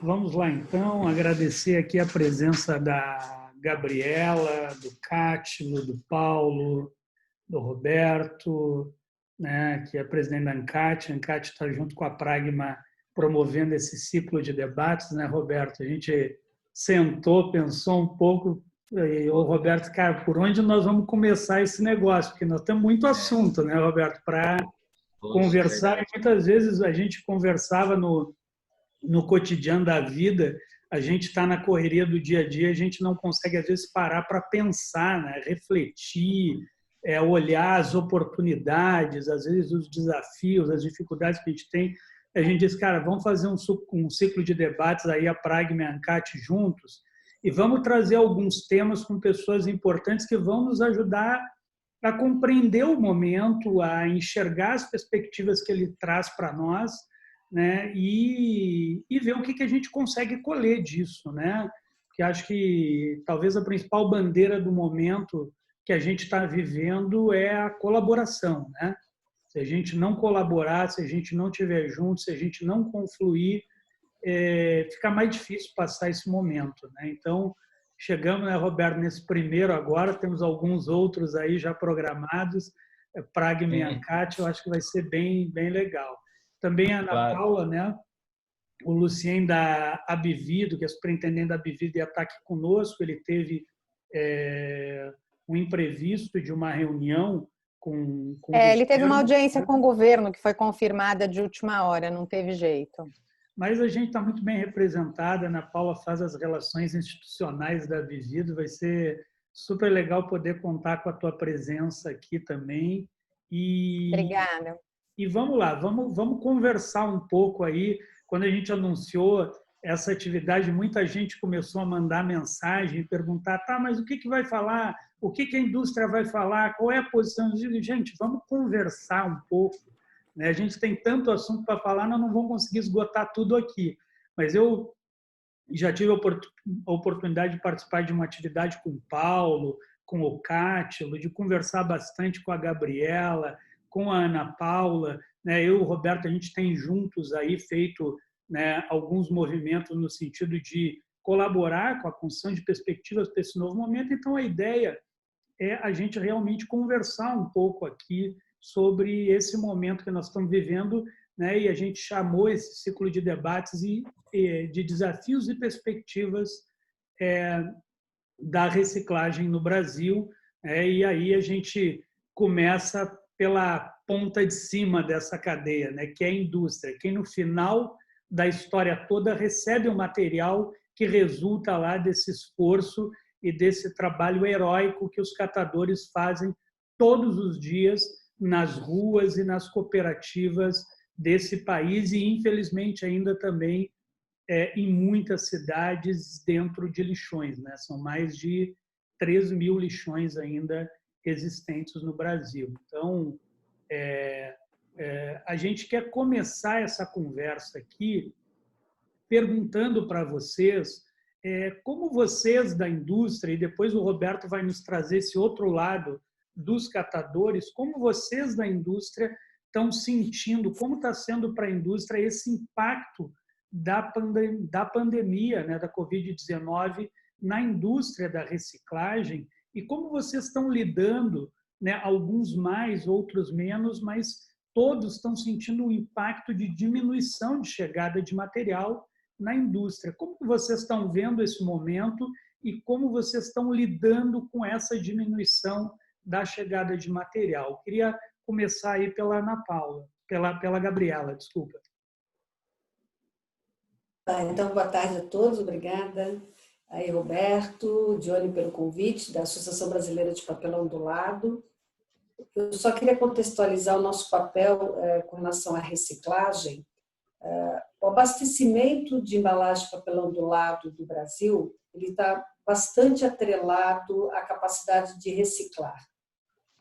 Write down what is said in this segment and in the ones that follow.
Vamos lá, então, agradecer aqui a presença da Gabriela, do Cátilo, do Paulo, do Roberto, né, que é presidente da ANCAT. A ANCAT está junto com a Pragma promovendo esse ciclo de debates, né, Roberto? A gente sentou, pensou um pouco, e o Roberto, cara, por onde nós vamos começar esse negócio? Porque nós temos muito assunto, né, Roberto, para conversar, e muitas vezes a gente conversava no cotidiano da vida, a gente está na correria do dia a dia, a gente não consegue, às vezes, parar para pensar, né? Refletir, olhar as oportunidades, às vezes os desafios, as dificuldades que a gente tem. A gente diz, cara, vamos fazer um ciclo de debates aí, a Pragma e a ANCAT juntos, e vamos trazer alguns temas com pessoas importantes que vão nos ajudar a compreender o momento, a enxergar as perspectivas que ele traz para nós, né? E ver o que a gente consegue colher disso, né? Que acho que talvez a principal bandeira do momento que a gente está vivendo é a colaboração, né? Se a gente não colaborar, se a gente não estiver junto, se a gente não confluir, fica mais difícil passar esse momento, né? Então, chegamos, né, Roberto, nesse primeiro agora, temos alguns outros aí já programados, Pragma e ANCAT, eu acho que vai ser bem legal. Também a Ana Claro. Paula, né? O Lucien da Abivido, que é superintendente da Abivido, ia estar aqui conosco. Ele teve um imprevisto de uma reunião com o Ele teve uma governo, audiência né? com o governo que foi confirmada de última hora, não teve jeito. Mas a gente está muito bem representada. A Ana Paula faz as relações institucionais da Abivido. Vai ser super legal poder contar com a tua presença aqui também. Obrigada. E vamos lá, vamos conversar um pouco aí. Quando a gente anunciou essa atividade, muita gente começou a mandar mensagem, perguntar, tá, mas o que vai falar? O que a indústria vai falar? Qual é a posição? Eu digo, gente, vamos conversar um pouco, né? A gente tem tanto assunto para falar, nós não vamos conseguir esgotar tudo aqui. Mas eu já tive a oportunidade de participar de uma atividade com o Paulo, com o Cátilo, de conversar bastante com a Gabriela, com a Ana Paula, né? Eu e o Roberto, a gente tem juntos aí feito, né, alguns movimentos no sentido de colaborar com a construção de perspectivas para esse novo momento. Então, a ideia é a gente realmente conversar um pouco aqui sobre esse momento que nós estamos vivendo, né? E a gente chamou esse ciclo de debates de desafios e perspectivas da reciclagem no Brasil. E aí a gente começa pela ponta de cima dessa cadeia, né? Que é a indústria, quem no final da história toda recebe o material que resulta lá desse esforço e desse trabalho heróico que os catadores fazem todos os dias nas ruas e nas cooperativas desse país e, infelizmente, ainda também em muitas cidades dentro de lixões, né? São mais de 3.000 lixões ainda existentes no Brasil. Então, a gente quer começar essa conversa aqui perguntando para vocês como vocês da indústria, e depois o Roberto vai nos trazer esse outro lado dos catadores, como vocês da indústria estão sentindo, como está sendo para a indústria esse impacto da pandemia, né, da Covid-19 na indústria da reciclagem, e como vocês estão lidando, né, alguns mais, outros menos, mas todos estão sentindo um impacto de diminuição de chegada de material na indústria. Como que vocês estão vendo esse momento e como vocês estão lidando com essa diminuição da chegada de material? Eu queria começar aí pela Ana Paula, pela Gabriela, desculpa. Então, boa tarde a todos, obrigada. Aí, Roberto, Johnny, pelo convite da Associação Brasileira de Papel Ondulado. Eu só queria contextualizar o nosso papel com relação à reciclagem. O abastecimento de embalagem de papelão ondulado do Brasil, ele está bastante atrelado à capacidade de reciclar.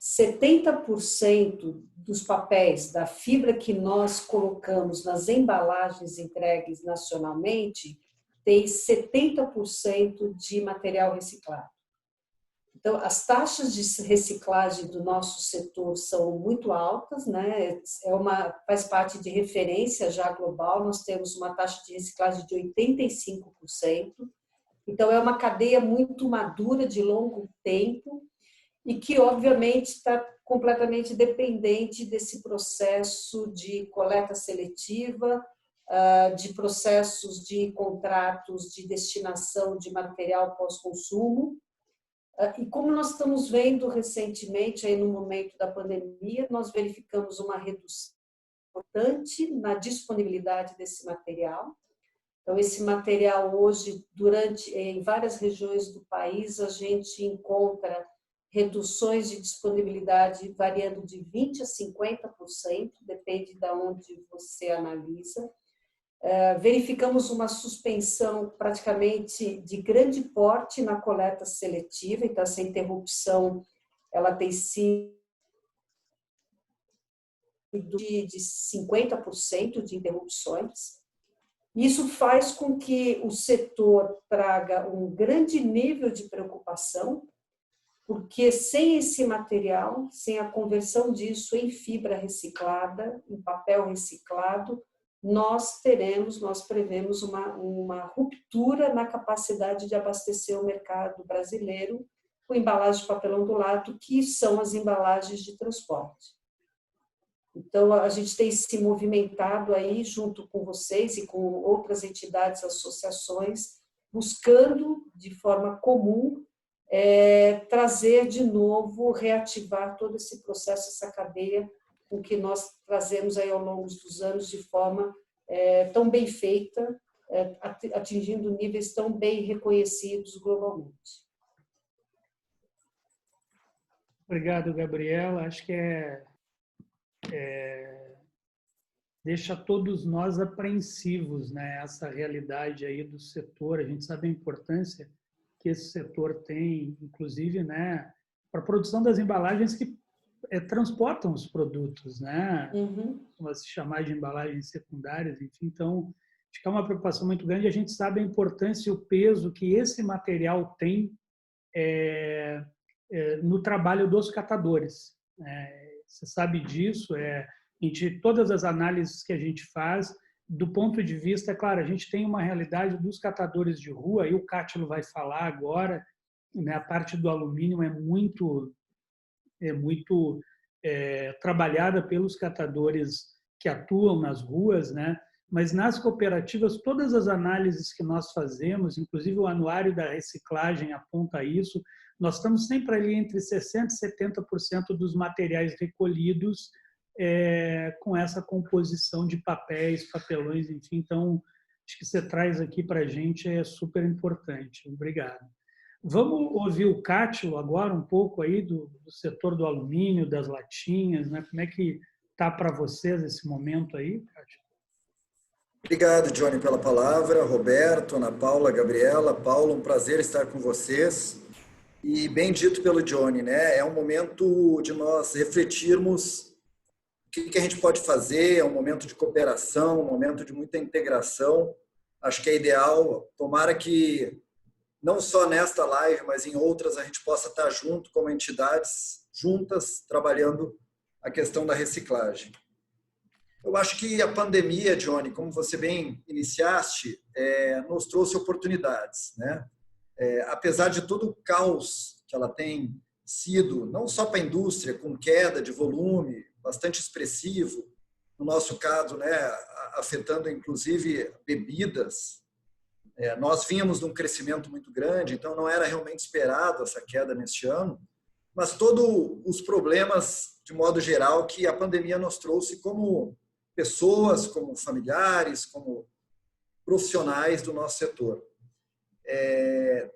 70% dos papéis da fibra que nós colocamos nas embalagens entregues nacionalmente tem 70% de material reciclado. Então, as taxas de reciclagem do nosso setor são muito altas, né? Faz parte de referência já global, nós temos uma taxa de reciclagem de 85%. Então, é uma cadeia muito madura, de longo tempo, e que, obviamente, está completamente dependente desse processo de coleta seletiva, de processos de contratos de destinação de material pós-consumo. E como nós estamos vendo recentemente, aí no momento da pandemia, nós verificamos uma redução importante na disponibilidade desse material. Então, esse material hoje, em várias regiões do país, a gente encontra reduções de disponibilidade variando de 20% a 50%, depende de onde você analisa. Verificamos uma suspensão praticamente de grande porte na coleta seletiva, então essa interrupção ela tem sido de 50% de interrupções. Isso faz com que o setor traga um grande nível de preocupação, porque sem esse material, sem a conversão disso em fibra reciclada, em papel reciclado, nós prevemos uma ruptura na capacidade de abastecer o mercado brasileiro com embalagens de papel ondulado, que são as embalagens de transporte. Então, a gente tem se movimentado aí junto com vocês e com outras entidades, associações, buscando de forma comum trazer de novo, reativar todo esse processo, essa cadeia com que nós trazemos aí ao longo dos anos de forma tão bem feita, atingindo níveis tão bem reconhecidos globalmente. Obrigado, Gabriela. Acho que deixa todos nós apreensivos, né? Essa realidade aí do setor. A gente sabe a importância que esse setor tem, inclusive, né, para a produção das embalagens que transportam os produtos, né? Como se chamar de embalagens secundárias, enfim. Então, acho que é uma preocupação muito grande. A gente sabe a importância e o peso que esse material tem no trabalho dos catadores. Você sabe disso, todas as análises que a gente faz, do ponto de vista, claro, a gente tem uma realidade dos catadores de rua, e o Cátilo vai falar agora, né, a parte do alumínio é muito trabalhada pelos catadores que atuam nas ruas, né? Mas nas cooperativas, todas as análises que nós fazemos, inclusive o anuário da reciclagem aponta isso, nós estamos sempre ali entre 60% e 70% dos materiais recolhidos com essa composição de papéis, papelões, enfim. Então, acho que você traz aqui para a gente é super importante. Obrigado. Vamos ouvir o Cátilo agora um pouco aí do setor do alumínio, das latinhas, né? Como é que está para vocês esse momento aí, Cátilo? Obrigado, Johnny, pela palavra. Roberto, Ana Paula, Gabriela, Paulo, um prazer estar com vocês. E bem dito pelo Johnny, né? É um momento de nós refletirmos o que a gente pode fazer, é um momento de cooperação, um momento de muita integração. Acho que é ideal, tomara que não só nesta live, mas em outras a gente possa estar junto como entidades, juntas, trabalhando a questão da reciclagem. Eu acho que a pandemia, Johnny, como você bem iniciaste, nos trouxe oportunidades, né? Apesar de todo o caos que ela tem sido, não só para a indústria, com queda de volume bastante expressivo, no nosso caso, né, afetando inclusive bebidas, nós vínhamos de um crescimento muito grande, então não era realmente esperado essa queda neste ano, mas todos os problemas, de modo geral, que a pandemia nos trouxe como pessoas, como familiares, como profissionais do nosso setor.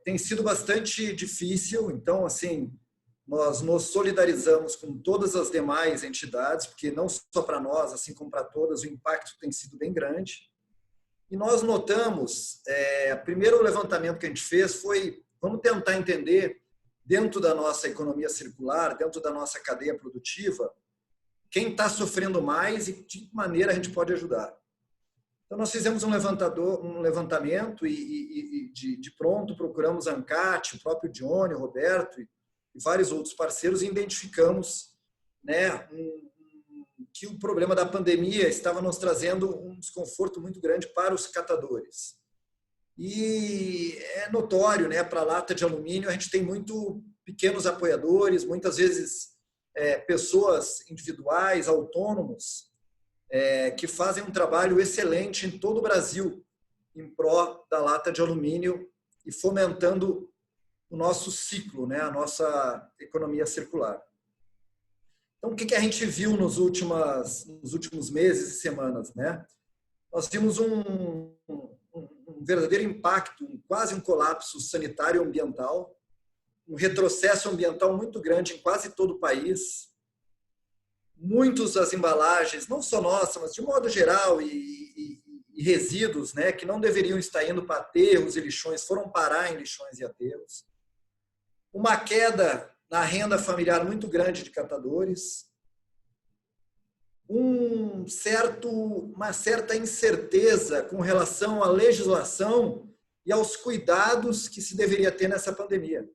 Tem sido bastante difícil, então, assim, nós nos solidarizamos com todas as demais entidades, porque não só para nós, assim como para todas, o impacto tem sido bem grande. E nós notamos, primeiro levantamento que a gente fez foi, vamos tentar entender, dentro da nossa economia circular, dentro da nossa cadeia produtiva, quem está sofrendo mais e de que maneira a gente pode ajudar. Então, nós fizemos um levantamento e de pronto procuramos a ANCAT, o próprio Johnny, o Roberto, e vários outros parceiros, identificamos, né, que o problema da pandemia estava nos trazendo um desconforto muito grande para os catadores. E é notório, né, para a lata de alumínio, a gente tem muito pequenos apoiadores, muitas vezes pessoas individuais, autônomos, que fazem um trabalho excelente em todo o Brasil em pró da lata de alumínio e fomentando o nosso ciclo, né, a nossa economia circular. Então, o que a gente viu nos últimos meses e semanas, né? Nós vimos um verdadeiro impacto, quase um colapso sanitário e ambiental, um retrocesso ambiental muito grande em quase todo o país. Muitas das embalagens, não só nossa, mas de modo geral, e resíduos, né, que não deveriam estar indo para aterros e lixões, foram parar em lixões e aterros. Uma queda na renda familiar muito grande de catadores. Uma certa incerteza com relação à legislação e aos cuidados que se deveria ter nessa pandemia.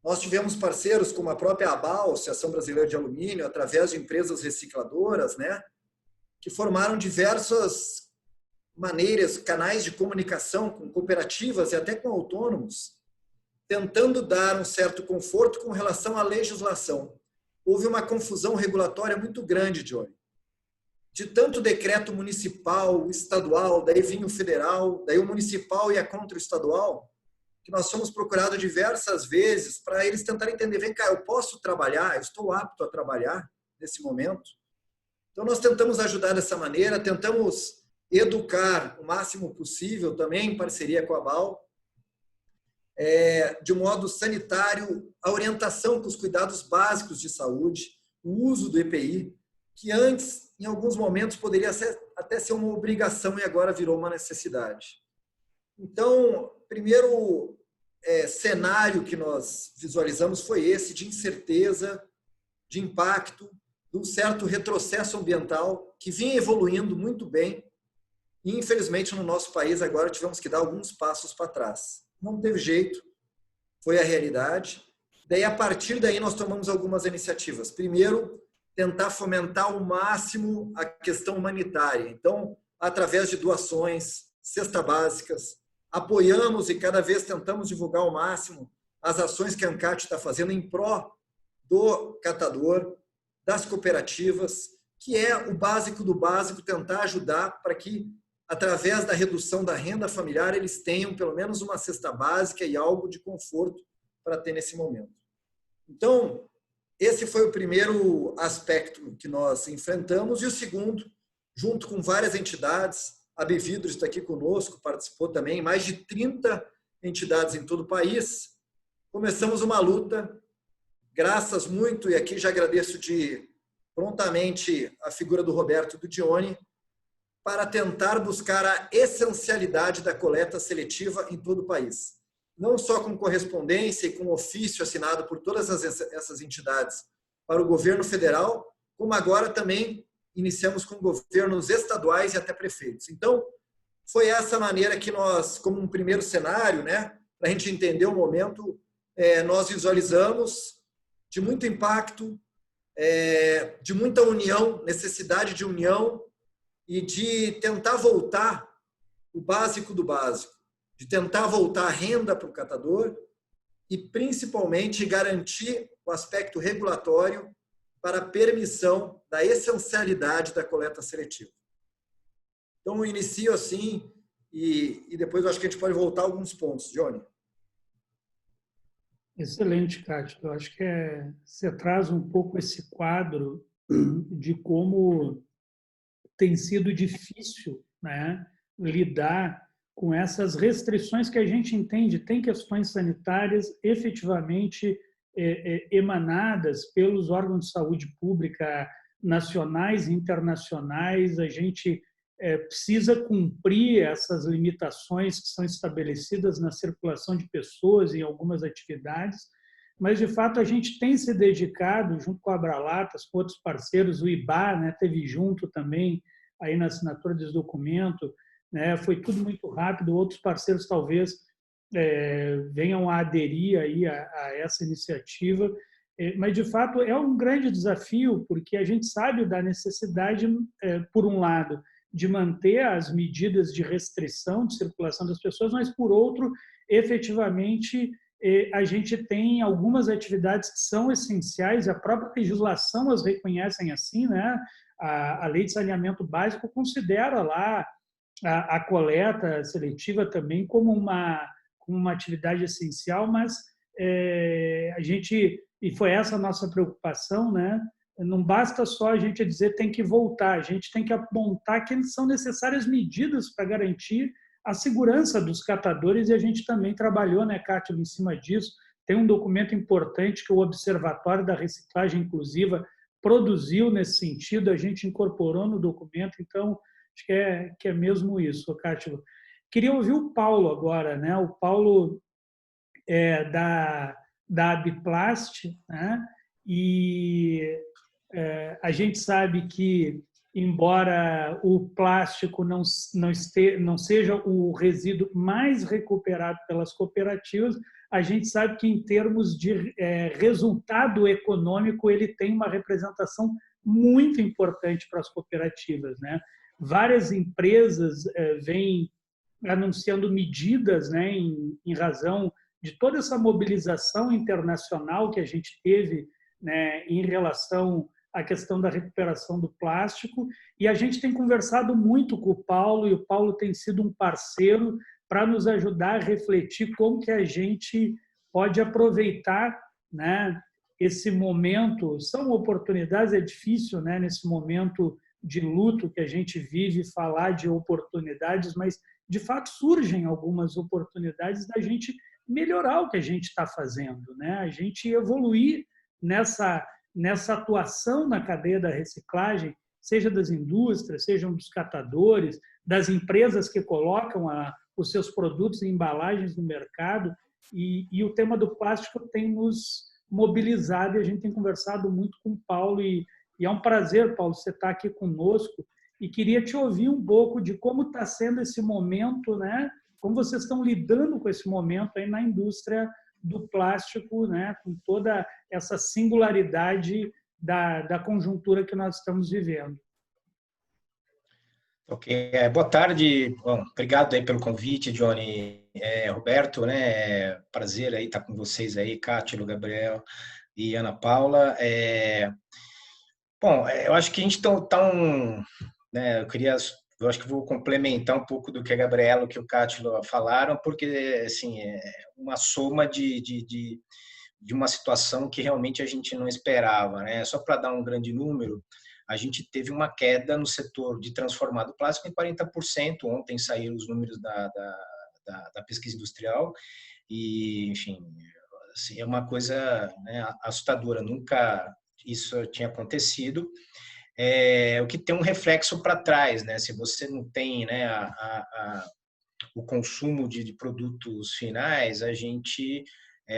Nós tivemos parceiros como a própria ABAL, Associação Brasileira de Alumínio, através de empresas recicladoras, né, que formaram diversas maneiras, canais de comunicação com cooperativas e até com autônomos, tentando dar um certo conforto com relação à legislação. Houve uma confusão regulatória muito grande, Johnny. De tanto decreto municipal, estadual, daí vinha o federal, daí o municipal ia contra o estadual, que nós fomos procurados diversas vezes para eles tentarem entender, vem cá, eu posso trabalhar, eu estou apto a trabalhar nesse momento. Então, nós tentamos ajudar dessa maneira, tentamos educar o máximo possível também, em parceria com a ABAL, de modo sanitário, a orientação com os cuidados básicos de saúde, o uso do EPI, que antes, em alguns momentos, poderia até ser uma obrigação e agora virou uma necessidade. Então, primeiro cenário que nós visualizamos foi esse, de incerteza, de impacto, de um certo retrocesso ambiental que vinha evoluindo muito bem e, infelizmente, no nosso país agora tivemos que dar alguns passos para trás. Não teve jeito, foi a realidade. Daí, a partir daí, nós tomamos algumas iniciativas. Primeiro, tentar fomentar ao máximo a questão humanitária. Então, através de doações, cestas básicas, apoiamos e cada vez tentamos divulgar ao máximo as ações que a ANCAT está fazendo em pró do catador, das cooperativas, que é o básico do básico, tentar ajudar para que, através da redução da renda familiar, eles tenham pelo menos uma cesta básica e algo de conforto para ter nesse momento. Então, esse foi o primeiro aspecto que nós enfrentamos. E o segundo, junto com várias entidades, a Bevidro está aqui conosco, participou também, mais de 30 entidades em todo o país, começamos uma luta, graças muito, e aqui já agradeço prontamente a figura do Roberto e do Dione, para tentar buscar a essencialidade da coleta seletiva em todo o país. Não só com correspondência e com ofício assinado por todas essas entidades para o governo federal, como agora também iniciamos com governos estaduais e até prefeitos. Então, foi essa maneira que nós, como um primeiro cenário, né, para a gente entender o momento, nós visualizamos de muito impacto, de muita união, necessidade de união e de tentar voltar o básico do básico, de tentar voltar a renda para o catador e, principalmente, garantir o aspecto regulatório para a permissão da essencialidade da coleta seletiva. Então, eu inicio assim e depois eu acho que a gente pode voltar a alguns pontos. Johnny. Excelente, Cátia. Eu acho que você traz um pouco esse quadro de como tem sido difícil, né, lidar com essas restrições que a gente entende. Tem questões sanitárias efetivamente emanadas pelos órgãos de saúde pública nacionais e internacionais. A gente precisa cumprir essas limitações que são estabelecidas na circulação de pessoas em algumas atividades, mas, de fato, a gente tem se dedicado, junto com a Abralatas, com outros parceiros, o IBA, né, teve junto também aí na assinatura desse documento, né, foi tudo muito rápido, outros parceiros talvez venham a aderir aí a essa iniciativa. Mas, de fato, é um grande desafio, porque a gente sabe da necessidade, por um lado, de manter as medidas de restrição de circulação das pessoas, mas, por outro, efetivamente, a gente tem algumas atividades que são essenciais, a própria legislação as reconhecem assim, né? A Lei de Saneamento Básico considera lá a coleta seletiva também como uma atividade essencial, mas a gente, e foi essa a nossa preocupação, né? Não basta só a gente dizer tem que voltar, a gente tem que apontar que são necessárias medidas para garantir a segurança dos catadores, e a gente também trabalhou, né, Cátia, em cima disso. Tem um documento importante que o Observatório da Reciclagem Inclusiva produziu nesse sentido, a gente incorporou no documento, então acho que é mesmo isso, Cátia. Queria ouvir o Paulo agora, né? O Paulo da Abiplast, né? E a gente sabe que, embora o plástico não seja o resíduo mais recuperado pelas cooperativas, a gente sabe que, em termos de resultado econômico, ele tem uma representação muito importante para as cooperativas, né? Várias empresas vêm anunciando medidas, né, em razão de toda essa mobilização internacional que a gente teve, né, em relação à questão da recuperação do plástico, e a gente tem conversado muito com o Paulo, e o Paulo tem sido um parceiro para nos ajudar a refletir como que a gente pode aproveitar, né, esse momento. São oportunidades, é difícil, né, nesse momento de luto que a gente vive, falar de oportunidades, mas, de fato, surgem algumas oportunidades da gente melhorar o que a gente está fazendo, né? A gente evoluir nessa atuação na cadeia da reciclagem, seja das indústrias, sejam dos catadores, das empresas que colocam os seus produtos e embalagens no mercado, e o tema do plástico tem nos mobilizado, e a gente tem conversado muito com o Paulo, e é um prazer, Paulo, você estar aqui conosco, e queria te ouvir um pouco de como está sendo esse momento, né? Como vocês estão lidando com esse momento aí na indústria do plástico, né? Com toda essa singularidade da conjuntura que nós estamos vivendo. Ok, boa tarde. Bom, obrigado aí pelo convite, Johnny, Roberto, né? Prazer aí estar com vocês aí, Cátia, Gabriel e Ana Paula. Bom, eu acho que a gente né? Eu acho que vou complementar um pouco do que a Gabriela e que o Cátia falaram, porque assim é uma soma de uma situação que realmente a gente não esperava, né? Só para dar um grande número, a gente teve uma queda no setor de transformado plástico em 40%. Ontem saíram os números da pesquisa industrial e, enfim, assim, é uma coisa, né, assustadora. Nunca isso tinha acontecido. O que tem um reflexo para trás, né? Se você não tem, né, o consumo de produtos finais, a gente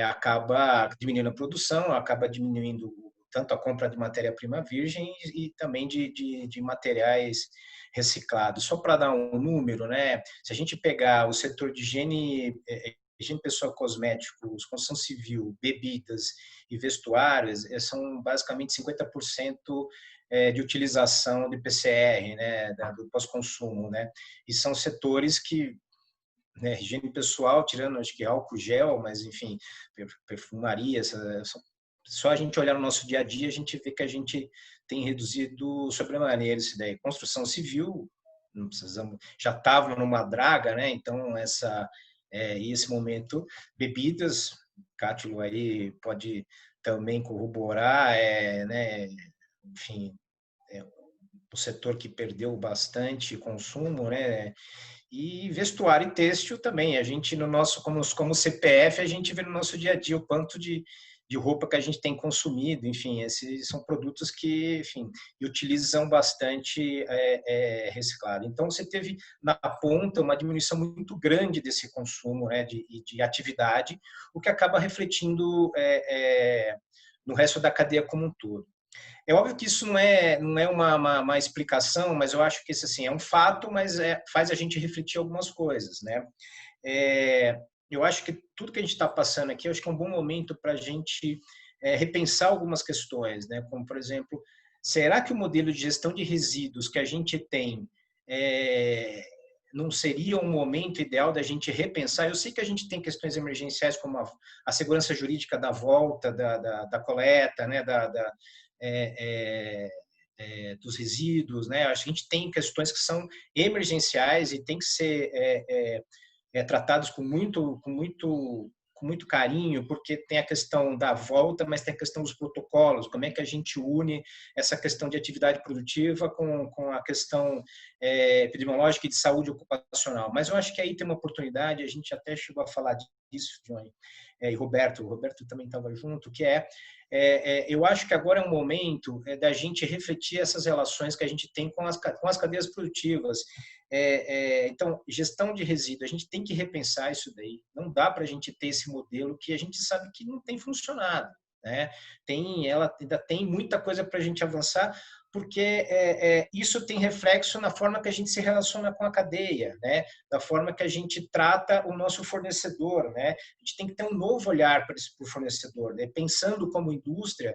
acaba diminuindo a produção, acaba diminuindo tanto a compra de matéria-prima virgem e também de materiais reciclados. Só para dar um número, né? Se a gente pegar o setor de higiene pessoal, cosméticos, construção civil, bebidas e vestuários, são basicamente 50% de utilização de PCR, né, do pós-consumo, né? E são setores que, né, higiene pessoal, tirando acho que álcool gel, mas enfim, perfumaria, só a gente olhar no nosso dia a dia, a gente vê que a gente tem reduzido sobremaneira isso daí. Construção civil, não precisamos, já estavam numa draga, né? Então esse momento, bebidas, Cátilo aí pode também corroborar, né? Enfim, o setor que perdeu bastante consumo, né? E vestuário e têxtil também. A gente, no nosso, como CPF, a gente vê no nosso dia a dia o quanto de roupa que a gente tem consumido. Enfim, esses são produtos que, enfim, utilizam bastante reciclado. Então, você teve na ponta uma diminuição muito grande desse consumo, né, de atividade, o que acaba refletindo no resto da cadeia como um todo. É óbvio que isso não é uma explicação, mas eu acho que isso assim, é um fato, mas faz a gente refletir algumas coisas, né? eu acho que tudo que a gente está passando aqui, eu acho que é um bom momento para a gente repensar algumas questões, né? Como, por exemplo, será que o modelo de gestão de resíduos que a gente tem não seria um momento ideal da gente repensar? Eu sei que a gente tem questões emergenciais como a segurança jurídica da volta, da coleta, né? Dos resíduos, né? A gente tem questões que são emergenciais e tem que ser tratados com muito carinho, porque tem a questão da volta, mas tem a questão dos protocolos, como é que a gente une essa questão de atividade produtiva com a questão epidemiológica e de saúde ocupacional. Mas eu acho que aí tem uma oportunidade, a gente até chegou a falar disso, Johnny, e o Roberto também estava junto, que eu acho que agora é um momento da gente refletir essas relações que a gente tem com as cadeias produtivas. Então, gestão de resíduos, a gente tem que repensar isso daí. Não dá para a gente ter esse modelo que a gente sabe que não tem funcionado, né? Ela ainda tem muita coisa para a gente avançar, porque isso tem reflexo na forma que a gente se relaciona com a cadeia, né? Da forma que a gente trata o nosso fornecedor, né? A gente tem que ter um novo olhar para o fornecedor, né? Pensando como indústria,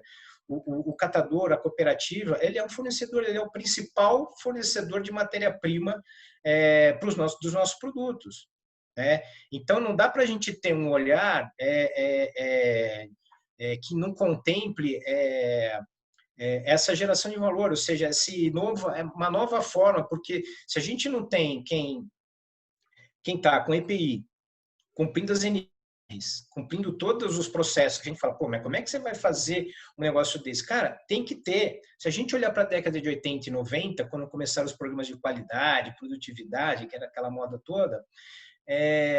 o catador, a cooperativa, ele é um fornecedor, ele é o principal fornecedor de matéria-prima dos nossos produtos, né? Então, não dá para a gente ter um olhar que não contemple essa geração de valor, ou seja, uma nova forma, porque se a gente não tem quem está com EPI, cumprindo as NRs, cumprindo todos os processos, que a gente fala, pô, mas como é que você vai fazer um negócio desse? Cara, tem que ter. Se a gente olhar para a década de 80 e 90, quando começaram os programas de qualidade, produtividade, que era aquela moda toda,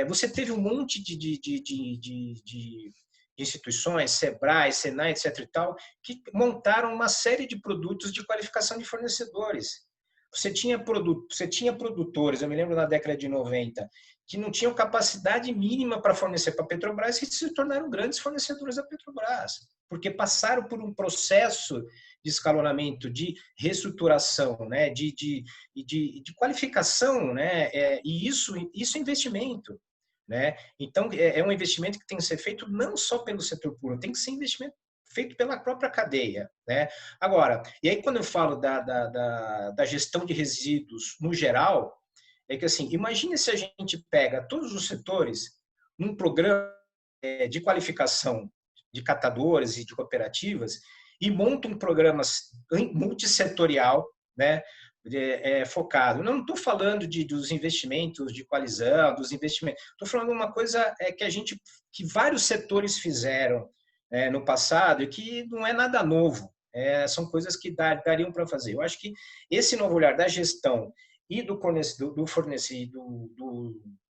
você teve um monte de instituições, Sebrae, Senai, etc. e tal, que montaram uma série de produtos de qualificação de fornecedores. Você tinha produtores, eu me lembro na década de 90, que não tinham capacidade mínima para fornecer para a Petrobras e se tornaram grandes fornecedores da Petrobras, porque passaram por um processo de escalonamento, de reestruturação, né, de qualificação, né, e isso é investimento, né? Então, é um investimento que tem que ser feito não só pelo setor público, tem que ser investimento feito pela própria cadeia, né? Agora, e aí quando eu falo da gestão de resíduos no geral, é que assim, imagine se a gente pega todos os setores num programa de qualificação de catadores e de cooperativas e monta um programa multissetorial, né? Focado. Não estou falando dos investimentos de coalizão, dos investimentos. Estou falando de uma coisa que vários setores fizeram no passado e que não é nada novo. São coisas que dariam para fazer. Eu acho que esse novo olhar da gestão e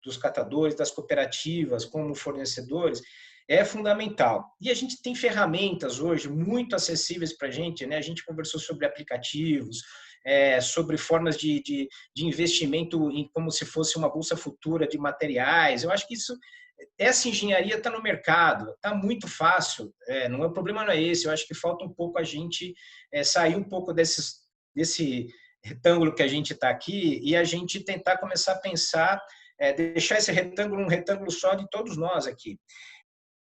dos catadores, das cooperativas como fornecedores é fundamental. E a gente tem ferramentas hoje muito acessíveis para a gente, né? A gente conversou sobre aplicativos, sobre formas de investimento como se fosse uma bolsa futura de materiais. Eu acho que essa engenharia está no mercado, está muito fácil. O problema não é esse. Eu acho que falta um pouco a gente sair um pouco desse retângulo que a gente está aqui e a gente tentar começar a pensar, deixar esse retângulo um retângulo só de todos nós aqui.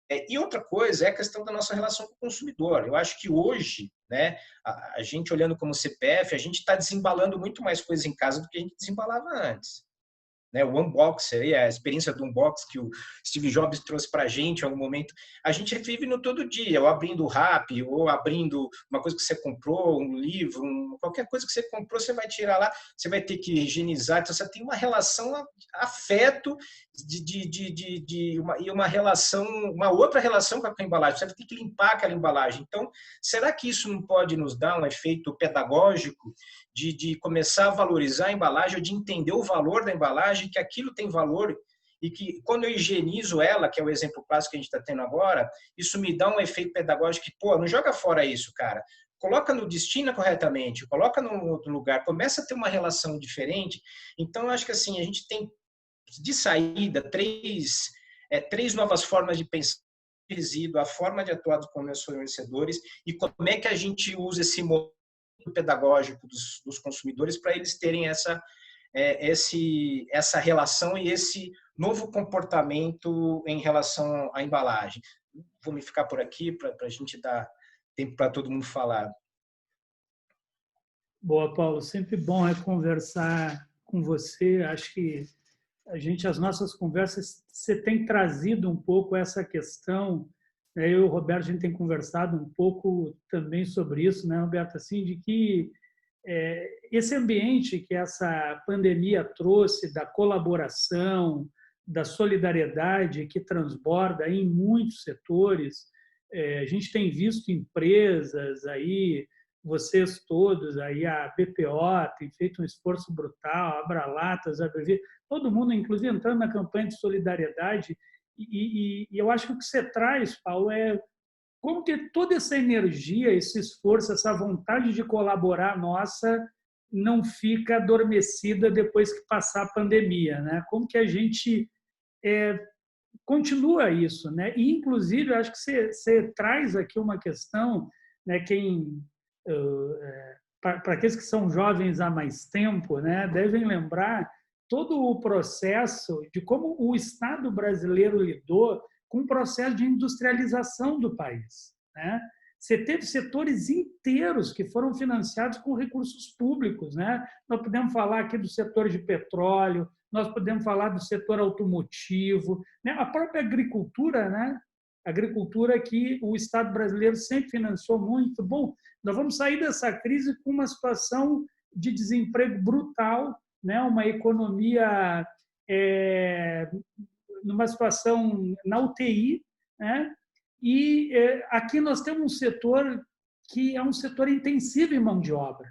E outra coisa é a questão da nossa relação com o consumidor. Eu acho que hoje, né, a gente olhando como CPF, a gente está desembalando muito mais coisas em casa do que a gente desembalava antes. O unboxer, a experiência do unbox que o Steve Jobs trouxe para a gente em algum momento, a gente vive no todo dia, ou abrindo o Rappi, ou abrindo uma coisa que você comprou, um livro, qualquer coisa que você comprou, você vai tirar lá, você vai ter que higienizar, então você tem uma relação afeto uma outra relação com a embalagem, você vai ter que limpar aquela embalagem. Então, será que isso não pode nos dar um efeito pedagógico de começar a valorizar a embalagem, de entender o valor da embalagem, que aquilo tem valor e que quando eu higienizo ela, que é o exemplo clássico que a gente está tendo agora, isso me dá um efeito pedagógico que, não joga fora isso, cara. Coloca destina corretamente, coloca no outro lugar, começa a ter uma relação diferente. Então, eu acho que assim, a gente tem de saída três novas formas de pensar o resíduo, a forma de atuar com os fornecedores e como é que a gente usa esse modelo pedagógico dos consumidores para eles terem essa relação e esse novo comportamento em relação à embalagem. Vou me ficar por aqui para a gente dar tempo para todo mundo falar. Boa, Paulo. Sempre bom conversar com você. Acho que as nossas conversas, você tem trazido um pouco essa questão. Eu e o Roberto, a gente tem conversado um pouco também sobre isso, né, Roberto? Assim, de que esse ambiente que essa pandemia trouxe da colaboração, da solidariedade que transborda em muitos setores, a gente tem visto empresas aí, vocês todos, aí a BPO tem feito um esforço brutal, a Abralatas, a BV, todo mundo, inclusive, entrando na campanha de solidariedade. E eu acho que o que você traz, Paulo, é como que toda essa energia, esse esforço, essa vontade de colaborar nossa não fica adormecida depois que passar a pandemia, né? Como que a gente continua isso, né? E, inclusive, eu acho que você traz aqui uma questão, né? Para aqueles que são jovens há mais tempo, né? Devem lembrar todo o processo de como o Estado brasileiro lidou com o processo de industrialização do país, né? Você teve setores inteiros que foram financiados com recursos públicos, né? Nós podemos falar aqui do setor de petróleo, nós podemos falar do setor automotivo, né? A própria agricultura, né? Agricultura que o Estado brasileiro sempre financiou muito. Bom, nós vamos sair dessa crise com uma situação de desemprego brutal, né? Uma economia numa situação na UTI, né? E aqui nós temos um setor que é um setor intensivo em mão de obra.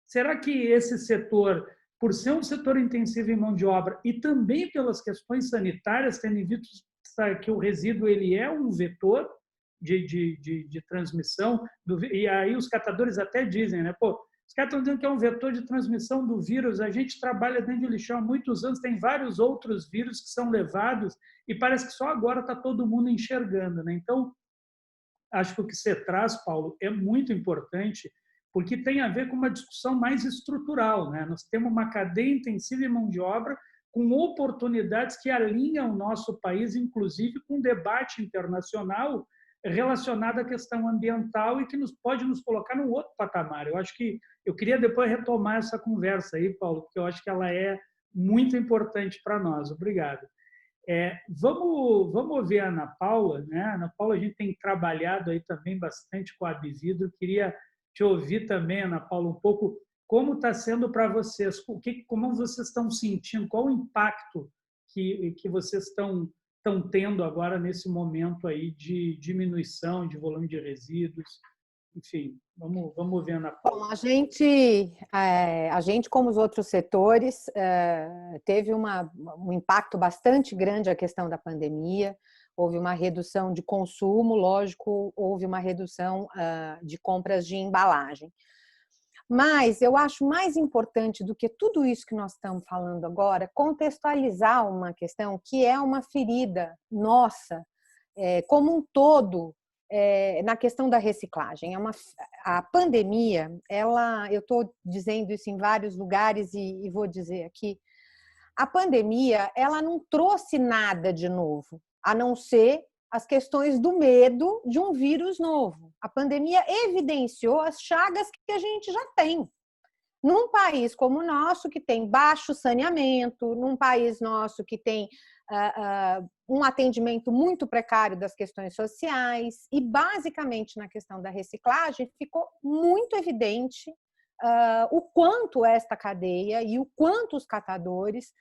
Será que esse setor, por ser um setor intensivo em mão de obra e também pelas questões sanitárias, tendo em vista que o resíduo ele é um vetor de transmissão, e aí os catadores até dizem, né? Pô, os caras estão dizendo que é um vetor de transmissão do vírus. A gente trabalha dentro de lixão há muitos anos, tem vários outros vírus que são levados e parece que só agora está todo mundo enxergando, né? Então, acho que o que você traz, Paulo, é muito importante, porque tem a ver com uma discussão mais estrutural, né? Nós temos uma cadeia intensiva em mão de obra com oportunidades que alinham o nosso país, inclusive com um debate internacional relacionado à questão ambiental e que pode nos colocar num outro patamar. Eu acho que eu queria depois retomar essa conversa aí, Paulo, porque eu acho que ela é muito importante para nós. Obrigado. Vamos ouvir a Ana Paula, né? A Ana Paula, a gente tem trabalhado aí também bastante com a Abvidro. Queria te ouvir também, Ana Paula, um pouco como está sendo para vocês, como vocês estão sentindo, qual o impacto que vocês estão tendo agora nesse momento aí de diminuição de volume de resíduos. Enfim, vamos ver, Ana Paula. Bom, a gente, como os outros setores, teve um impacto bastante grande a questão da pandemia. Houve uma redução de consumo, lógico, houve uma redução de compras de embalagem. Mas eu acho mais importante do que tudo isso que nós estamos falando agora, contextualizar uma questão que é uma ferida nossa, como um todo, na questão da reciclagem. A pandemia, eu estou dizendo isso em vários lugares e vou dizer aqui, a pandemia ela não trouxe nada de novo, a não ser as questões do medo de um vírus novo. A pandemia evidenciou as chagas que a gente já tem. Num país como o nosso, que tem baixo saneamento, num país nosso que tem um atendimento muito precário das questões sociais, e basicamente na questão da reciclagem ficou muito evidente o quanto esta cadeia e o quanto os catadores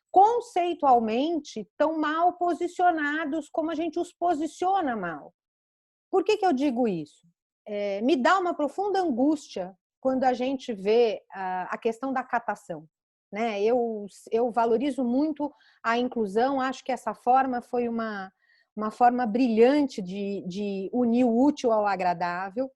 conceitualmente estão mal posicionados, como a gente os posiciona mal. Por que eu digo isso? Me dá uma profunda angústia quando a gente vê a questão da catação, né? Eu valorizo muito a inclusão, acho que essa forma foi uma forma brilhante de unir o útil ao agradável,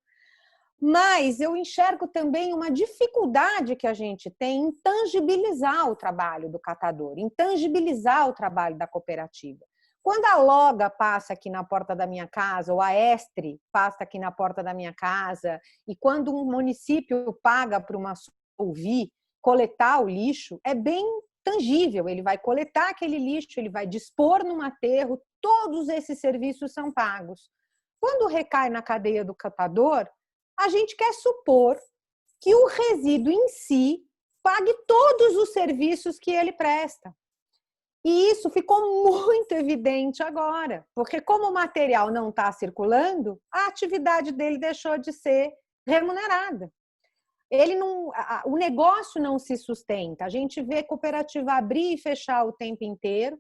mas eu enxergo também uma dificuldade que a gente tem em tangibilizar o trabalho do catador, em tangibilizar o trabalho da cooperativa. Quando a Loga passa aqui na porta da minha casa, ou a Estre passa aqui na porta da minha casa, e quando um município paga para uma Solvi coletar o lixo, é bem tangível, ele vai coletar aquele lixo, ele vai dispor num aterro, todos esses serviços são pagos. Quando recai na cadeia do catador, a gente quer supor que o resíduo em si pague todos os serviços que ele presta. E isso ficou muito evidente agora, porque como o material não está circulando, a atividade dele deixou de ser remunerada. O negócio não se sustenta. A gente vê cooperativa abrir e fechar o tempo inteiro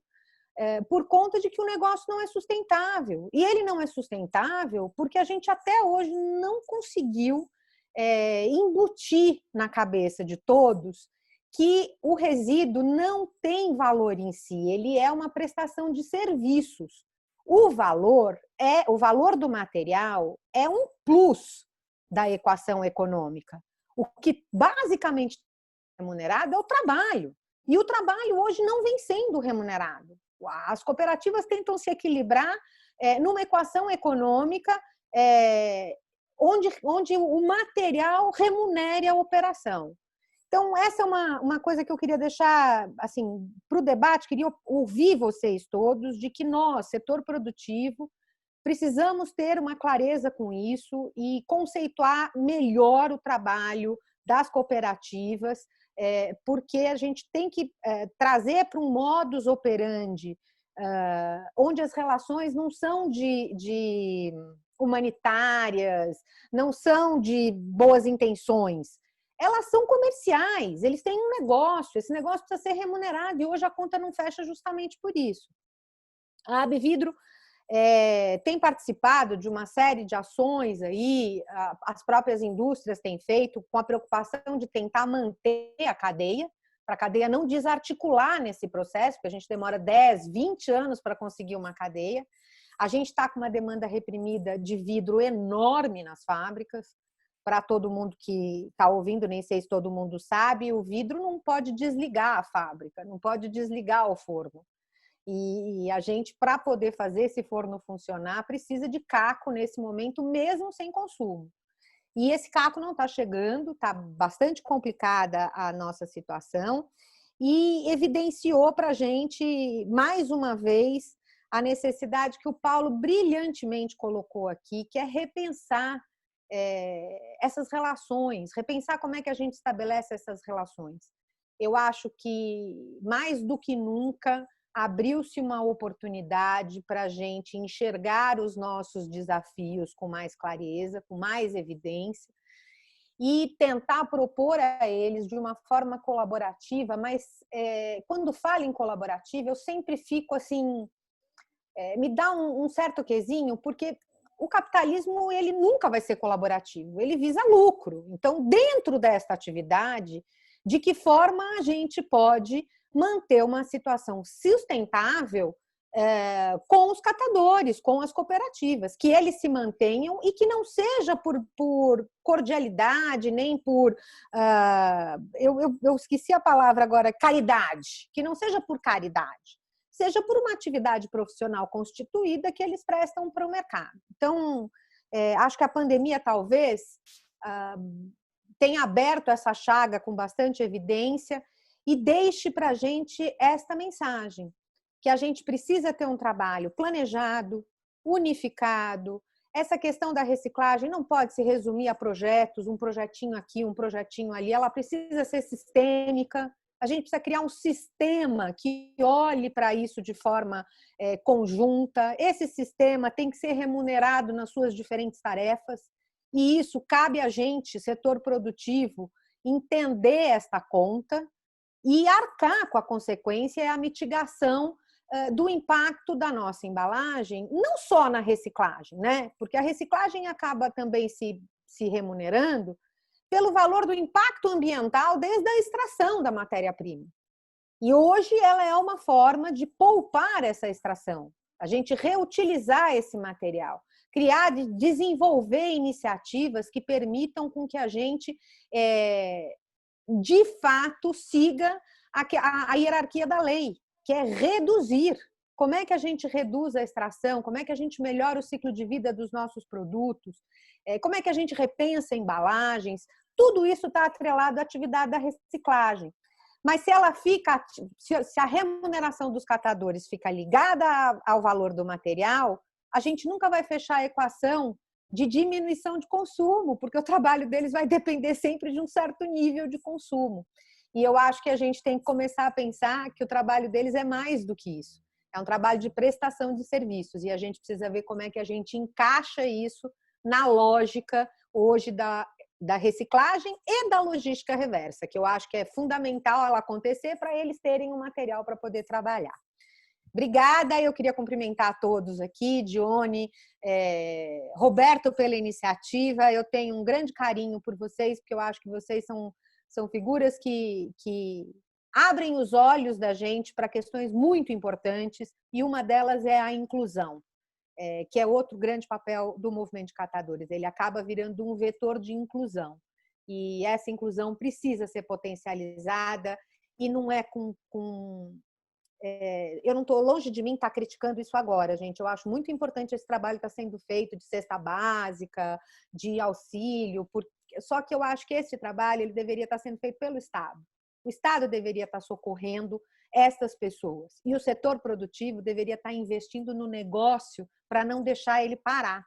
por conta de que o negócio não é sustentável. E ele não é sustentável porque a gente até hoje não conseguiu embutir na cabeça de todos que o resíduo não tem valor em si, ele é uma prestação de serviços. O valor do material é um plus da equação econômica. O que basicamente é remunerado é o trabalho. E o trabalho hoje não vem sendo remunerado. As cooperativas tentam se equilibrar numa equação econômica onde o material remunere a operação. Então, essa é uma coisa que eu queria deixar assim, para o debate, queria ouvir vocês todos, de que nós, setor produtivo, precisamos ter uma clareza com isso e conceituar melhor o trabalho das cooperativas, porque a gente tem que trazer para um modus operandi, onde as relações não são de humanitárias, não são de boas intenções, elas são comerciais, eles têm um negócio, esse negócio precisa ser remunerado e hoje a conta não fecha justamente por isso. A Abvidro tem participado de uma série de ações aí, as próprias indústrias têm feito com a preocupação de tentar manter a cadeia, para a cadeia não desarticular nesse processo, porque a gente demora 10, 20 anos para conseguir uma cadeia. A gente está com uma demanda reprimida de vidro enorme nas fábricas. Para todo mundo que está ouvindo, nem sei se todo mundo sabe, o vidro não pode desligar a fábrica, não pode desligar o forno. E a gente, para poder fazer esse forno funcionar, precisa de caco nesse momento, mesmo sem consumo. E esse caco não está chegando, está bastante complicada a nossa situação e evidenciou para a gente, mais uma vez, a necessidade que o Paulo brilhantemente colocou aqui, que é repensar essas relações, repensar como é que a gente estabelece essas relações. Eu acho que, mais do que nunca, abriu-se uma oportunidade para a gente enxergar os nossos desafios com mais clareza, com mais evidência, e tentar propor a eles de uma forma colaborativa, mas quando falo em colaborativa, eu sempre fico assim, me dá um certo quesinho, porque o capitalismo ele nunca vai ser colaborativo, ele visa lucro. Então, dentro desta atividade, de que forma a gente pode manter uma situação sustentável com os catadores, com as cooperativas, que eles se mantenham e que não seja por cordialidade, nem por... eu esqueci a palavra agora, caridade, que não seja por caridade, seja por uma atividade profissional constituída que eles prestam para o mercado. Então, acho que a pandemia talvez tenha aberto essa chaga com bastante evidência e deixe para a gente esta mensagem, que a gente precisa ter um trabalho planejado, unificado. Essa questão da reciclagem não pode se resumir a projetos, um projetinho aqui, um projetinho ali, ela precisa ser sistêmica. A gente precisa criar um sistema que olhe para isso de forma conjunta. Esse sistema tem que ser remunerado nas suas diferentes tarefas. E isso cabe a gente, setor produtivo, entender esta conta e arcar com a consequência e a mitigação do impacto da nossa embalagem, não só na reciclagem, né? Porque a reciclagem acaba também se remunerando pelo valor do impacto ambiental desde a extração da matéria-prima. E hoje ela é uma forma de poupar essa extração, a gente reutilizar esse material, criar, desenvolver iniciativas que permitam com que a gente, de fato, siga a hierarquia da lei, que é reduzir. Como é que a gente reduz a extração? Como é que a gente melhora o ciclo de vida dos nossos produtos? Como é que a gente repensa embalagens? Tudo isso está atrelado à atividade da reciclagem. Mas se ela fica, se a remuneração dos catadores fica ligada ao valor do material, a gente nunca vai fechar a equação de diminuição de consumo, porque o trabalho deles vai depender sempre de um certo nível de consumo. E eu acho que a gente tem que começar a pensar que o trabalho deles é mais do que isso. É um trabalho de prestação de serviços e a gente precisa ver como é que a gente encaixa isso na lógica hoje da reciclagem e da logística reversa, que eu acho que é fundamental ela acontecer para eles terem um material para poder trabalhar. Obrigada, eu queria cumprimentar a todos aqui, Dione, Roberto pela iniciativa, eu tenho um grande carinho por vocês, porque eu acho que vocês são figuras que abrem os olhos da gente para questões muito importantes, e uma delas é a inclusão. Que é outro grande papel do movimento de catadores. Ele acaba virando um vetor de inclusão. E essa inclusão precisa ser potencializada e não é eu não estou longe de mim estar criticando isso agora, gente. Eu acho muito importante esse trabalho que está sendo feito de cesta básica, de auxílio, só que eu acho que esse trabalho ele deveria estar sendo feito pelo Estado. O Estado deveria estar socorrendo essas pessoas. E o setor produtivo deveria estar investindo no negócio para não deixar ele parar.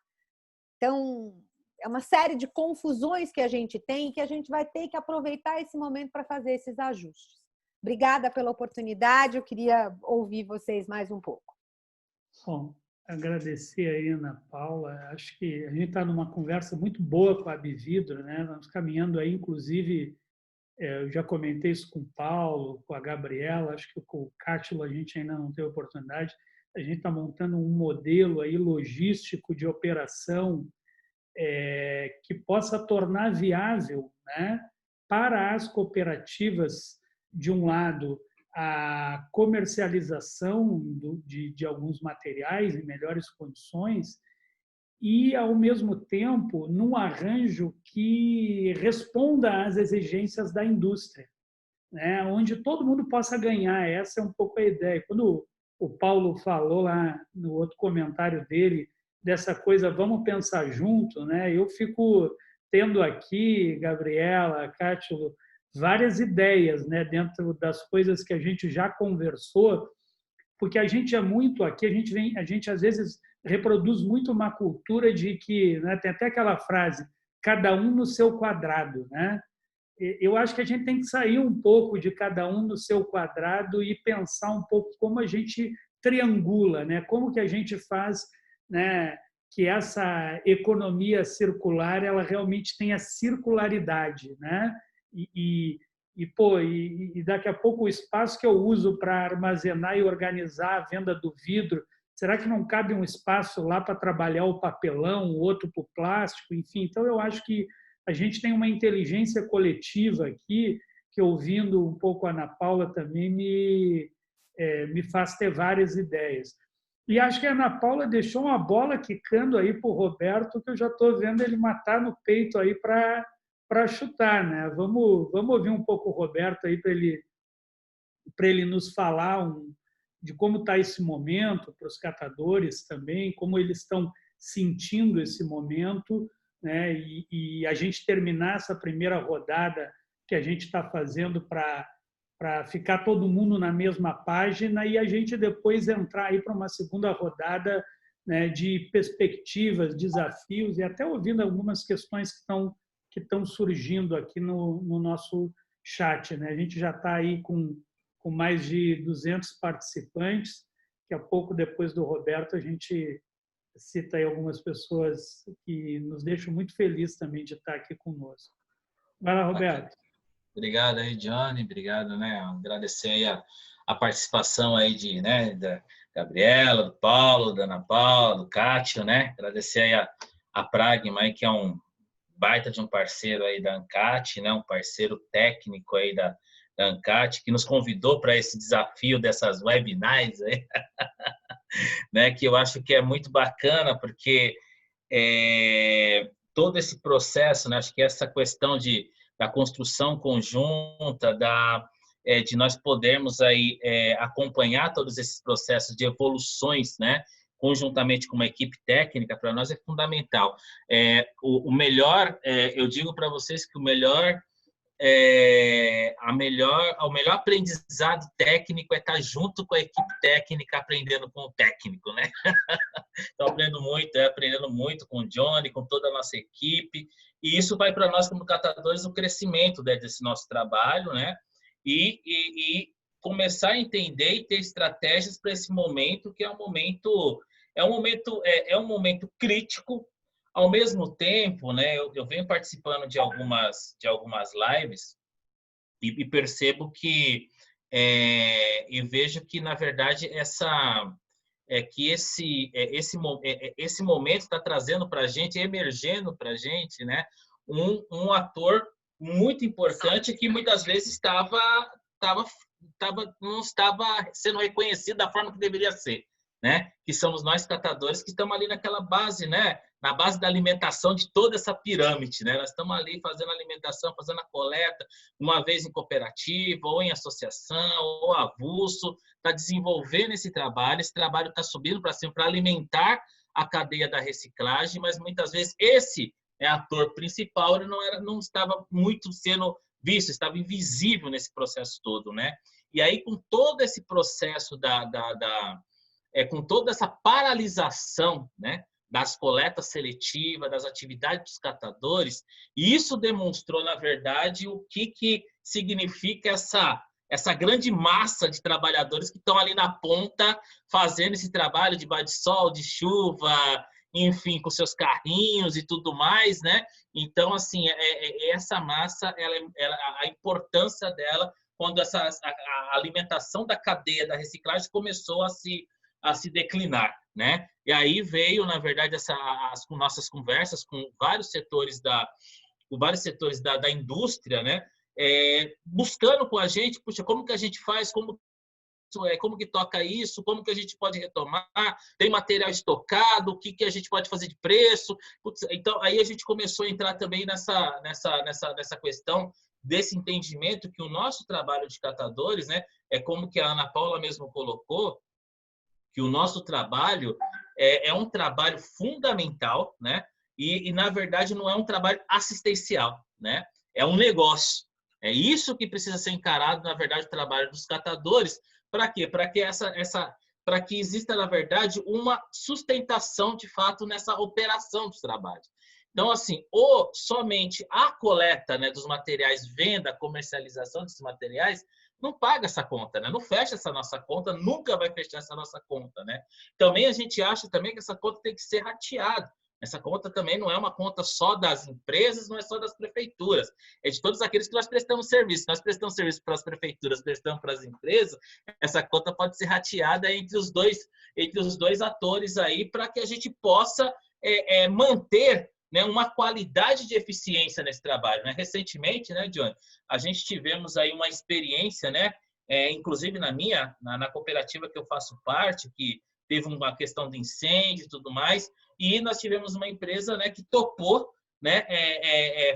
Então, é uma série de confusões que a gente tem e que a gente vai ter que aproveitar esse momento para fazer esses ajustes. Obrigada pela oportunidade, eu queria ouvir vocês mais um pouco. Bom, agradecer aí, Ana Paula. Acho que a gente está numa conversa muito boa com a Abvidro, né? Vamos caminhando aí, inclusive, eu já comentei isso com o Paulo, com a Gabriela, acho que com o Cátilo a gente ainda não teve oportunidade. A gente está montando um modelo aí logístico de operação que possa tornar viável, né, para as cooperativas, de um lado, a comercialização de alguns materiais em melhores condições e, ao mesmo tempo, num arranjo que responda às exigências da indústria, né? Onde todo mundo possa ganhar. Essa é um pouco a ideia. Quando o Paulo falou lá no outro comentário dele, dessa coisa, vamos pensar junto, né? Eu fico tendo aqui, Gabriela, Cátilo, várias ideias, né, dentro das coisas que a gente já conversou, porque a gente é muito aqui, a gente às vezes reproduz muito uma cultura de que, né, tem até aquela frase, cada um no seu quadrado, né? Eu acho que a gente tem que sair um pouco de cada um no seu quadrado e pensar um pouco como a gente triangula, né? Como que a gente faz, né, que essa economia circular ela realmente tenha circularidade, né? E daqui a pouco o espaço que eu uso para armazenar e organizar a venda do vidro, será que não cabe um espaço lá para trabalhar o papelão, o outro para o plástico, enfim? Então, eu acho que a gente tem uma inteligência coletiva aqui, que ouvindo um pouco a Ana Paula também me faz ter várias ideias. E acho que a Ana Paula deixou uma bola quicando aí para o Roberto, que eu já estou vendo ele matar no peito aí para chutar, né? Vamos ouvir um pouco o Roberto aí para ele nos falar de como está esse momento para os catadores também, como eles estão sentindo esse momento, né? E a gente terminar essa primeira rodada que a gente está fazendo para ficar todo mundo na mesma página e a gente depois entrar aí para uma segunda rodada, né, de perspectivas, desafios e até ouvindo algumas questões que estão surgindo aqui no nosso chat, né? A gente já está aí com mais de 200 participantes. Daqui a pouco, depois do Roberto, a gente cita aí algumas pessoas que nos deixam muito felizes também de estar aqui conosco. Vai lá, Roberto. Obrigado aí, Johnny. Obrigado, né? Agradecer aí a participação aí da Gabriela, do Paulo, da Ana Paula, do Cátio, né? Agradecer aí a Pragma aí, que é um baita de um parceiro aí da ANCAT, né? Um parceiro técnico aí da ANCAT, que nos convidou para esse desafio dessas webinars aí, né? Que eu acho que é muito bacana, porque todo esse processo, né? Acho que essa questão da construção conjunta, de nós podermos aí, acompanhar todos esses processos de evoluções, né? Conjuntamente com uma equipe técnica, para nós é fundamental. O melhor, eu digo para vocês que o melhor o melhor aprendizado técnico é estar junto com a equipe técnica, aprendendo com o técnico, né? Estou aprendendo muito com o Johnny, com toda a nossa equipe, e isso vai para nós como catadores o crescimento desse nosso trabalho, né? E começar a entender e ter estratégias para esse momento, que é um momento crítico. Ao mesmo tempo, né, eu venho participando de algumas lives e percebo que e vejo que, na verdade, esse momento está trazendo para a gente, emergendo para a gente, né, um ator muito importante que muitas vezes não estava sendo reconhecido da forma que deveria ser, né? Que somos nós catadores que estamos ali naquela base, né? Na base da alimentação de toda essa pirâmide, né? Nós estamos ali fazendo a alimentação, fazendo a coleta, uma vez em cooperativa, ou em associação, ou avulso, está desenvolvendo esse trabalho está subindo para cima para alimentar a cadeia da reciclagem, mas muitas vezes esse ator principal ele não estava muito sendo visto, estava invisível nesse processo todo, né? E aí, com todo esse processo com toda essa paralisação, né, das coletas seletivas, das atividades dos catadores, isso demonstrou, na verdade, o que significa essa grande massa de trabalhadores que estão ali na ponta fazendo esse trabalho de de sol, de chuva, enfim, com seus carrinhos e tudo mais, né? Então, assim, essa massa, a importância dela, quando a alimentação da cadeia da reciclagem começou a se declinar, né? E aí veio, na verdade, as nossas conversas com vários setores da indústria, né? Buscando com a gente, puxa, como que a gente faz, como que toca isso, como que a gente pode retomar, tem material estocado, o que a gente pode fazer de preço. Então, aí a gente começou a entrar também nessa questão desse entendimento que o nosso trabalho de catadores, né, como que a Ana Paula mesmo colocou, que o nosso trabalho é um trabalho fundamental, né, e na verdade não é um trabalho assistencial, né, é um negócio. É isso que precisa ser encarado, na verdade, o trabalho dos catadores. Para quê? Para que exista, na verdade, uma sustentação, de fato, nessa operação dos trabalhos. Então, assim, somente a coleta, né, dos materiais, venda, comercialização desses materiais, não paga essa conta, né? Não fecha essa nossa conta, nunca vai fechar essa nossa conta, né? Também a gente acha também que essa conta tem que ser rateada. Essa conta também não é uma conta só das empresas, não é só das prefeituras. É de todos aqueles que nós prestamos serviço. Nós prestamos serviço para as prefeituras, prestamos para as empresas. Essa conta pode ser rateada entre os dois atores aí, para que a gente possa manter, né, uma qualidade de eficiência nesse trabalho, né? Recentemente, né, Johnny, a gente tivemos aí uma experiência, né, inclusive na cooperativa que eu faço parte, que teve uma questão de incêndio e tudo mais, e nós tivemos uma empresa, né, que topou, né,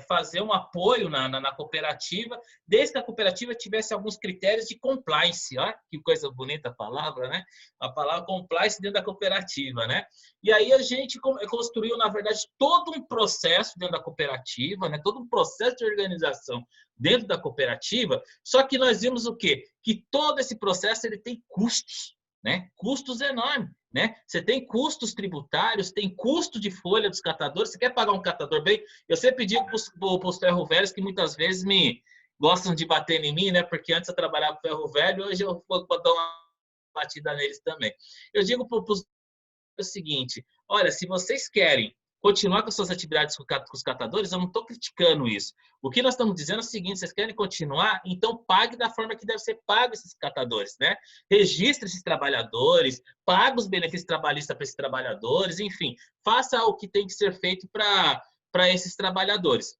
fazer um apoio na cooperativa, desde que a cooperativa tivesse alguns critérios de compliance. Olha que coisa bonita a palavra, né? A palavra compliance dentro da cooperativa, né? E aí a gente construiu, na verdade, todo um processo dentro da cooperativa, né? Todo um processo de organização dentro da cooperativa, só que nós vimos o quê? Que todo esse processo ele tem custos, né? Custos enormes, né? Você tem custos tributários, tem custo de folha dos catadores. Você quer pagar um catador bem? Eu sempre digo para os ferro velhos que muitas vezes gostam de bater em mim, né? Porque antes eu trabalhava com ferro velho, hoje eu vou dar uma batida neles também. Eu digo para os o seguinte: olha, se vocês querem continuar com suas atividades com os catadores, eu não estou criticando isso. O que nós estamos dizendo é o seguinte: vocês querem continuar? Então pague da forma que deve ser pago esses catadores, né? Registre esses trabalhadores, pague os benefícios trabalhistas para esses trabalhadores, enfim, faça o que tem que ser feito para esses trabalhadores.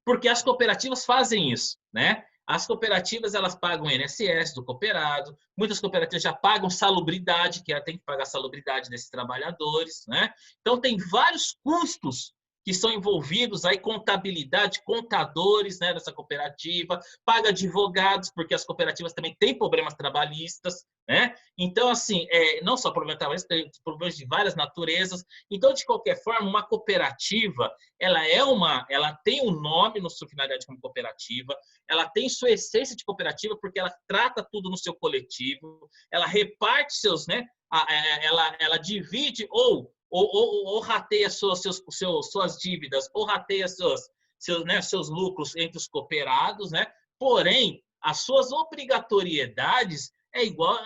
Porque as cooperativas fazem isso, né? As cooperativas, elas pagam o INSS do cooperado, muitas cooperativas já pagam salubridade, que ela tem que pagar a salubridade desses trabalhadores, né? Então, tem vários custos que são envolvidos aí, contabilidade, contadores, né, dessa cooperativa, paga advogados, porque as cooperativas também têm problemas trabalhistas, né? Então, assim, não só problema trabalhista, tem problemas de várias naturezas. Então, de qualquer forma, uma cooperativa, ela tem um nome na sua finalidade como cooperativa, ela tem sua essência de cooperativa porque ela trata tudo no seu coletivo, ela reparte seus, né? Ela divide ou rateia suas dívidas, ou rateia seus lucros entre os cooperados, né? Porém, as suas obrigatoriedades é igual,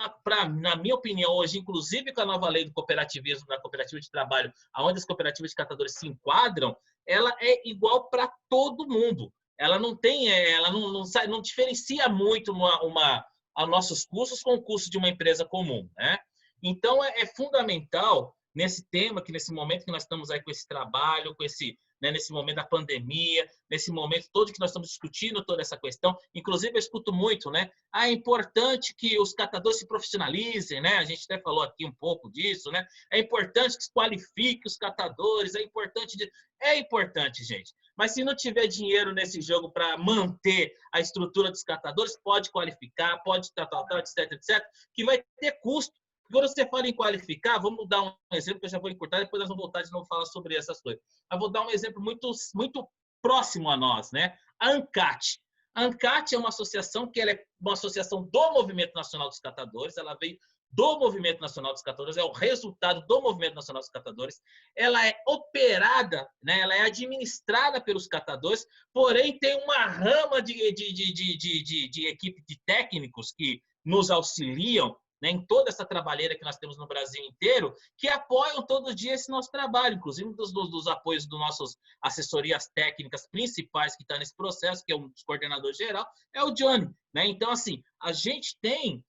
na minha opinião, hoje, inclusive com a nova lei do cooperativismo, da cooperativa de trabalho, onde as cooperativas de catadores se enquadram, ela é igual para todo mundo. Ela não tem, ela não diferencia muito a nossos custos com o custo de uma empresa comum, né? Então, é fundamental nesse tema, que nesse momento que nós estamos aí com esse trabalho, com esse, né, nesse momento da pandemia, nesse momento todo que nós estamos discutindo toda essa questão. Inclusive, eu escuto muito, né? É importante que os catadores se profissionalizem, né? A gente até falou aqui um pouco disso, né? É importante que se qualifique os catadores, é importante, gente. Mas se não tiver dinheiro nesse jogo para manter a estrutura dos catadores, pode qualificar, pode tal, etc, etc, que vai ter custo. Quando você fala em qualificar, vamos dar um exemplo que eu já vou encurtar, depois nós vamos voltar de novo a falar sobre essas coisas. Eu vou dar um exemplo muito, muito próximo a nós, né? A ANCAT. A ANCAT é uma associação que ela é uma associação do Movimento Nacional dos Catadores, ela veio do Movimento Nacional dos Catadores, é o resultado do Movimento Nacional dos Catadores. Ela é operada, né? Ela é administrada pelos catadores, porém tem uma rama de equipe de técnicos que nos auxiliam, né, em toda essa trabalheira que nós temos no Brasil inteiro, que apoiam todo dia esse nosso trabalho, inclusive dos apoios dos nossos assessorias técnicas principais que estão nesse processo, que é um dos coordenadores geral, é o Johnny, né? Então, assim, a gente tem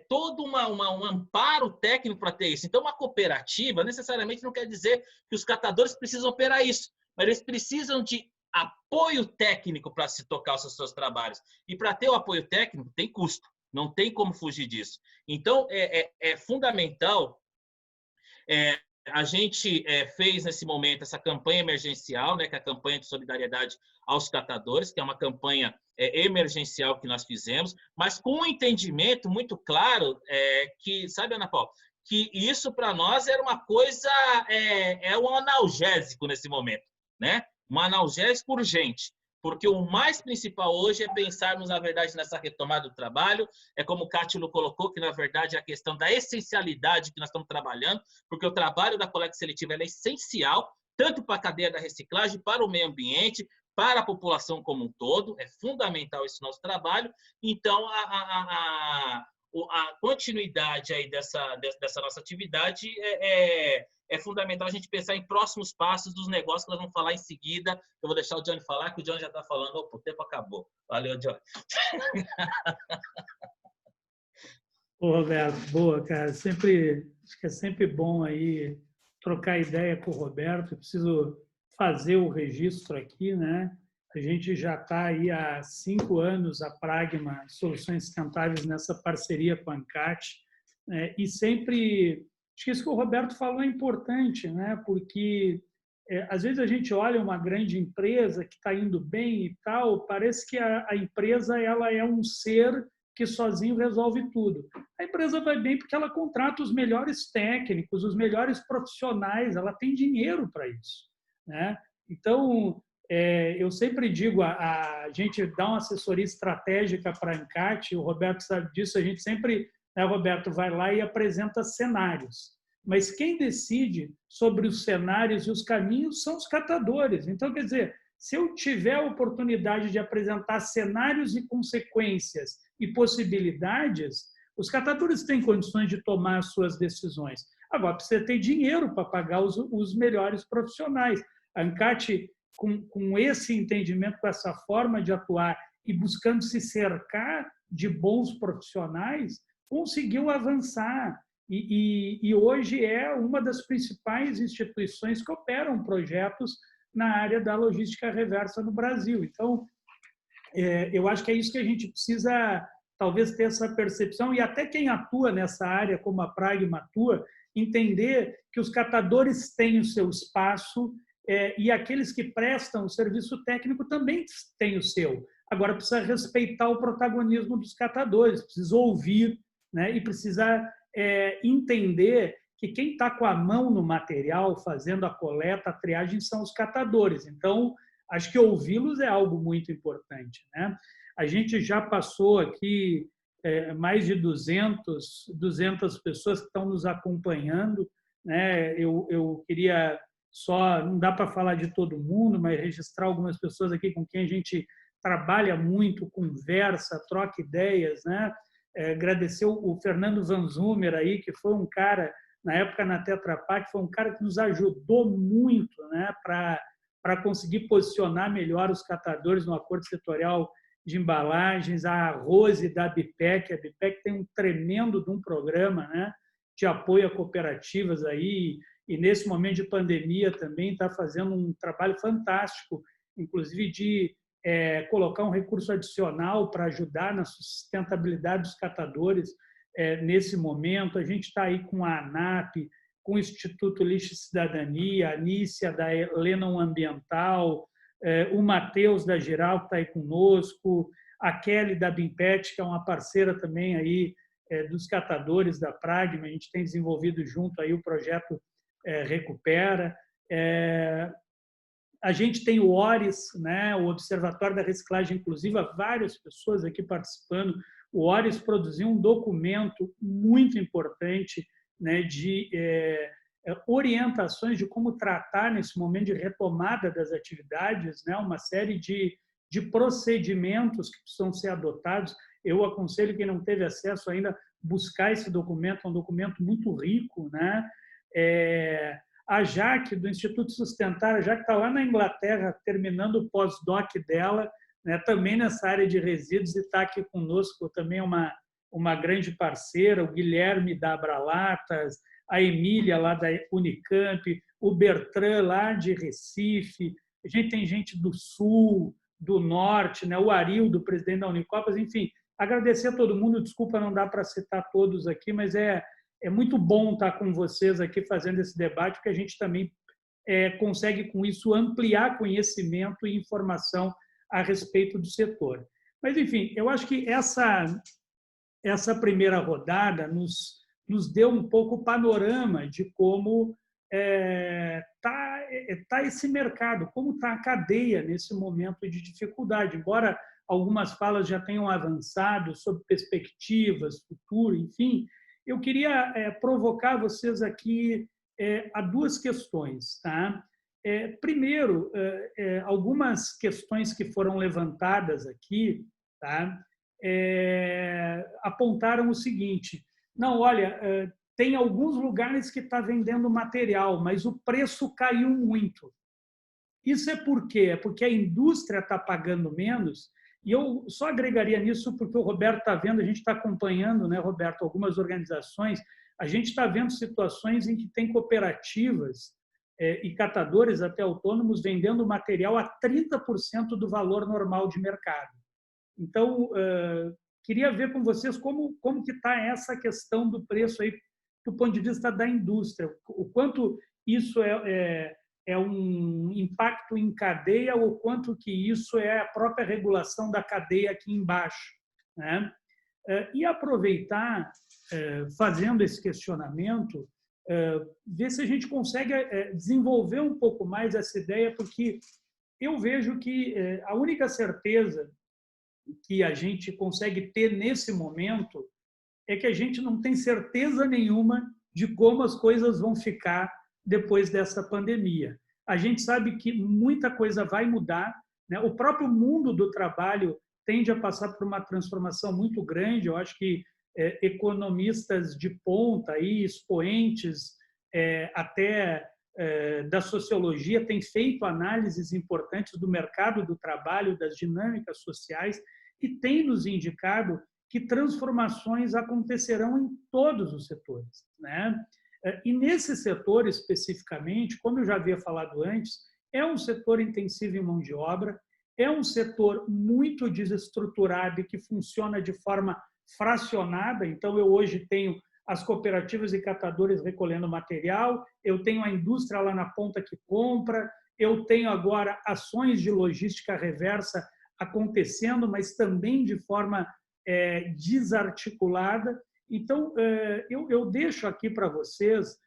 todo um amparo técnico para ter isso. Então, uma cooperativa necessariamente não quer dizer que os catadores precisam operar isso, mas eles precisam de apoio técnico para se tocar os seus trabalhos. E para ter o apoio técnico, tem custo. Não tem como fugir disso. Então, é fundamental. A gente fez, nesse momento, essa campanha emergencial, né, que é a campanha de solidariedade aos catadores, que é uma campanha emergencial que nós fizemos, mas com um entendimento muito claro que, sabe, Ana Paula, que isso para nós era uma coisa, um analgésico nesse momento, né? Um analgésico urgente. Porque o mais principal hoje é pensarmos, na verdade, nessa retomada do trabalho. É como o Cátilo colocou, que, na verdade, é a questão da essencialidade que nós estamos trabalhando, porque o trabalho da coleta seletiva é essencial, tanto para a cadeia da reciclagem, para o meio ambiente, para a população como um todo. É fundamental esse nosso trabalho. Então, a continuidade aí dessa nossa atividade é fundamental a gente pensar em próximos passos dos negócios que nós vamos falar em seguida. Eu vou deixar o Johnny falar, que o Johnny já está falando. Opa, o tempo acabou. Valeu, Johnny. Ô, Roberto, boa, cara. Acho que é sempre bom aí trocar ideia com o Roberto. Eu preciso fazer o registro aqui, né? A gente já está aí há 5 anos, a Pragma Soluções Sustentáveis, nessa parceria com a ANCAT, né? E sempre... Acho que isso que o Roberto falou é importante, né? Porque às vezes a gente olha uma grande empresa que está indo bem e tal, parece que a empresa ela é um ser que sozinho resolve tudo. A empresa vai bem porque ela contrata os melhores técnicos, os melhores profissionais, ela tem dinheiro para isso, né? Então, eu sempre digo, a gente dá uma assessoria estratégica para a ANCAT, o Roberto sabe disso, a gente sempre... Roberto vai lá e apresenta cenários. Mas quem decide sobre os cenários e os caminhos são os catadores. Então, quer dizer, se eu tiver a oportunidade de apresentar cenários e consequências e possibilidades, os catadores têm condições de tomar as suas decisões. Agora, precisa ter dinheiro para pagar os melhores profissionais. A ANCAT, com esse entendimento, com essa forma de atuar e buscando se cercar de bons profissionais, conseguiu avançar e hoje é uma das principais instituições que operam projetos na área da logística reversa no Brasil. Então, eu acho que é isso que a gente precisa, talvez, ter essa percepção, e até quem atua nessa área, como a Pragma atua, entender que os catadores têm o seu espaço e aqueles que prestam o serviço técnico também têm o seu. Agora, precisa respeitar o protagonismo dos catadores, precisa ouvir, né? E precisa entender que quem está com a mão no material, fazendo a coleta, a triagem, são os catadores. Então, acho que ouvi-los é algo muito importante, né? A gente já passou aqui mais de 200 pessoas que estão nos acompanhando, né? Eu queria só, não dá para falar de todo mundo, mas registrar algumas pessoas aqui com quem a gente trabalha muito, conversa, troca ideias, né? Agradecer o Fernando Vanzumer aí, que foi um cara, na época na Tetra Pak, foi um cara que nos ajudou muito, né, para conseguir posicionar melhor os catadores no acordo setorial de embalagens. A Rose da BIPEC, a BIPEC tem um tremendo de um programa, né, de apoio a cooperativas aí, e nesse momento de pandemia também está fazendo um trabalho fantástico, inclusive de colocar um recurso adicional para ajudar na sustentabilidade dos catadores nesse momento. A gente está aí com a ANAP, com o Instituto Lixo e Cidadania, a Nícia da Lenon Ambiental, o Matheus da Giral, que está aí conosco, a Kelly da Bimpet, que é uma parceira também aí dos catadores da Pragma. A gente tem desenvolvido junto aí o projeto Recupera. A gente tem o ORIS, né, o Observatório da Reciclagem Inclusiva, várias pessoas aqui participando. O ORIS produziu um documento muito importante, né, de orientações de como tratar nesse momento de retomada das atividades, né, uma série de procedimentos que precisam ser adotados. Eu aconselho quem não teve acesso ainda buscar esse documento, é um documento muito rico, né? A Jaque, do Instituto Sustentar, a Jaque está lá na Inglaterra, terminando o pós-doc dela, né, também nessa área de resíduos, e está aqui conosco, também é uma grande parceira, o Guilherme da Abralatas, a Emília, lá da Unicamp, o Bertrand, lá de Recife. A gente tem gente do Sul, do Norte, né, o Arildo, presidente da Unicopas. Enfim, agradecer a todo mundo, desculpa, não dá para citar todos aqui, mas é muito bom estar com vocês aqui fazendo esse debate, porque a gente também consegue, com isso, ampliar conhecimento e informação a respeito do setor. Mas, enfim, eu acho que essa primeira rodada nos deu um pouco o panorama de como está esse mercado, como está a cadeia nesse momento de dificuldade. Embora algumas falas já tenham avançado sobre perspectivas, futuro, enfim, eu queria provocar vocês aqui a duas questões, tá? Primeiro, algumas questões que foram levantadas aqui, tá? Apontaram o seguinte: não, olha, tem alguns lugares que está vendendo material, mas o preço caiu muito. Isso é por quê? É porque a indústria está pagando menos. E eu só agregaria nisso porque o Roberto está vendo, a gente está acompanhando, né, Roberto, algumas organizações, a gente está vendo situações em que tem cooperativas e catadores até autônomos vendendo material a 30% do valor normal de mercado. Então, queria ver com vocês como que está essa questão do preço aí, do ponto de vista da indústria, o quanto isso é um impacto em cadeia, ou quanto que isso é a própria regulação da cadeia aqui embaixo, né? E aproveitar, fazendo esse questionamento, ver se a gente consegue desenvolver um pouco mais essa ideia, porque eu vejo que a única certeza que a gente consegue ter nesse momento é que a gente não tem certeza nenhuma de como as coisas vão ficar depois dessa pandemia. A gente sabe que muita coisa vai mudar, né? O próprio mundo do trabalho tende a passar por uma transformação muito grande. Eu acho que economistas de ponta, aí, expoentes até da sociologia, têm feito análises importantes do mercado do trabalho, das dinâmicas sociais, e têm nos indicado que transformações acontecerão em todos os setores, né? E nesse setor especificamente, como eu já havia falado antes, é um setor intensivo em mão de obra, é um setor muito desestruturado e que funciona de forma fracionada. Então, eu hoje tenho as cooperativas e catadores recolhendo material, eu tenho a indústria lá na ponta que compra, eu tenho agora ações de logística reversa acontecendo, mas também de forma desarticulada. Então, eu deixo aqui para vocês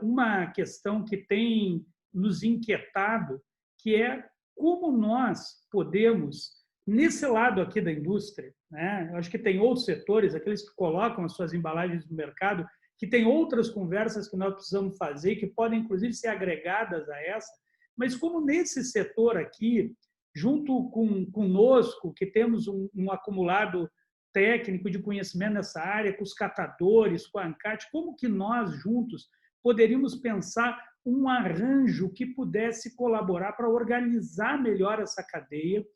uma questão que tem nos inquietado, que é como nós podemos, nesse lado aqui da indústria, né? Eu acho que tem outros setores, aqueles que colocam as suas embalagens no mercado, que tem outras conversas que nós precisamos fazer, que podem, inclusive, ser agregadas a essa, mas como nesse setor aqui, junto conosco, que temos um acumulado técnico de conhecimento nessa área, com os catadores, com a ANCAT, como que nós, juntos, poderíamos pensar um arranjo que pudesse colaborar para organizar melhor essa cadeia,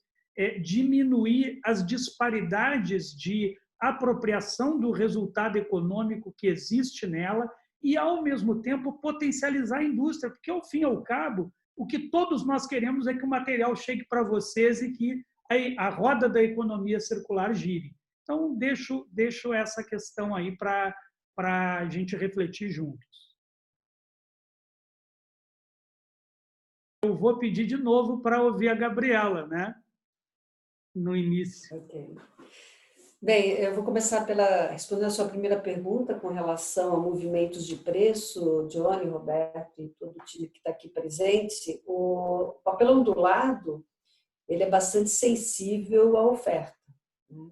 diminuir as disparidades de apropriação do resultado econômico que existe nela e, ao mesmo tempo, potencializar a indústria, porque, ao fim e ao cabo, o que todos nós queremos é que o material chegue para vocês e que a roda da economia circular gire. Então, deixo essa questão aí para a gente refletir juntos. Eu vou pedir de novo para ouvir a Gabriela, né? No início. Ok. Bem, eu vou começar respondendo a sua primeira pergunta com relação a movimentos de preço, Johnny, Roberto e todo o time que está aqui presente. O papel ondulado, ele é bastante sensível à oferta, né?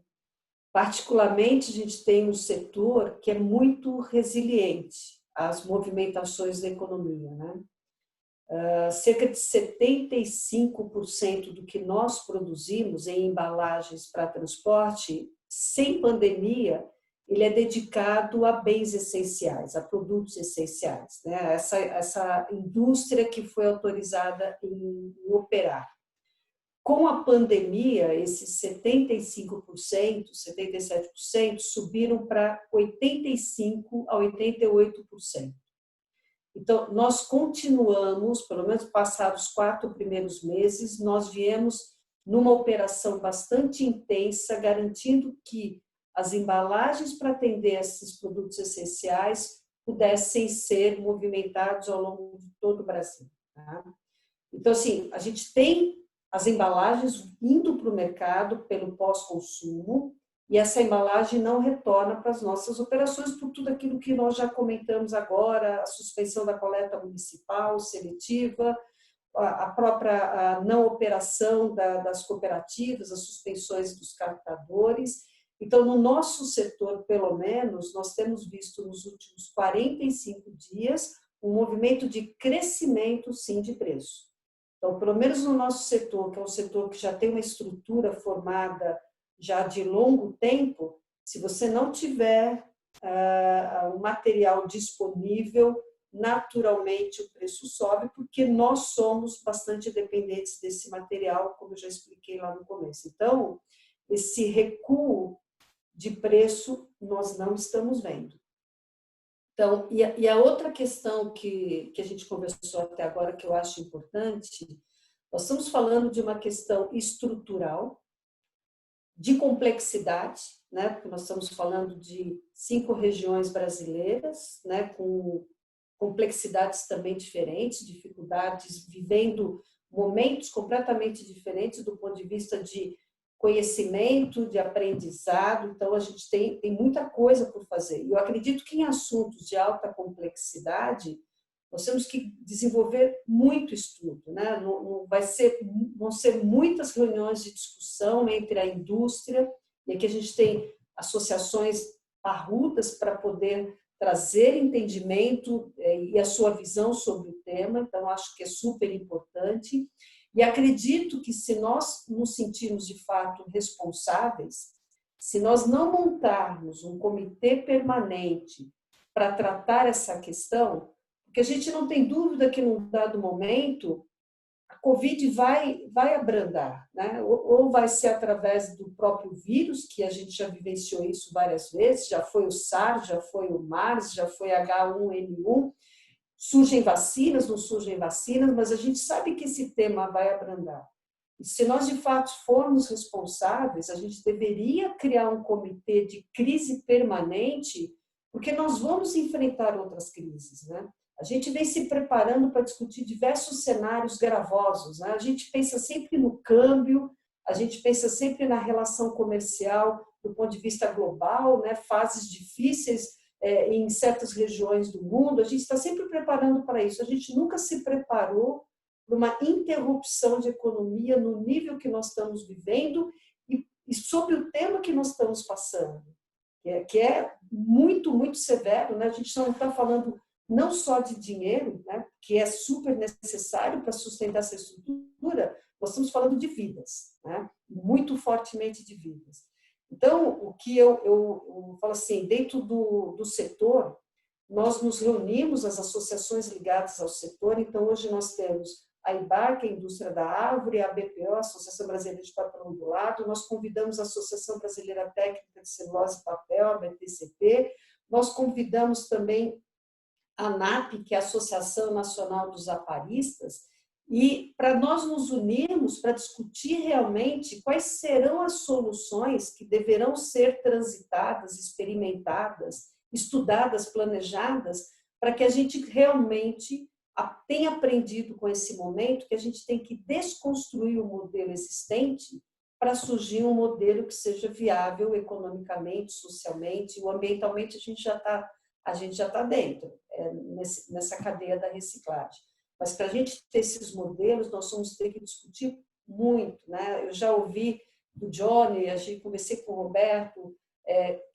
Particularmente, a gente tem um setor que é muito resiliente às movimentações da economia, né? Cerca de 75% do que nós produzimos em embalagens para transporte, sem pandemia, ele é dedicado a bens essenciais, a produtos essenciais, né? Essa indústria que foi autorizada em operar. Com a pandemia, esses 75%, 77% subiram para 85% a 88%. Então, nós continuamos, pelo menos passados 4 primeiros meses, nós viemos numa operação bastante intensa, garantindo que as embalagens para atender esses produtos essenciais pudessem ser movimentados ao longo de todo o Brasil, tá? Então, assim, a gente tem as embalagens indo para o mercado pelo pós-consumo, e essa embalagem não retorna para as nossas operações por tudo aquilo que nós já comentamos agora, a suspensão da coleta municipal, seletiva, a própria não operação das cooperativas, as suspensões dos captadores. Então, no nosso setor, pelo menos, nós temos visto nos últimos 45 dias um movimento de crescimento, sim, de preço. Então, pelo menos no nosso setor, que é um setor que já tem uma estrutura formada já de longo tempo, se você não tiver o material disponível, naturalmente o preço sobe, porque nós somos bastante dependentes desse material, como eu já expliquei lá no começo. Então, esse recuo de preço nós não estamos vendo. Então, e a outra questão que a gente conversou até agora, que eu acho importante, nós estamos falando de uma questão estrutural, de complexidade, né? Porque nós estamos falando de 5 regiões brasileiras, né? Com complexidades também diferentes, dificuldades, vivendo momentos completamente diferentes do ponto de vista de conhecimento, de aprendizado. Então, a gente tem muita coisa por fazer. E eu acredito que em assuntos de alta complexidade, nós temos que desenvolver muito estudo, né? Vão ser muitas reuniões de discussão entre a indústria, e aqui a gente tem associações parrudas para poder trazer entendimento e a sua visão sobre o tema. Então, acho que é super importante. E acredito que, se nós nos sentirmos de fato responsáveis, se nós não montarmos um comitê permanente para tratar essa questão, porque a gente não tem dúvida que, num dado momento, a Covid vai abrandar, né? Ou vai ser através do próprio vírus, que a gente já vivenciou isso várias vezes, já foi o SARS, já foi o MERS, já foi H1N1, surgem vacinas, não surgem vacinas, mas a gente sabe que esse tema vai abrandar. E se nós, de fato, formos responsáveis, a gente deveria criar um comitê de crise permanente, porque nós vamos enfrentar outras crises, né? A gente vem se preparando para discutir diversos cenários gravosos, né? A gente pensa sempre no câmbio, a gente pensa sempre na relação comercial do ponto de vista global, né? Fases difíceis em certas regiões do mundo, a gente está sempre preparando para isso. A gente nunca se preparou para uma interrupção de economia no nível que nós estamos vivendo e sobre o tema que nós estamos passando, que é muito, muito severo, né? A gente não está falando não só de dinheiro, né? Que é super necessário para sustentar essa estrutura, nós estamos falando de vidas, né? Muito fortemente de vidas. Então, o que eu falo assim, dentro do setor, nós nos reunimos, as associações ligadas ao setor, então hoje nós temos a IBAR, que é a Indústria da Árvore, a BPO, a Associação Brasileira de Papel Ondulado, nós convidamos a Associação Brasileira Técnica de Celulose e Papel, a BTCP, nós convidamos também a ANAP, que é a Associação Nacional dos Aparistas, e para nós nos unirmos para discutir realmente quais serão as soluções que deverão ser transitadas, experimentadas, estudadas, planejadas, para que a gente realmente tenha aprendido com esse momento que a gente tem que desconstruir o modelo existente para surgir um modelo que seja viável economicamente, socialmente, e ambientalmente a gente já está dentro, nessa cadeia da reciclagem. Mas para a gente ter esses modelos, nós vamos ter que discutir muito, né? Eu já ouvi do Johnny, a gente conversei com o Roberto,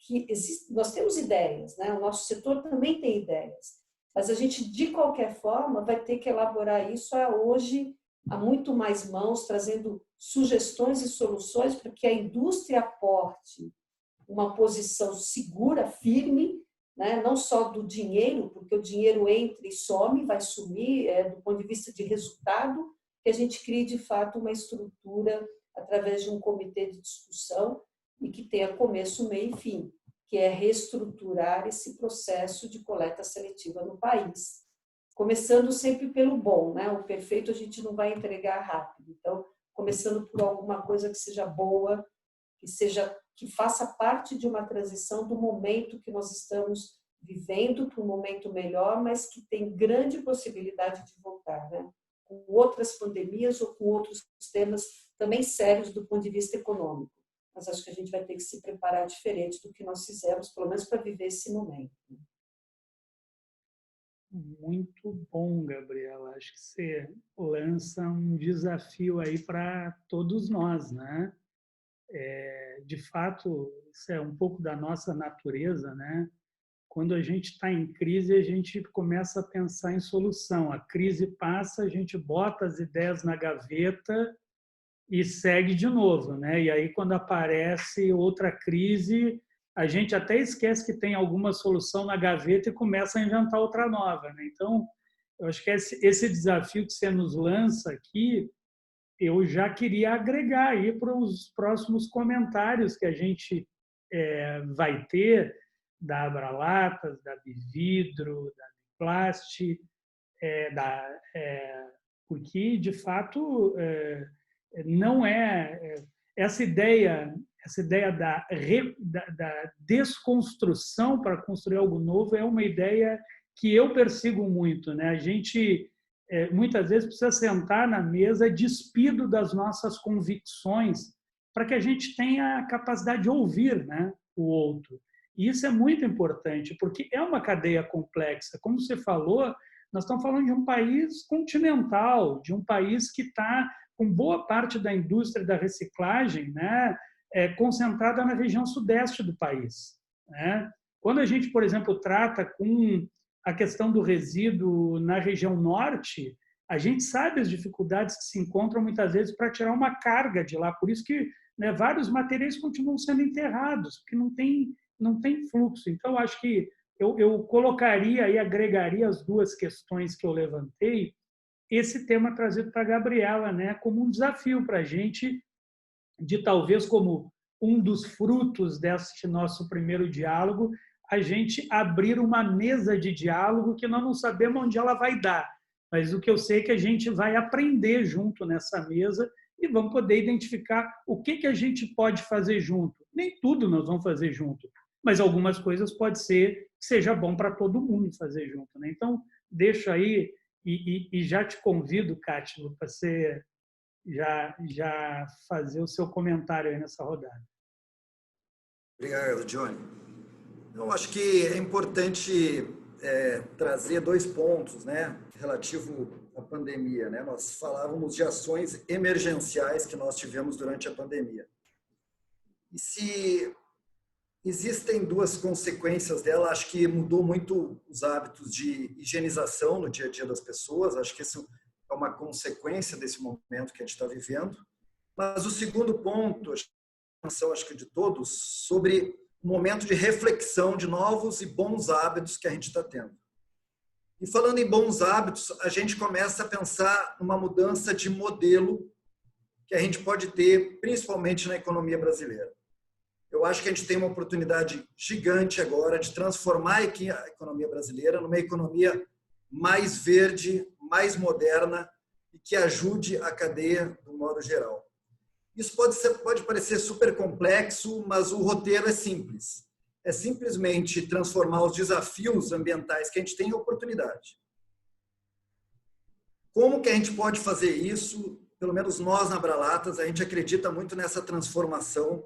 que nós temos ideias, né? O nosso setor também tem ideias, mas a gente, de qualquer forma, vai ter que elaborar isso hoje a muito mais mãos, trazendo sugestões e soluções para que a indústria aporte uma posição segura, firme, né? Não só do dinheiro, porque o dinheiro entra e some, vai sumir, do ponto de vista de resultado, que a gente crie, de fato, uma estrutura através de um comitê de discussão e que tenha começo, meio e fim, que é reestruturar esse processo de coleta seletiva no país. Começando sempre pelo bom, né? O perfeito a gente não vai entregar rápido. Então, começando por alguma coisa que seja boa, que faça parte de uma transição do momento que nós estamos vivendo para um momento melhor, mas que tem grande possibilidade de voltar, né? Com outras pandemias ou com outros temas também sérios do ponto de vista econômico. Mas acho que a gente vai ter que se preparar diferente do que nós fizemos, pelo menos para viver esse momento. Muito bom, Gabriela. Acho que você lança um desafio aí para todos nós, né? De fato, isso é um pouco da nossa natureza, né? Quando a gente está em crise, a gente começa a pensar em solução. A crise passa, a gente bota as ideias na gaveta e segue de novo, né? E aí, quando aparece outra crise, a gente até esquece que tem alguma solução na gaveta e começa a inventar outra nova, né? Então, eu acho que esse desafio que você nos lança aqui, eu já queria agregar aí para os próximos comentários que a gente vai ter da Abralatas, da Bividro, da Biplast, porque, de fato, não essa ideia da desconstrução para construir algo novo é uma ideia que eu persigo muito, né? A gente muitas vezes precisa sentar na mesa despido das nossas convicções para que a gente tenha a capacidade de ouvir, né, o outro. E isso é muito importante, porque é uma cadeia complexa. Como você falou, nós estamos falando de um país continental, de um país que está com boa parte da indústria da reciclagem, né, concentrada na região sudeste do país, né? Quando a gente, por exemplo, trata com a questão do resíduo na região norte, a gente sabe as dificuldades que se encontram muitas vezes para tirar uma carga de lá. Por isso que, né, vários materiais continuam sendo enterrados, porque não tem fluxo. Então, acho que eu colocaria e agregaria as duas questões que eu levantei, esse tema trazido para a Gabriela, né, como um desafio para a gente, de talvez como um dos frutos desse nosso primeiro diálogo, a gente abrir uma mesa de diálogo que nós não sabemos onde ela vai dar, mas o que eu sei é que a gente vai aprender junto nessa mesa e vamos poder identificar o que a gente pode fazer junto. Nem tudo nós vamos fazer junto, mas algumas coisas pode ser que seja bom para todo mundo fazer junto, né? Então, deixo aí e já te convido, Cátilo, para você já fazer o seu comentário aí nessa rodada. Obrigado, Johnny. Eu acho que é importante trazer 2 pontos, né, relativo à pandemia, né? Nós falávamos de ações emergenciais que nós tivemos durante a pandemia. E se existem 2 consequências dela, acho que mudou muito os hábitos de higienização no dia a dia das pessoas, acho que isso é uma consequência desse momento que a gente está vivendo. Mas o segundo ponto, acho que de todos, sobre um momento de reflexão de novos e bons hábitos que a gente está tendo. E falando em bons hábitos, a gente começa a pensar numa mudança de modelo que a gente pode ter, principalmente na economia brasileira. Eu acho que a gente tem uma oportunidade gigante agora de transformar a economia brasileira numa economia mais verde, mais moderna e que ajude a cadeia do modo geral. Isso pode parecer super complexo, mas o roteiro é simples. É simplesmente transformar os desafios ambientais que a gente tem em oportunidade. Como que a gente pode fazer isso? Pelo menos nós, na Abralatas, a gente acredita muito nessa transformação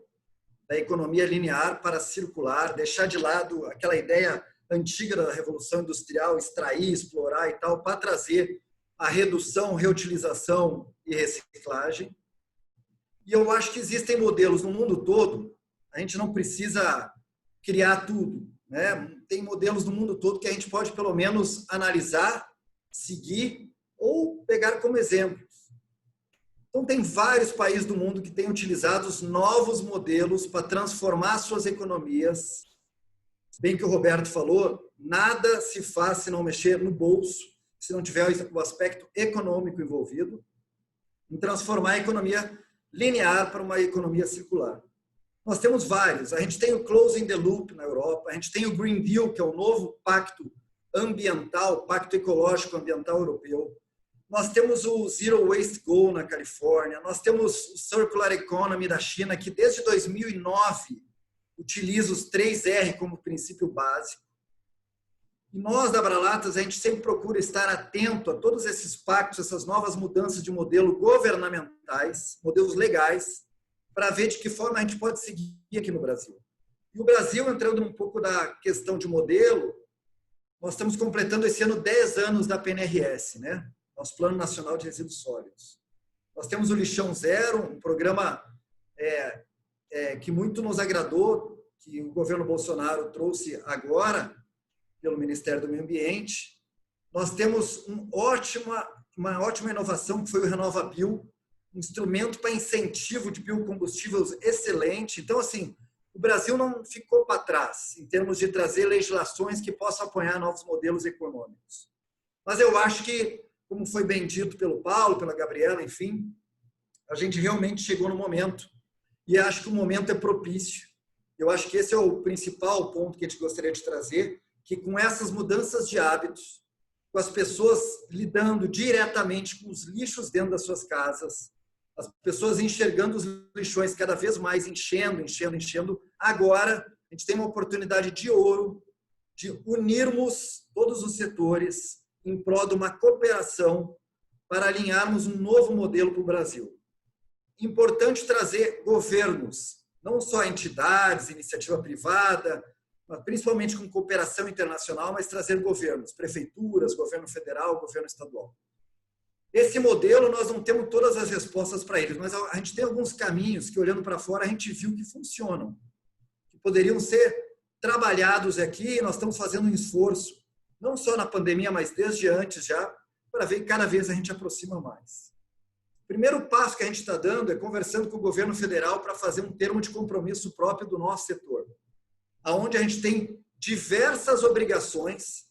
da economia linear para circular, deixar de lado aquela ideia antiga da Revolução Industrial, extrair, explorar e tal, para trazer a redução, reutilização e reciclagem. E eu acho que existem modelos no mundo todo, a gente não precisa criar tudo, né? Tem modelos no mundo todo que a gente pode pelo menos analisar, seguir ou pegar como exemplos. Então tem vários países do mundo que têm utilizado os novos modelos para transformar suas economias. Bem que o Roberto falou, nada se faz se não mexer no bolso, se não tiver o aspecto econômico envolvido, em transformar a economia linear para uma economia circular. Nós temos vários. A gente tem o Closing the Loop na Europa, a gente tem o Green Deal, que é o novo pacto ambiental, pacto ecológico ambiental europeu. Nós temos o Zero Waste Goal na Califórnia, nós temos o Circular Economy da China, que desde 2009 utiliza os 3R como princípio básico. E nós, da Abralatas, a gente sempre procura estar atento a todos esses pactos, essas novas mudanças de modelo governamentais, modelos legais, para ver de que forma a gente pode seguir aqui no Brasil. E o Brasil, entrando um pouco da questão de modelo, nós estamos completando esse ano 10 anos da PNRS, né? Nosso Plano Nacional de Resíduos Sólidos. Nós temos o Lixão Zero, um programa que muito nos agradou, que o governo Bolsonaro trouxe agora, pelo Ministério do Meio Ambiente. Nós temos uma ótima inovação, que foi o RenovaBio, um instrumento para incentivo de biocombustíveis excelente. Então, assim, o Brasil não ficou para trás em termos de trazer legislações que possam apoiar novos modelos econômicos. Mas eu acho que, como foi bem dito pelo Paulo, pela Gabriela, enfim, a gente realmente chegou no momento. E acho que o momento é propício. Eu acho que esse é o principal ponto que a gente gostaria de trazer, que com essas mudanças de hábitos, com as pessoas lidando diretamente com os lixos dentro das suas casas, as pessoas enxergando os lixões cada vez mais enchendo, agora a gente tem uma oportunidade de ouro de unirmos todos os setores em prol de uma cooperação para alinharmos um novo modelo para o Brasil. Importante trazer governos, não só entidades, iniciativa privada, mas principalmente com cooperação internacional, mas trazer governos, prefeituras, governo federal, governo estadual. Esse modelo, nós não temos todas as respostas para ele, mas a gente tem alguns caminhos que, olhando para fora, a gente viu que funcionam, que poderiam ser trabalhados aqui. Nós estamos fazendo um esforço, não só na pandemia, mas desde antes já, para ver que cada vez a gente aproxima mais. O primeiro passo que a gente está dando é conversando com o governo federal para fazer um termo de compromisso próprio do nosso setor, onde a gente tem diversas obrigações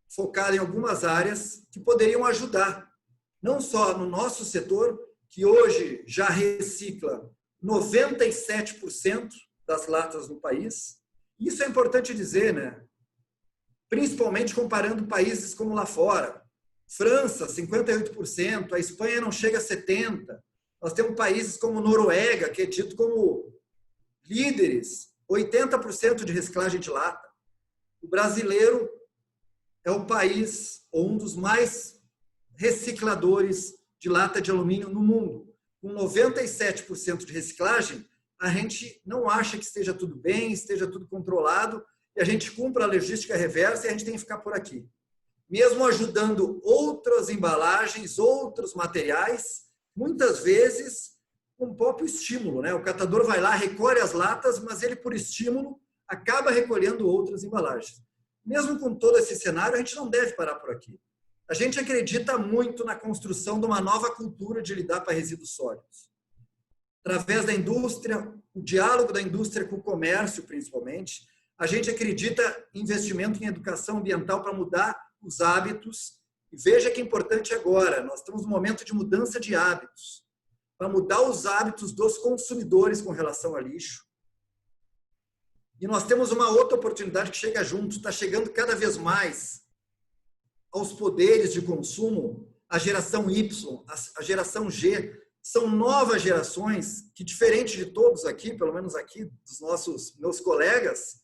focadas em algumas áreas que poderiam ajudar, não só no nosso setor, que hoje já recicla 97% das latas no país. Isso é importante dizer, né? Principalmente comparando países como lá fora. França, 58%, a Espanha não chega a 70%. Nós temos países como Noruega, que é dito como líderes, 80% de reciclagem de lata. O brasileiro é o país, ou um dos mais recicladores de lata de alumínio no mundo. com 97% de reciclagem, a gente não acha que esteja tudo bem, esteja tudo controlado, e a gente cumpra a logística reversa e a gente tem que ficar por aqui. Mesmo ajudando outras embalagens, outros materiais, muitas vezes com um próprio estímulo, né? O catador vai lá, recolhe as latas, mas ele, por estímulo, acaba recolhendo outras embalagens. Mesmo com todo esse cenário, a gente não deve parar por aqui. A gente acredita muito na construção de uma nova cultura de lidar com resíduos sólidos. Através da indústria, o diálogo da indústria com o comércio, principalmente, a gente acredita em investimento em educação ambiental para mudar os hábitos. E veja que é importante agora, nós estamos num momento de mudança de hábitos, para mudar os hábitos dos consumidores com relação a lixo. E nós temos uma outra oportunidade que chega junto, está chegando cada vez mais aos poderes de consumo, a geração Y, a geração G, são novas gerações que, diferente de todos aqui, pelo menos aqui dos meus colegas,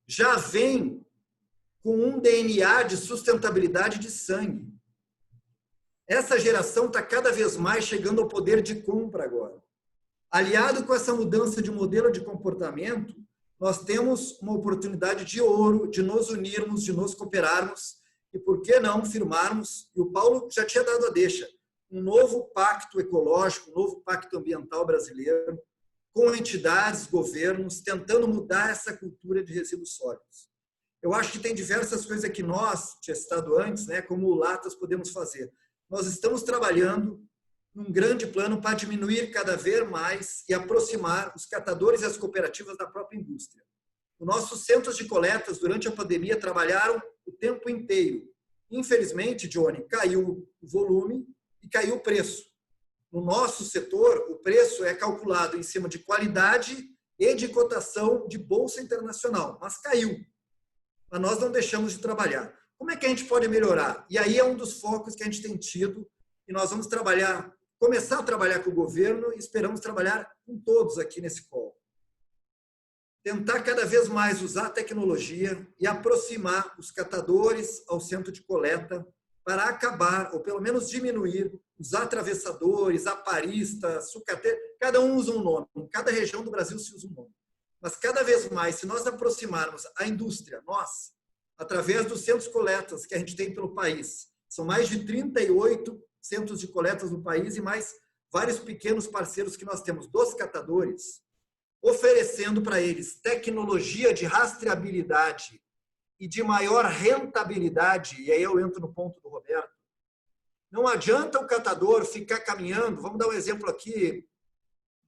já vêm com um DNA de sustentabilidade de sangue. Essa geração está cada vez mais chegando ao poder de compra agora. Aliado com essa mudança de modelo de comportamento, nós temos uma oportunidade de ouro, de nos unirmos, de nos cooperarmos e, por que não, firmarmos, e o Paulo já tinha dado a deixa, um novo pacto ecológico, um novo pacto ambiental brasileiro, com entidades, governos, tentando mudar essa cultura de resíduos sólidos. Eu acho que tem diversas coisas que nós, tinha citado antes, né, como o Latas, podemos fazer. Nós estamos trabalhando num grande plano para diminuir cada vez mais e aproximar os catadores e as cooperativas da própria indústria. Os nossos centros de coletas, durante a pandemia, trabalharam o tempo inteiro. Infelizmente, Johnny, caiu o volume e caiu o preço. No nosso setor, o preço é calculado em cima de qualidade e de cotação de bolsa internacional, mas caiu. Mas nós não deixamos de trabalhar. Como é que a gente pode melhorar? E aí é um dos focos que a gente tem tido e nós vamos começar a trabalhar com o governo e esperamos trabalhar com todos aqui nesse call. Tentar cada vez mais usar a tecnologia e aproximar os catadores ao centro de coleta para acabar, ou pelo menos diminuir, os atravessadores, aparistas, sucateiros, cada um usa um nome, em cada região do Brasil se usa um nome. Mas cada vez mais, se nós aproximarmos a indústria, nós, através dos centros de coletas que a gente tem pelo país, são mais de 38 centros de coletas no país e mais vários pequenos parceiros que nós temos dos catadores, oferecendo para eles tecnologia de rastreabilidade e de maior rentabilidade, e aí eu entro no ponto do Roberto, não adianta o catador ficar caminhando, vamos dar um exemplo aqui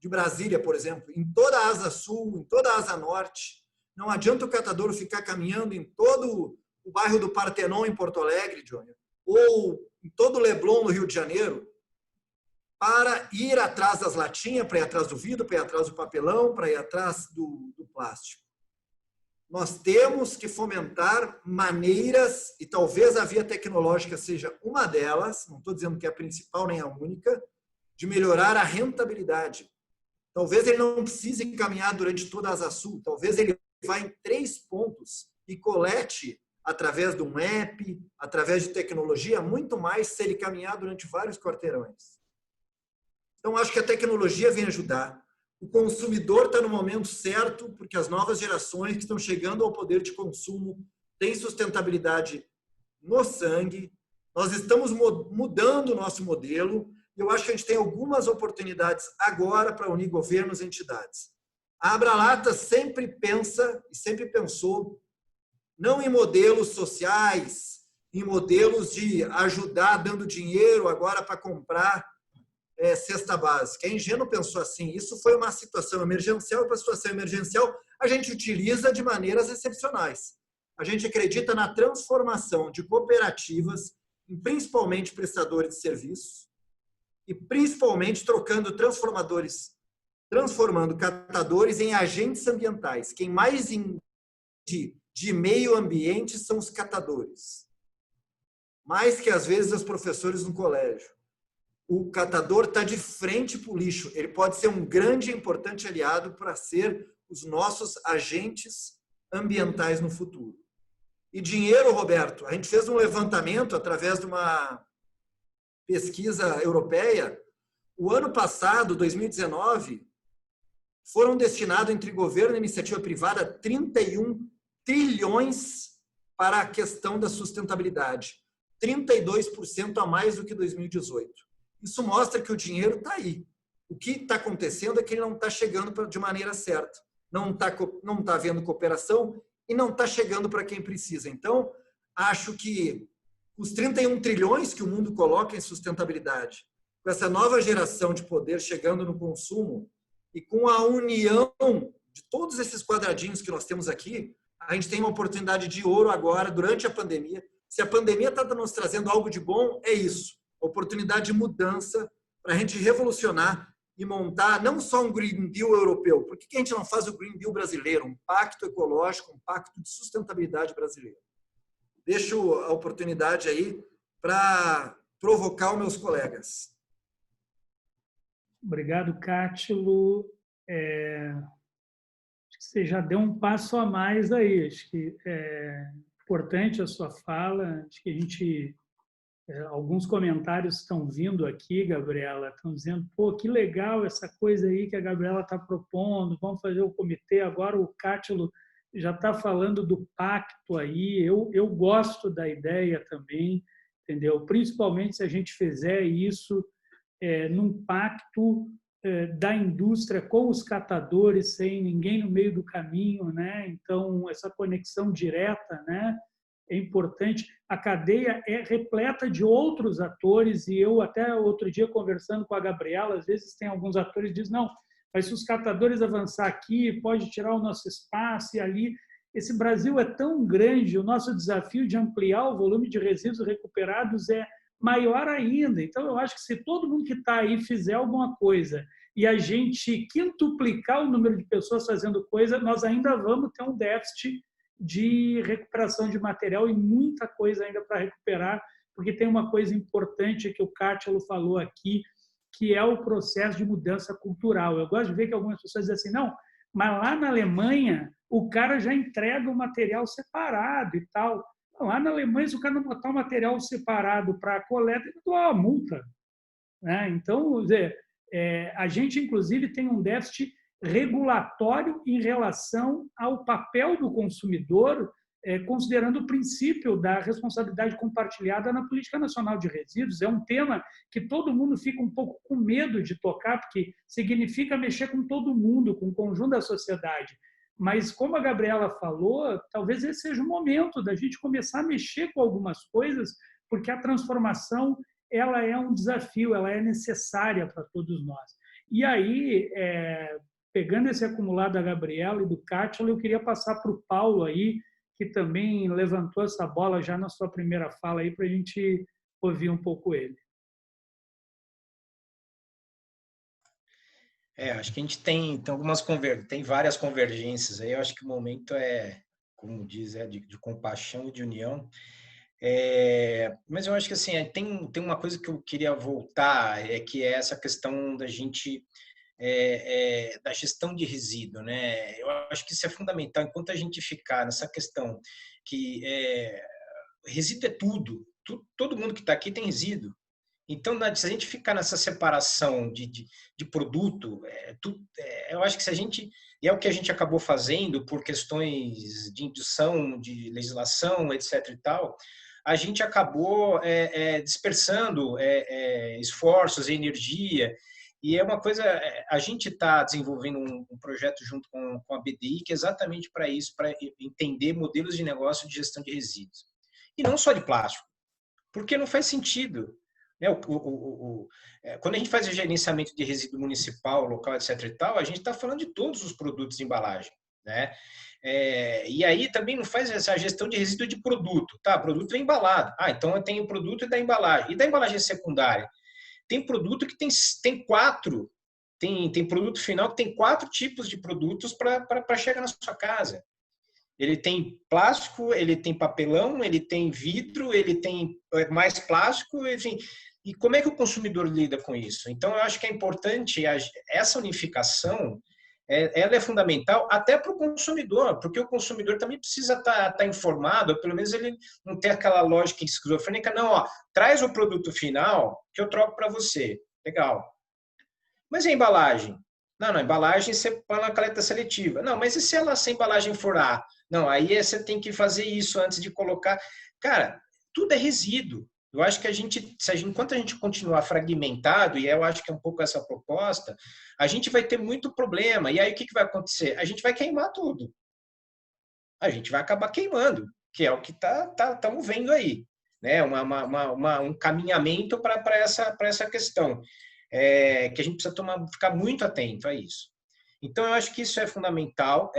de Brasília, por exemplo, em toda a asa sul, em toda a asa norte, não adianta o catador ficar caminhando em todo o bairro do Partenon, em Porto Alegre, Johnny, ou em todo o Leblon, no Rio de Janeiro, para ir atrás das latinhas, para ir atrás do vidro, para ir atrás do papelão, para ir atrás do plástico. Nós temos que fomentar maneiras, e talvez a via tecnológica seja uma delas, não estou dizendo que é a principal nem a única, de melhorar a rentabilidade. Talvez ele não precise caminhar durante toda a Asa Sul, talvez ele vá em 3 pontos e colete, através de um app, através de tecnologia, muito mais se ele caminhar durante vários quarteirões. Então, acho que a tecnologia vem ajudar. O consumidor está no momento certo, porque as novas gerações que estão chegando ao poder de consumo têm sustentabilidade no sangue. Nós estamos mudando o nosso modelo e eu acho que a gente tem algumas oportunidades agora para unir governos e entidades. A Abralatas sempre pensa e sempre pensou não em modelos sociais, em modelos de ajudar dando dinheiro agora para comprar cesta básica. A Engeno pensou assim, isso foi uma situação emergencial, e para a situação emergencial a gente utiliza de maneiras excepcionais. A gente acredita na transformação de cooperativas, principalmente prestadores de serviços, e principalmente transformando catadores em agentes ambientais. Quem mais de meio ambiente são os catadores. Mais que às vezes os professores no colégio. O catador está de frente para o lixo. Ele pode ser um grande e importante aliado para ser os nossos agentes ambientais no futuro. E dinheiro, Roberto, a gente fez um levantamento através de uma pesquisa europeia. O ano passado, 2019, foram destinados entre governo e iniciativa privada 31 trilhões para a questão da sustentabilidade. 32% a mais do que 2018. Isso mostra que o dinheiro está aí. O que está acontecendo é que ele não está chegando de maneira certa. Não está havendo cooperação e não está chegando para quem precisa. Então, acho que os 31 trilhões que o mundo coloca em sustentabilidade, com essa nova geração de poder chegando no consumo e com a união de todos esses quadradinhos que nós temos aqui, a gente tem uma oportunidade de ouro agora, durante a pandemia. Se a pandemia está nos trazendo algo de bom, é isso. Oportunidade de mudança para a gente revolucionar e montar não só um Green Deal europeu. Por que a gente não faz o Green Deal brasileiro? Um pacto ecológico, um pacto de sustentabilidade brasileiro. Deixo a oportunidade aí para provocar os meus colegas. Obrigado, Cátilo. Acho que você já deu um passo a mais aí. Acho que é importante a sua fala. Acho que a gente... alguns comentários estão vindo aqui, Gabriela, estão dizendo, pô, que legal essa coisa aí que a Gabriela está propondo, vamos fazer o comitê. Agora o Cátilo já está falando do pacto aí. Eu gosto da ideia também, entendeu? Principalmente se a gente fizer isso num pacto da indústria com os catadores, sem ninguém no meio do caminho, né? Então, essa conexão direta, né? É importante. A cadeia é repleta de outros atores, e eu até outro dia conversando com a Gabriela, às vezes tem alguns atores que dizem, não, mas se os catadores avançar aqui, pode tirar o nosso espaço e ali. Esse Brasil é tão grande, o nosso desafio de ampliar o volume de resíduos recuperados é maior ainda. Então, eu acho que se todo mundo que está aí fizer alguma coisa e a gente quintuplicar o número de pessoas fazendo coisa, nós ainda vamos ter um déficit de recuperação de material e muita coisa ainda para recuperar, porque tem uma coisa importante que o Cátilo falou aqui, que é o processo de mudança cultural. Eu gosto de ver que algumas pessoas dizem assim, não, mas lá na Alemanha o cara já entrega o material separado e tal. Lá na Alemanha, se o cara não botar o material separado para a coleta, ele dá uma multa, né? Então, a gente, inclusive, tem um déficit regulatório em relação ao papel do consumidor, considerando o princípio da responsabilidade compartilhada na Política Nacional de Resíduos. É um tema que todo mundo fica um pouco com medo de tocar, porque significa mexer com todo mundo, com o conjunto da sociedade. Mas, como a Gabriela falou, talvez esse seja o momento da gente começar a mexer com algumas coisas, porque a transformação ela é um desafio, ela é necessária para todos nós. E aí, pegando esse acumulado da Gabriela e do Cátilo, eu queria passar para o Paulo aí, que também levantou essa bola já na sua primeira fala aí, para a gente ouvir um pouco ele. Acho que a gente tem várias convergências aí. Eu acho que o momento como diz, de compaixão e de união. Mas eu acho que assim, tem uma coisa que eu queria voltar, que é essa questão da gente da gestão de resíduo, né? Eu acho que isso é fundamental. Enquanto a gente ficar nessa questão que resíduo é tudo, todo mundo que está aqui tem resíduo. Então, se a gente ficar nessa separação de produto, eu acho que se a gente... E é o que a gente acabou fazendo por questões de indução, de legislação, etc. e tal, a gente acabou dispersando esforços e energia. E é uma coisa... A gente está desenvolvendo um projeto junto com a BDI, que é exatamente para isso, para entender modelos de negócio de gestão de resíduos. E não só de plástico, porque não faz sentido. Quando a gente faz o gerenciamento de resíduo municipal, local, etc. e tal, a gente está falando de todos os produtos de embalagem, né? E aí também não faz essa gestão de resíduo de produto, tá? Produto é embalado. Então eu tenho o produto da embalagem. E da embalagem secundária? Tem produto que tem quatro, tem produto final que tem 4 tipos de produtos para chegar na sua casa. Ele tem plástico, ele tem papelão, ele tem vidro, ele tem mais plástico, enfim. E como é que o consumidor lida com isso? Então, eu acho que é importante essa unificação, ela é fundamental até para o consumidor, porque o consumidor também precisa estar informado, ou pelo menos ele não ter aquela lógica esquizofrênica, não, traz o produto final que eu troco para você. Legal. Mas e a embalagem? Não, a embalagem você põe na coleta seletiva. Não, mas e se ela, se a embalagem furar? Não, aí você tem que fazer isso antes de colocar. Cara, tudo é resíduo. Eu acho que enquanto a gente continuar fragmentado, e eu acho que é um pouco essa proposta, a gente vai ter muito problema. E aí o que vai acontecer? A gente vai queimar tudo. A gente vai acabar queimando, que é o que estamos vendo aí, né? Um caminhamento para essa questão, que a gente precisa ficar muito atento a isso. Então, eu acho que isso é fundamental.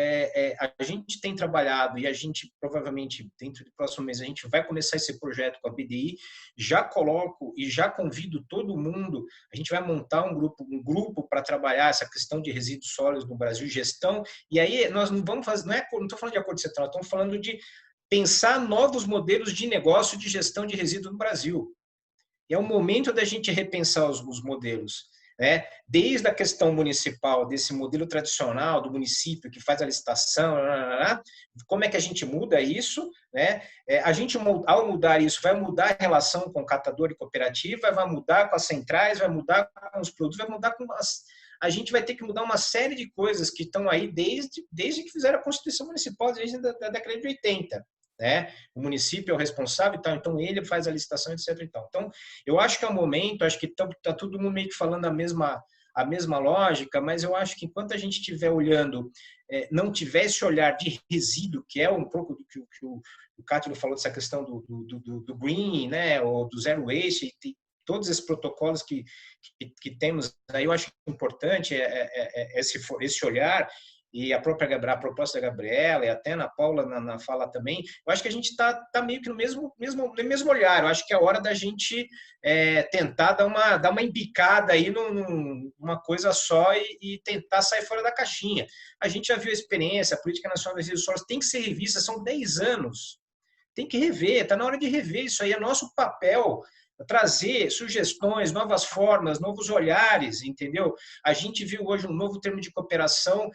A gente tem trabalhado e a gente, provavelmente, dentro do próximo mês, a gente vai começar esse projeto com a BDI. Já coloco e já convido todo mundo. A gente vai montar um grupo para trabalhar essa questão de resíduos sólidos no Brasil, gestão. E aí, nós não vamos fazer, não estou falando de acordo setorial, estamos falando de pensar novos modelos de negócio de gestão de resíduos no Brasil. E é o momento da gente repensar os modelos. Né? Desde a questão municipal, desse modelo tradicional do município que faz a licitação, como é que a gente muda isso? Né? A gente, ao mudar isso, vai mudar a relação com o catador e cooperativa, vai mudar com as centrais, vai mudar com os produtos, vai mudar com a gente vai ter que mudar uma série de coisas que estão aí desde que fizeram a Constituição Municipal, desde a década de 80. Né? O município é o responsável e tal, então ele faz a licitação, etc. E tal. Então, eu acho que é um momento, acho que está todo mundo meio que falando a mesma lógica, mas eu acho que enquanto a gente estiver olhando, não tiver esse olhar de resíduo, que é um pouco do que o Cátilo falou dessa questão do green, né, ou do zero waste, e todos esses protocolos que temos aí, eu acho importante esse olhar. E a proposta da Gabriela e até na Paula na fala também, eu acho que a gente está meio que no mesmo olhar. Eu acho que é hora da gente tentar dar uma embicada aí numa coisa só e tentar sair fora da caixinha. A gente já viu a experiência, a Política Nacional de Resíduos Sólidos tem que ser revista, são 10 anos. Tem que rever, está na hora de rever isso aí, é nosso papel. Trazer sugestões, novas formas, novos olhares, entendeu? A gente viu hoje um novo termo de cooperação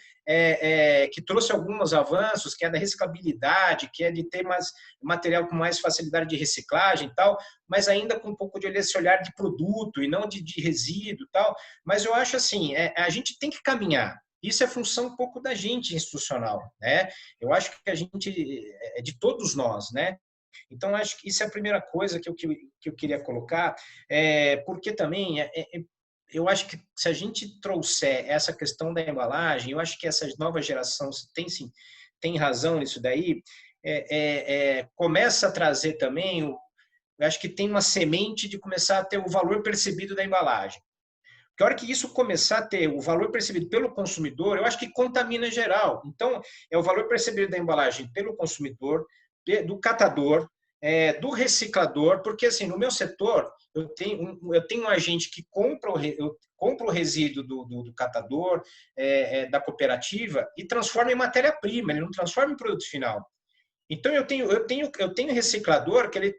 que trouxe alguns avanços, que é da reciclabilidade, que é de ter mais material com mais facilidade de reciclagem e tal, mas ainda com um pouco de esse olhar de produto e não de resíduo e tal. Mas eu acho assim, a gente tem que caminhar. Isso é função um pouco da gente institucional, né? Eu acho que a gente é de todos nós, né? Então, acho que isso é a primeira coisa que eu queria colocar, porque também eu acho que se a gente trouxer essa questão da embalagem, eu acho que essa nova geração tem razão nisso daí, começa a trazer também, eu acho que tem uma semente de começar a ter o valor percebido da embalagem. Porque a hora que isso começar a ter o valor percebido pelo consumidor, eu acho que contamina em geral. Então, é o valor percebido da embalagem pelo consumidor, do catador, do reciclador, porque assim, no meu setor, eu tenho um agente que compra o resíduo do catador, da cooperativa, e transforma em matéria-prima, ele não transforma em produto final. Então, eu tenho reciclador que ele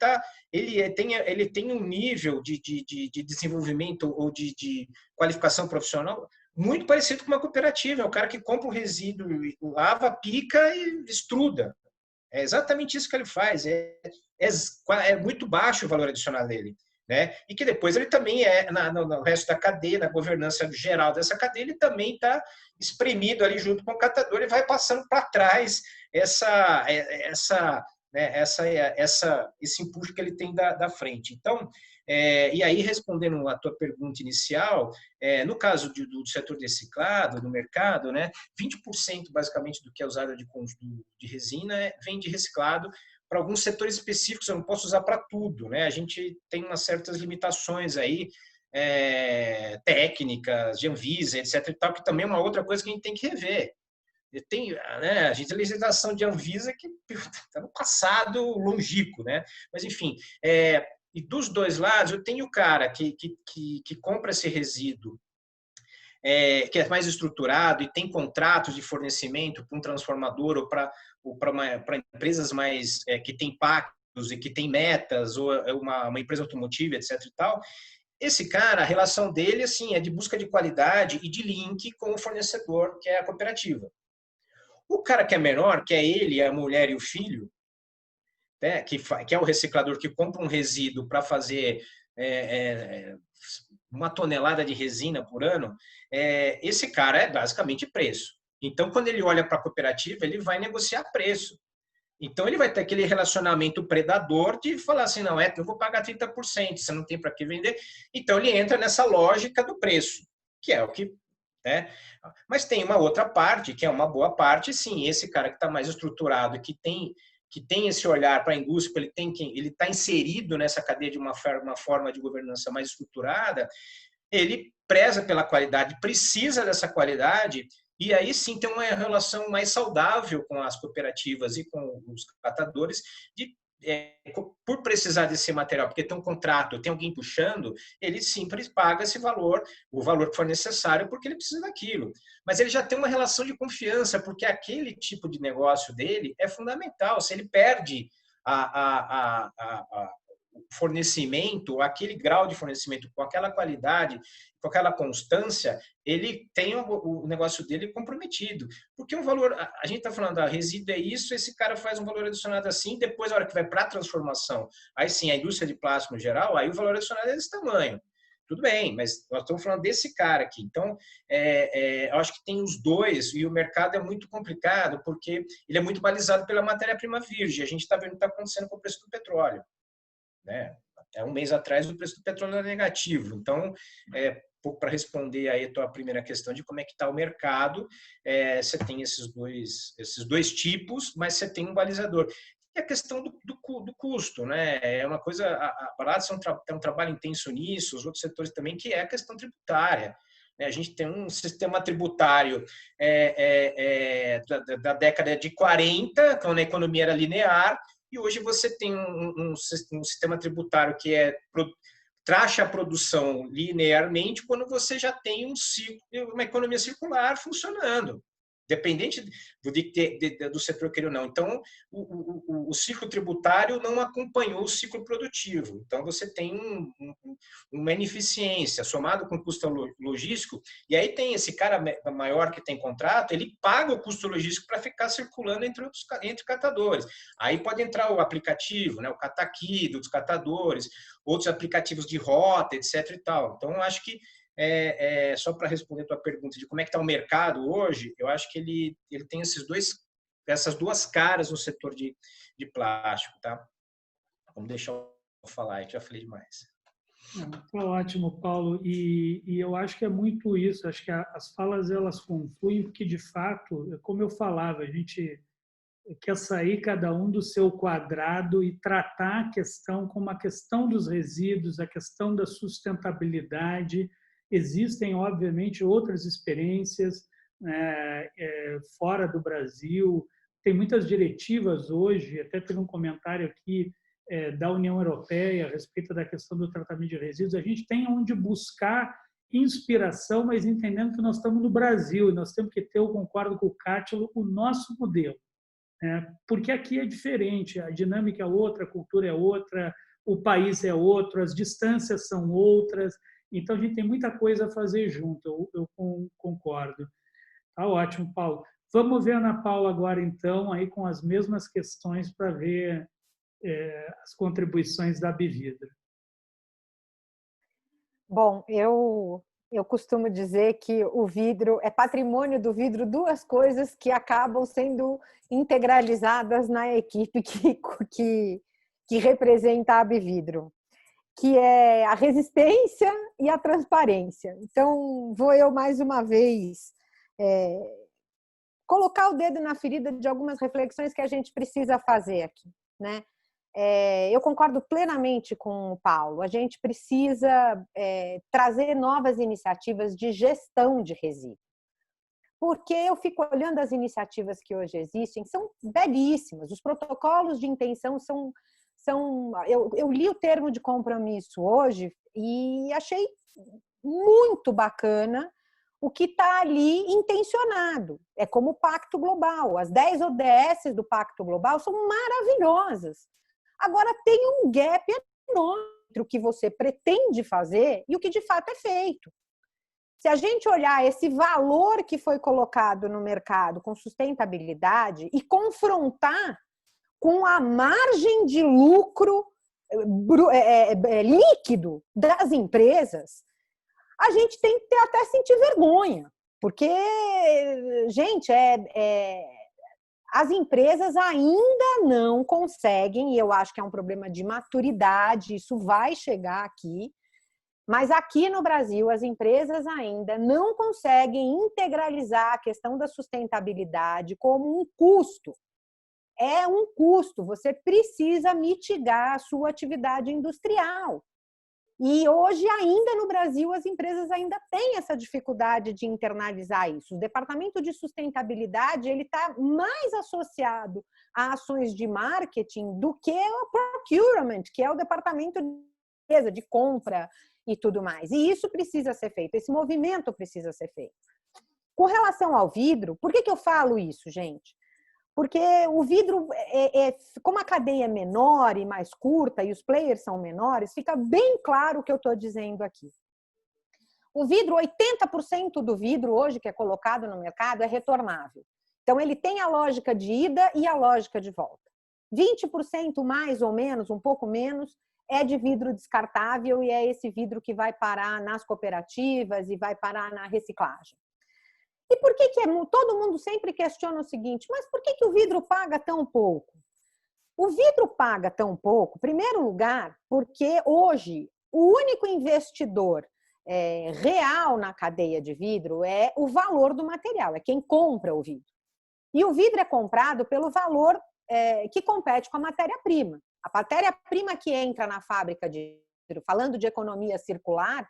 tem um nível de desenvolvimento ou de qualificação profissional muito parecido com uma cooperativa. É o cara que compra o resíduo, lava, pica e extruda. É exatamente isso que ele faz. É muito baixo o valor adicional dele. Né? E que depois ele também no resto da cadeia, na governança geral dessa cadeia, ele também está espremido ali junto com o catador e vai passando para trás esse impulso que ele tem da frente. Então, e aí, respondendo a tua pergunta inicial, no caso do setor reciclado, no mercado, né, 20% basicamente do que é usado de resina vem de reciclado. Para alguns setores específicos, eu não posso usar para tudo, né? A gente tem umas certas limitações aí, técnicas, de Anvisa, etc. e tal, que também é uma outra coisa que a gente tem que rever. Tem, né, a gente tem legislação de Anvisa que está no passado longínquo, né? Mas, enfim, e dos dois lados, eu tenho o cara que compra esse resíduo, que é mais estruturado e tem contratos de fornecimento para um transformador ou para empresas mais que têm pactos e que têm metas, ou uma empresa automotiva, etc. e tal. Esse cara, a relação dele assim, é de busca de qualidade e de link com o fornecedor, que é a cooperativa. O cara que é menor, que é ele, a mulher e o filho, né, que é o reciclador que compra um resíduo para fazer uma tonelada de resina por ano, esse cara é basicamente preço. Então, quando ele olha para a cooperativa, ele vai negociar preço. Então, ele vai ter aquele relacionamento predador de falar assim, não, eu vou pagar 30%, você não tem para que vender. Então, ele entra nessa lógica do preço, que é o que... né? Mas tem uma outra parte, que é uma boa parte, sim, esse cara que está mais estruturado, que tem esse olhar para a indústria, ele está inserido nessa cadeia de uma forma de governança mais estruturada, ele preza pela qualidade, precisa dessa qualidade, e aí sim tem uma relação mais saudável com as cooperativas e com os catadores, por precisar desse material, porque tem um contrato, tem alguém puxando, ele sempre paga esse valor, o valor que for necessário, porque ele precisa daquilo. Mas ele já tem uma relação de confiança, porque aquele tipo de negócio dele é fundamental. Se ele perde o fornecimento, aquele grau de fornecimento com aquela qualidade, com aquela constância, ele tem o negócio dele comprometido. Porque um valor, a gente está falando, resíduo é isso, esse cara faz um valor adicionado assim, depois, na hora que vai para a transformação, aí sim, a indústria de plástico no geral, aí o valor adicionado é desse tamanho. Tudo bem, mas nós estamos falando desse cara aqui. Então, eu acho que tem os dois, e o mercado é muito complicado, porque ele é muito balizado pela matéria-prima virgem. A gente está vendo o que está acontecendo com o preço do petróleo. Né? Até um mês atrás, o preço do petróleo era negativo. Então, para responder aí a tua primeira questão de como é que está o mercado, você tem esses dois tipos, mas você tem um balizador. E a questão do custo, né? É uma coisa, a Balada tem um trabalho intenso nisso, os outros setores também, que é a questão tributária. A gente tem um sistema tributário da década de 40, quando a economia era linear, e hoje você tem um sistema tributário que taxa a produção linearmente quando você já tem uma economia circular funcionando, dependente do setor queira ou não. Então, o ciclo tributário não acompanhou o ciclo produtivo. Então, você tem uma ineficiência somado com o custo logístico, e aí tem esse cara maior que tem contrato, ele paga o custo logístico para ficar circulando entre catadores. Aí pode entrar o aplicativo, né, o Cataqui dos catadores, outros aplicativos de rota, etc. e tal. Então, eu acho que só para responder a tua pergunta de como é que está o mercado hoje, eu acho que ele tem essas duas caras no setor de plástico, tá? Vamos deixar eu falar, eu já falei demais. Tá ótimo, Paulo, e eu acho que é muito isso, acho que as falas elas confluem, porque de fato, como eu falava, a gente quer sair cada um do seu quadrado e tratar a questão como a questão dos resíduos, a questão da sustentabilidade. Existem, obviamente, outras experiências fora do Brasil. Tem muitas diretivas hoje, até teve um comentário aqui da União Europeia a respeito da questão do tratamento de resíduos. A gente tem onde buscar inspiração, mas entendendo que nós estamos no Brasil e nós temos que ter, eu concordo com o Cátilo, o nosso modelo. Porque aqui é diferente, a dinâmica é outra, a cultura é outra, o país é outro, as distâncias são outras. Então, a gente tem muita coisa a fazer junto, eu concordo. Tá ótimo, Paulo. Vamos ver a Ana Paula agora, então, aí com as mesmas questões para ver as contribuições da Bividro. Bom, eu costumo dizer que o vidro é patrimônio do vidro, duas coisas que acabam sendo integralizadas na equipe que representa a Bividro, que é a resistência e a transparência. Então, vou eu mais uma vez colocar o dedo na ferida de algumas reflexões que a gente precisa fazer aqui, né? Eu concordo plenamente com o Paulo. A gente precisa trazer novas iniciativas de gestão de resíduos. Porque eu fico olhando as iniciativas que hoje existem, são belíssimas. Os protocolos de intenção são eu li o termo de compromisso hoje e achei muito bacana o que está ali intencionado. É como o Pacto Global. As 10 ODS do Pacto Global são maravilhosas. Agora, tem um gap enorme entre o que você pretende fazer e o que de fato é feito. Se a gente olhar esse valor que foi colocado no mercado com sustentabilidade e confrontar com a margem de lucro líquido das empresas, a gente tem que até sentir vergonha, porque, gente, as empresas ainda não conseguem, e eu acho que é um problema de maturidade, isso vai chegar aqui, mas aqui no Brasil as empresas ainda não conseguem integralizar a questão da sustentabilidade como um custo. É um custo, você precisa mitigar a sua atividade industrial. E hoje, ainda no Brasil, as empresas ainda têm essa dificuldade de internalizar isso. O departamento de sustentabilidade ele está mais associado a ações de marketing do que o procurement, que é o departamento de compra e tudo mais. E isso precisa ser feito, esse movimento precisa ser feito. Com relação ao vidro, por que eu falo isso, gente? Porque o vidro, como a cadeia é menor e mais curta e os players são menores, fica bem claro o que eu estou dizendo aqui. O vidro, 80% do vidro hoje que é colocado no mercado é retornável. Então, ele tem a lógica de ida e a lógica de volta. 20% mais ou menos, um pouco menos, é de vidro descartável e é esse vidro que vai parar nas cooperativas e vai parar na reciclagem. E por que todo mundo sempre questiona o seguinte, mas por que o vidro paga tão pouco? O vidro paga tão pouco, em primeiro lugar, porque hoje o único investidor real na cadeia de vidro é o valor do material, é quem compra o vidro. E o vidro é comprado pelo valor que compete com a matéria-prima. A matéria-prima que entra na fábrica de vidro, falando de economia circular,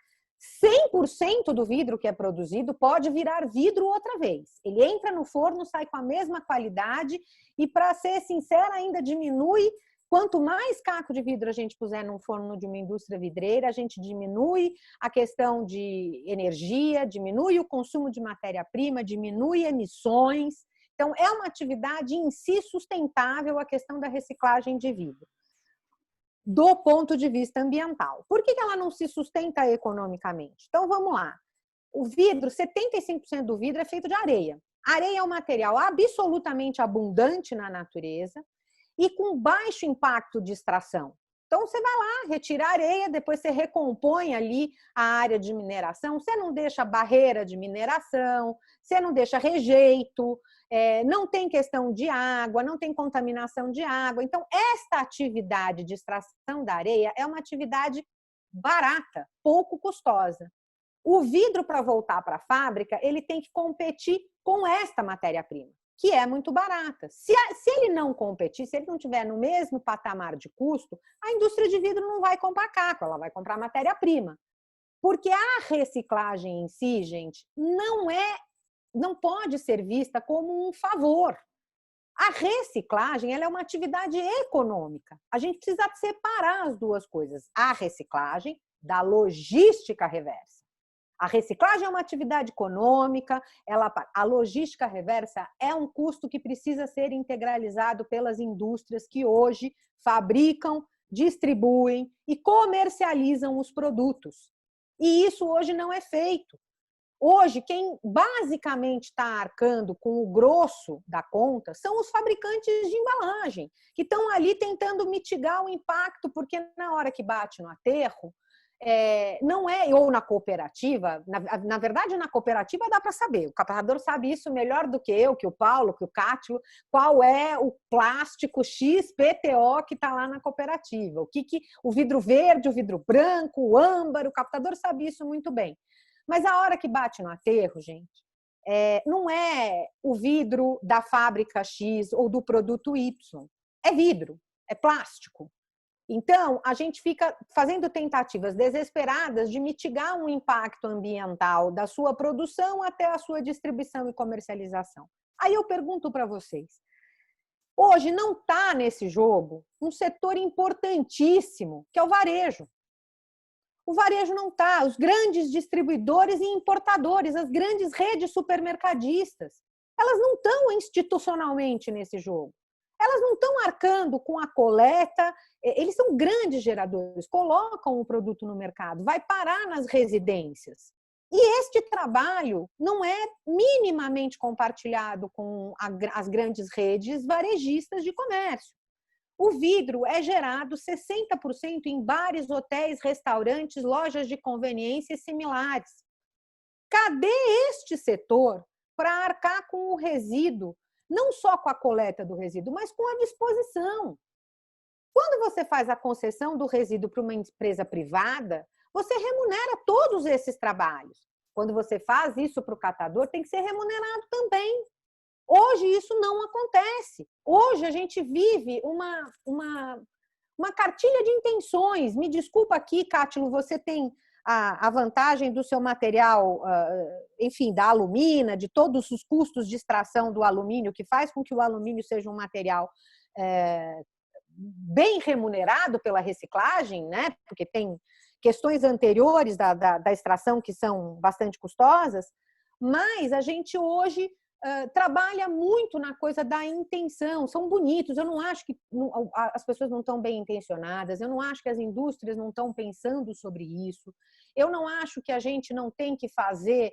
100% do vidro que é produzido pode virar vidro outra vez. Ele entra no forno, sai com a mesma qualidade e, para ser sincera, ainda diminui. Quanto mais caco de vidro a gente puser num forno de uma indústria vidreira, a gente diminui a questão de energia, diminui o consumo de matéria-prima, diminui emissões. Então, é uma atividade em si sustentável a questão da reciclagem de vidro. Do ponto de vista ambiental. Por que ela não se sustenta economicamente? Então, vamos lá. O vidro, 75% do vidro é feito de areia. A areia é um material absolutamente abundante na natureza e com baixo impacto de extração. Então, você vai lá, retira a areia, depois você recompõe ali a área de mineração, você não deixa barreira de mineração, você não deixa rejeito, não tem questão de água, não tem contaminação de água. Então, esta atividade de extração da areia é uma atividade barata, pouco custosa. O vidro, para voltar para a fábrica, ele tem que competir com esta matéria-prima, que é muito barata. Se ele não competir, se ele não estiver no mesmo patamar de custo, a indústria de vidro não vai comprar caco, ela vai comprar matéria-prima. Porque a reciclagem em si, gente, não pode ser vista como um favor. A reciclagem ela é uma atividade econômica. A gente precisa separar as duas coisas. A reciclagem da logística reversa. A reciclagem é uma atividade econômica, a logística reversa é um custo que precisa ser integralizado pelas indústrias que hoje fabricam, distribuem e comercializam os produtos. E isso hoje não é feito. Hoje, quem basicamente está arcando com o grosso da conta são os fabricantes de embalagem, que estão ali tentando mitigar o impacto, porque na hora que bate no aterro, não é, ou na cooperativa, na verdade na cooperativa dá para saber, o captador sabe isso melhor do que eu, que o Paulo, que o Cátilo, qual é o plástico XPTO que está lá na cooperativa, o vidro verde, o vidro branco, o âmbar, o captador sabe isso muito bem. Mas a hora que bate no aterro, gente, não é o vidro da fábrica X ou do produto Y, é vidro, é plástico. Então, a gente fica fazendo tentativas desesperadas de mitigar um impacto ambiental da sua produção até a sua distribuição e comercialização. Aí eu pergunto para vocês, hoje não está nesse jogo um setor importantíssimo, que é o varejo. O varejo não está, os grandes distribuidores e importadores, as grandes redes supermercadistas, elas não estão institucionalmente nesse jogo. Elas não estão arcando com a coleta, eles são grandes geradores, colocam o produto no mercado, vai parar nas residências. E este trabalho não é minimamente compartilhado com as grandes redes varejistas de comércio. O vidro é gerado 60% em bares, hotéis, restaurantes, lojas de conveniência e similares. Cadê este setor para arcar com o resíduo? Não só com a coleta do resíduo, mas com a disposição. Quando você faz a concessão do resíduo para uma empresa privada, você remunera todos esses trabalhos. Quando você faz isso para o catador, tem que ser remunerado também. Hoje isso não acontece. Hoje a gente vive uma cartilha de intenções. Me desculpa aqui, Cátilo, você tem a vantagem do seu material, enfim, da alumina, de todos os custos de extração do alumínio, que faz com que o alumínio seja um material bem remunerado pela reciclagem, né? Porque tem questões anteriores da extração que são bastante custosas, mas a gente hoje trabalha muito na coisa da intenção, são bonitos, eu não acho que as pessoas não estão bem intencionadas, eu não acho que as indústrias não estão pensando sobre isso, eu não acho que a gente não tem que fazer,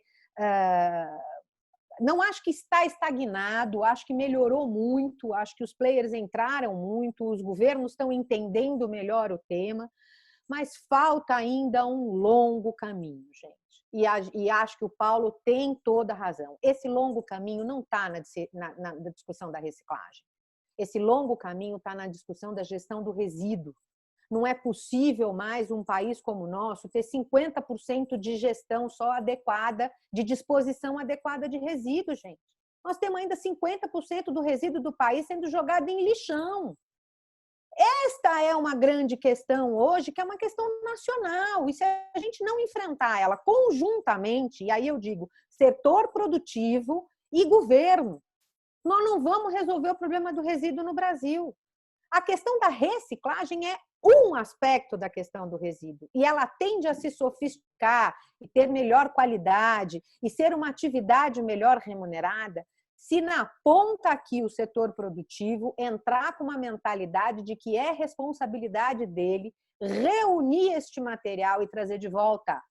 não acho que está estagnado, acho que melhorou muito, acho que os players entraram muito, os governos estão entendendo melhor o tema, mas falta ainda um longo caminho, gente. E acho que o Paulo tem toda a razão. Esse longo caminho não está na discussão da reciclagem. Esse longo caminho está na discussão da gestão do resíduo. Não é possível mais um país como o nosso ter 50% de gestão só adequada, de disposição adequada de resíduos, gente. Nós temos ainda 50% do resíduo do país sendo jogado em lixão. Esta é uma grande questão hoje, que é uma questão nacional, e se a gente não enfrentar ela conjuntamente, e aí eu digo setor produtivo e governo, nós não vamos resolver o problema do resíduo no Brasil. A questão da reciclagem é um aspecto da questão do resíduo, e ela tende a se sofisticar e ter melhor qualidade e ser uma atividade melhor remunerada, se na ponta aqui o setor produtivo entrar com uma mentalidade de que é responsabilidade dele reunir este material e trazer de volta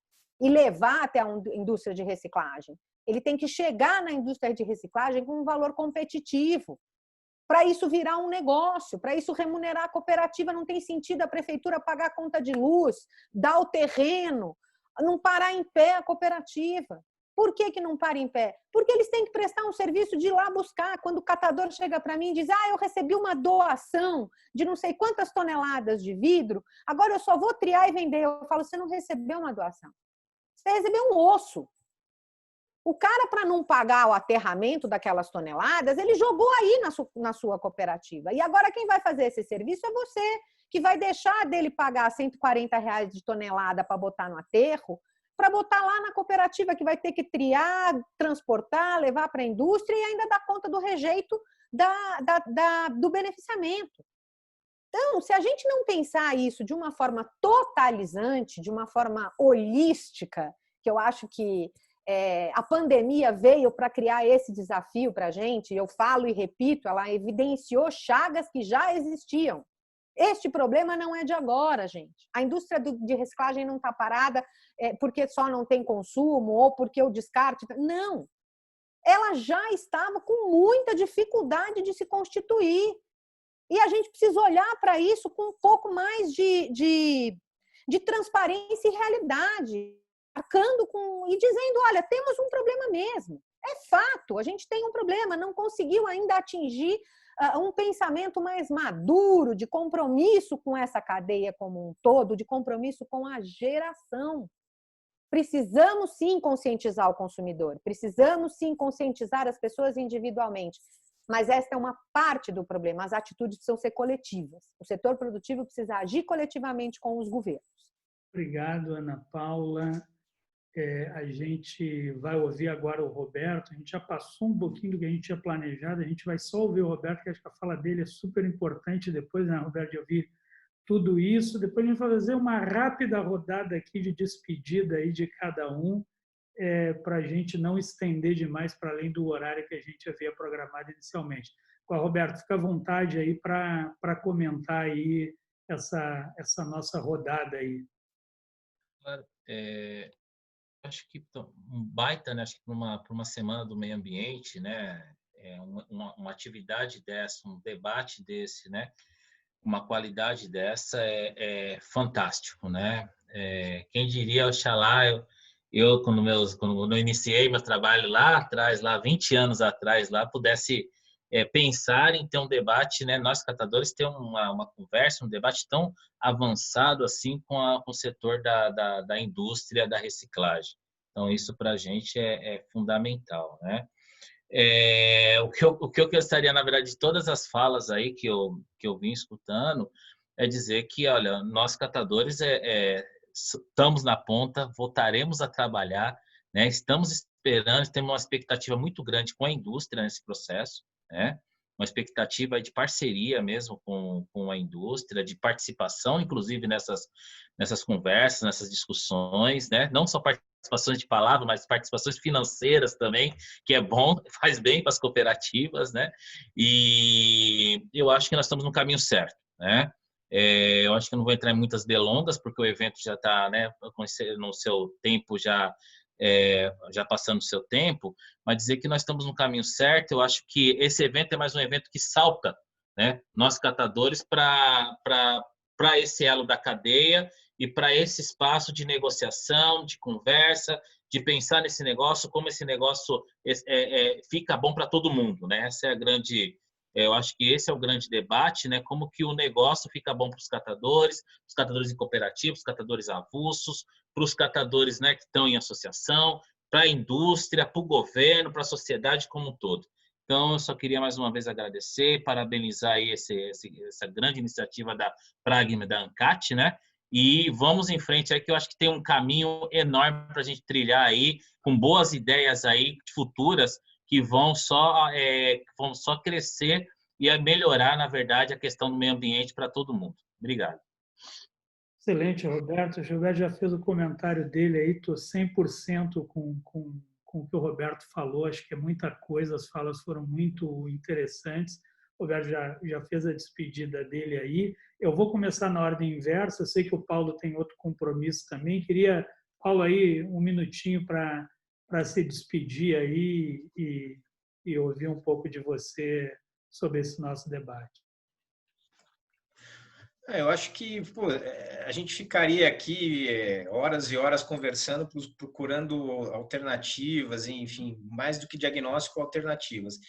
e levar até a indústria de reciclagem. Ele tem que chegar na indústria de reciclagem com um valor competitivo. Para isso virar um negócio, para isso remunerar a cooperativa, não tem sentido a prefeitura pagar a conta de luz, dar o terreno, não parar em pé a cooperativa. Por que não para em pé? Porque eles têm que prestar um serviço de ir lá buscar. Quando o catador chega para mim e diz, eu recebi uma doação de não sei quantas toneladas de vidro, agora eu só vou triar e vender. Eu falo, você não recebeu uma doação. Você recebeu um osso. O cara, para não pagar o aterramento daquelas toneladas, ele jogou aí na sua cooperativa. E agora quem vai fazer esse serviço é você, que vai deixar dele pagar R$140 de tonelada para botar no aterro, para botar lá na cooperativa, que vai ter que triar, transportar, levar para a indústria e ainda dar conta do rejeito do beneficiamento. Então, se a gente não pensar isso de uma forma totalizante, de uma forma holística, que eu acho que a pandemia veio para criar esse desafio para a gente, eu falo e repito, ela evidenciou chagas que já existiam. Este problema não é de agora, gente. A indústria de reciclagem não está parada porque só não tem consumo ou porque o descarte... Não. Ela já estava com muita dificuldade de se constituir. E a gente precisa olhar para isso com um pouco mais de transparência e realidade, marcando e dizendo, olha, temos um problema mesmo. É fato, a gente tem um problema, não conseguiu ainda atingir um pensamento mais maduro, de compromisso com essa cadeia como um todo, de compromisso com a geração. Precisamos sim conscientizar o consumidor, precisamos sim conscientizar as pessoas individualmente, mas esta é uma parte do problema, as atitudes precisam ser coletivas. O setor produtivo precisa agir coletivamente com os governos. Obrigado, Ana Paula. A gente vai ouvir agora o Roberto. A gente já passou um pouquinho do que a gente tinha planejado, a gente vai só ouvir o Roberto, que acho que a fala dele é super importante depois, né, Roberto, de ouvir tudo isso. Depois a gente vai fazer uma rápida rodada aqui de despedida aí de cada um, para a gente não estender demais para além do horário que a gente havia programado inicialmente. Roberto, fica à vontade aí para comentar aí essa nossa rodada aí. Claro. Acho que um baita, né? Acho que para uma semana do meio ambiente, né? Uma atividade dessa, um debate desse, né? uma qualidade dessa é fantástico, né? Quem diria, oxalá, quando eu iniciei meu trabalho lá atrás, lá 20 anos atrás, lá pudesse pensar em ter um debate, né? Nós catadores ter uma conversa, um debate tão avançado assim com o setor da indústria da reciclagem. Então isso para a gente é fundamental, né? O que eu gostaria, na verdade, de todas as falas aí que eu vim escutando, é dizer que, olha, nós catadores estamos na ponta, voltaremos a trabalhar, né? Estamos esperando, temos uma expectativa muito grande com a indústria nesse processo, né? Uma expectativa de parceria mesmo com a indústria, de participação, inclusive, nessas conversas, nessas discussões, né? Não só participações de palavra, mas participações financeiras também, que é bom, faz bem para as cooperativas, né? E eu acho que nós estamos no caminho certo, né? Eu acho que eu não vou entrar em muitas delongas, porque o evento já está, né, no seu tempo já passando o seu tempo, mas dizer que nós estamos no caminho certo, eu acho que esse evento é mais um evento que salta, né, nós catadores para esse elo da cadeia e para esse espaço de negociação, de conversa, de pensar nesse negócio, como esse negócio fica bom para todo mundo, né? Essa é a grande... Eu acho que esse é o grande debate, né? Como que o negócio fica bom para os catadores em cooperativas, os catadores avulsos, para os catadores, né, que estão em associação, para a indústria, para o governo, para a sociedade como um todo. Então, eu só queria mais uma vez agradecer, parabenizar aí essa grande iniciativa da Pragma e da ANCAT, né? E vamos em frente aí, que eu acho que tem um caminho enorme para a gente trilhar aí, com boas ideias aí futuras, que vão só crescer e melhorar, na verdade, a questão do meio ambiente para todo mundo. Obrigado. Excelente, Roberto. O Gilberto já fez o comentário dele aí, estou 100% com o que o Roberto falou, acho que é muita coisa, as falas foram muito interessantes. O Roberto já fez a despedida dele aí. Eu vou começar na ordem inversa, eu sei que o Paulo tem outro compromisso também. Queria, Paulo, aí um minutinho para se despedir aí e ouvir um pouco de você sobre esse nosso debate. Eu acho que a gente ficaria aqui horas e horas conversando, procurando alternativas, enfim, mais do que diagnóstico, alternativas.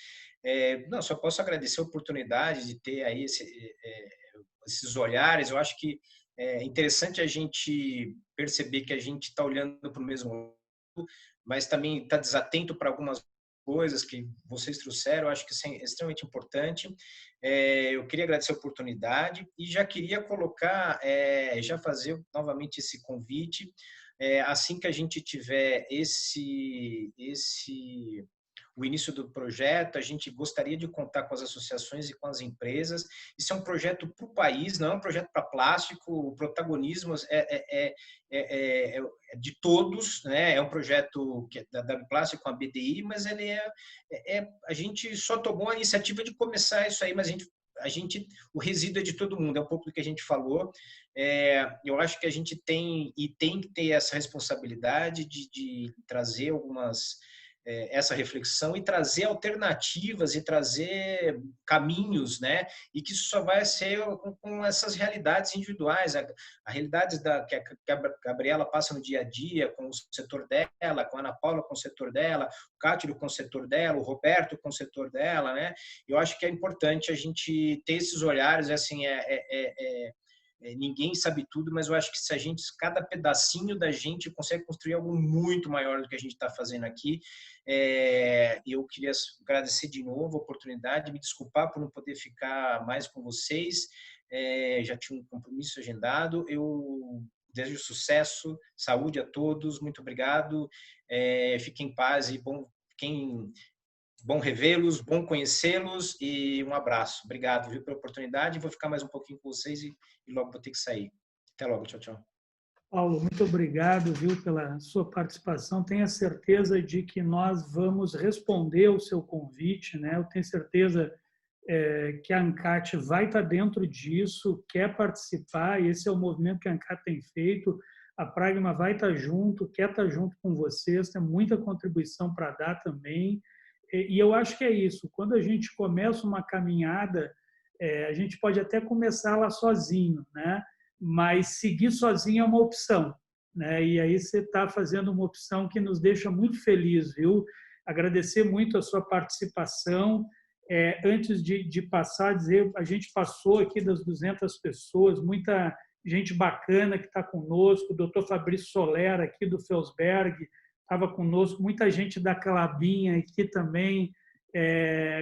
Não, só posso agradecer a oportunidade de ter aí esses olhares. Eu acho que é interessante a gente perceber que a gente está olhando para o mesmo lado, mas também está desatento para algumas coisas que vocês trouxeram. Eu acho que isso é extremamente importante. Eu queria agradecer a oportunidade e já queria colocar, já fazer novamente esse convite. Assim que a gente tiver o início do projeto, a gente gostaria de contar com as associações e com as empresas. Isso é um projeto para o país, não é um projeto para plástico. O protagonismo é de todos, né? É um projeto que é da WPlástico com a BDI, mas ele a gente só tomou a iniciativa de começar isso aí, mas o resíduo é de todo mundo, é um pouco do que a gente falou. Eu acho que a gente tem que ter essa responsabilidade de trazer essa reflexão e trazer alternativas e trazer caminhos, né? E que isso só vai ser com essas realidades individuais, a realidade que a Gabriela passa no dia a dia com o setor dela, com a Ana Paula com o setor dela, o Cátilo com o setor dela, o Roberto com o setor dela, né? Eu acho que é importante a gente ter esses olhares, assim, ninguém sabe tudo, mas eu acho que se cada pedacinho da gente consegue construir algo muito maior do que a gente está fazendo aqui. Eu queria agradecer de novo a oportunidade, me desculpar por não poder ficar mais com vocês, já tinha um compromisso agendado. Eu desejo sucesso, saúde a todos, muito obrigado, fiquem em paz e bom revê-los, bom conhecê-los e um abraço. Obrigado, viu, pela oportunidade. Vou ficar mais um pouquinho com vocês e logo vou ter que sair. Até logo, tchau, tchau. Paulo, muito obrigado, viu, pela sua participação. Tenha certeza de que nós vamos responder ao seu convite, né? Eu tenho certeza que a ANCAT vai estar dentro disso, quer participar, e esse é o movimento que a ANCAT tem feito. A Pragma vai estar junto, quer estar junto com vocês, tem muita contribuição para dar também. E eu acho que é isso. Quando a gente começa uma caminhada, A gente pode até começar lá sozinho, né? Mas seguir sozinho é uma opção, né? E aí você está fazendo uma opção que nos deixa muito felizes, viu? Agradecer muito a sua participação. Antes de passar, dizer, a gente passou aqui das 200 pessoas, muita gente bacana que está conosco, o doutor Fabrício Soler, aqui do Felsberg, estava conosco, muita gente da Calabinha aqui também,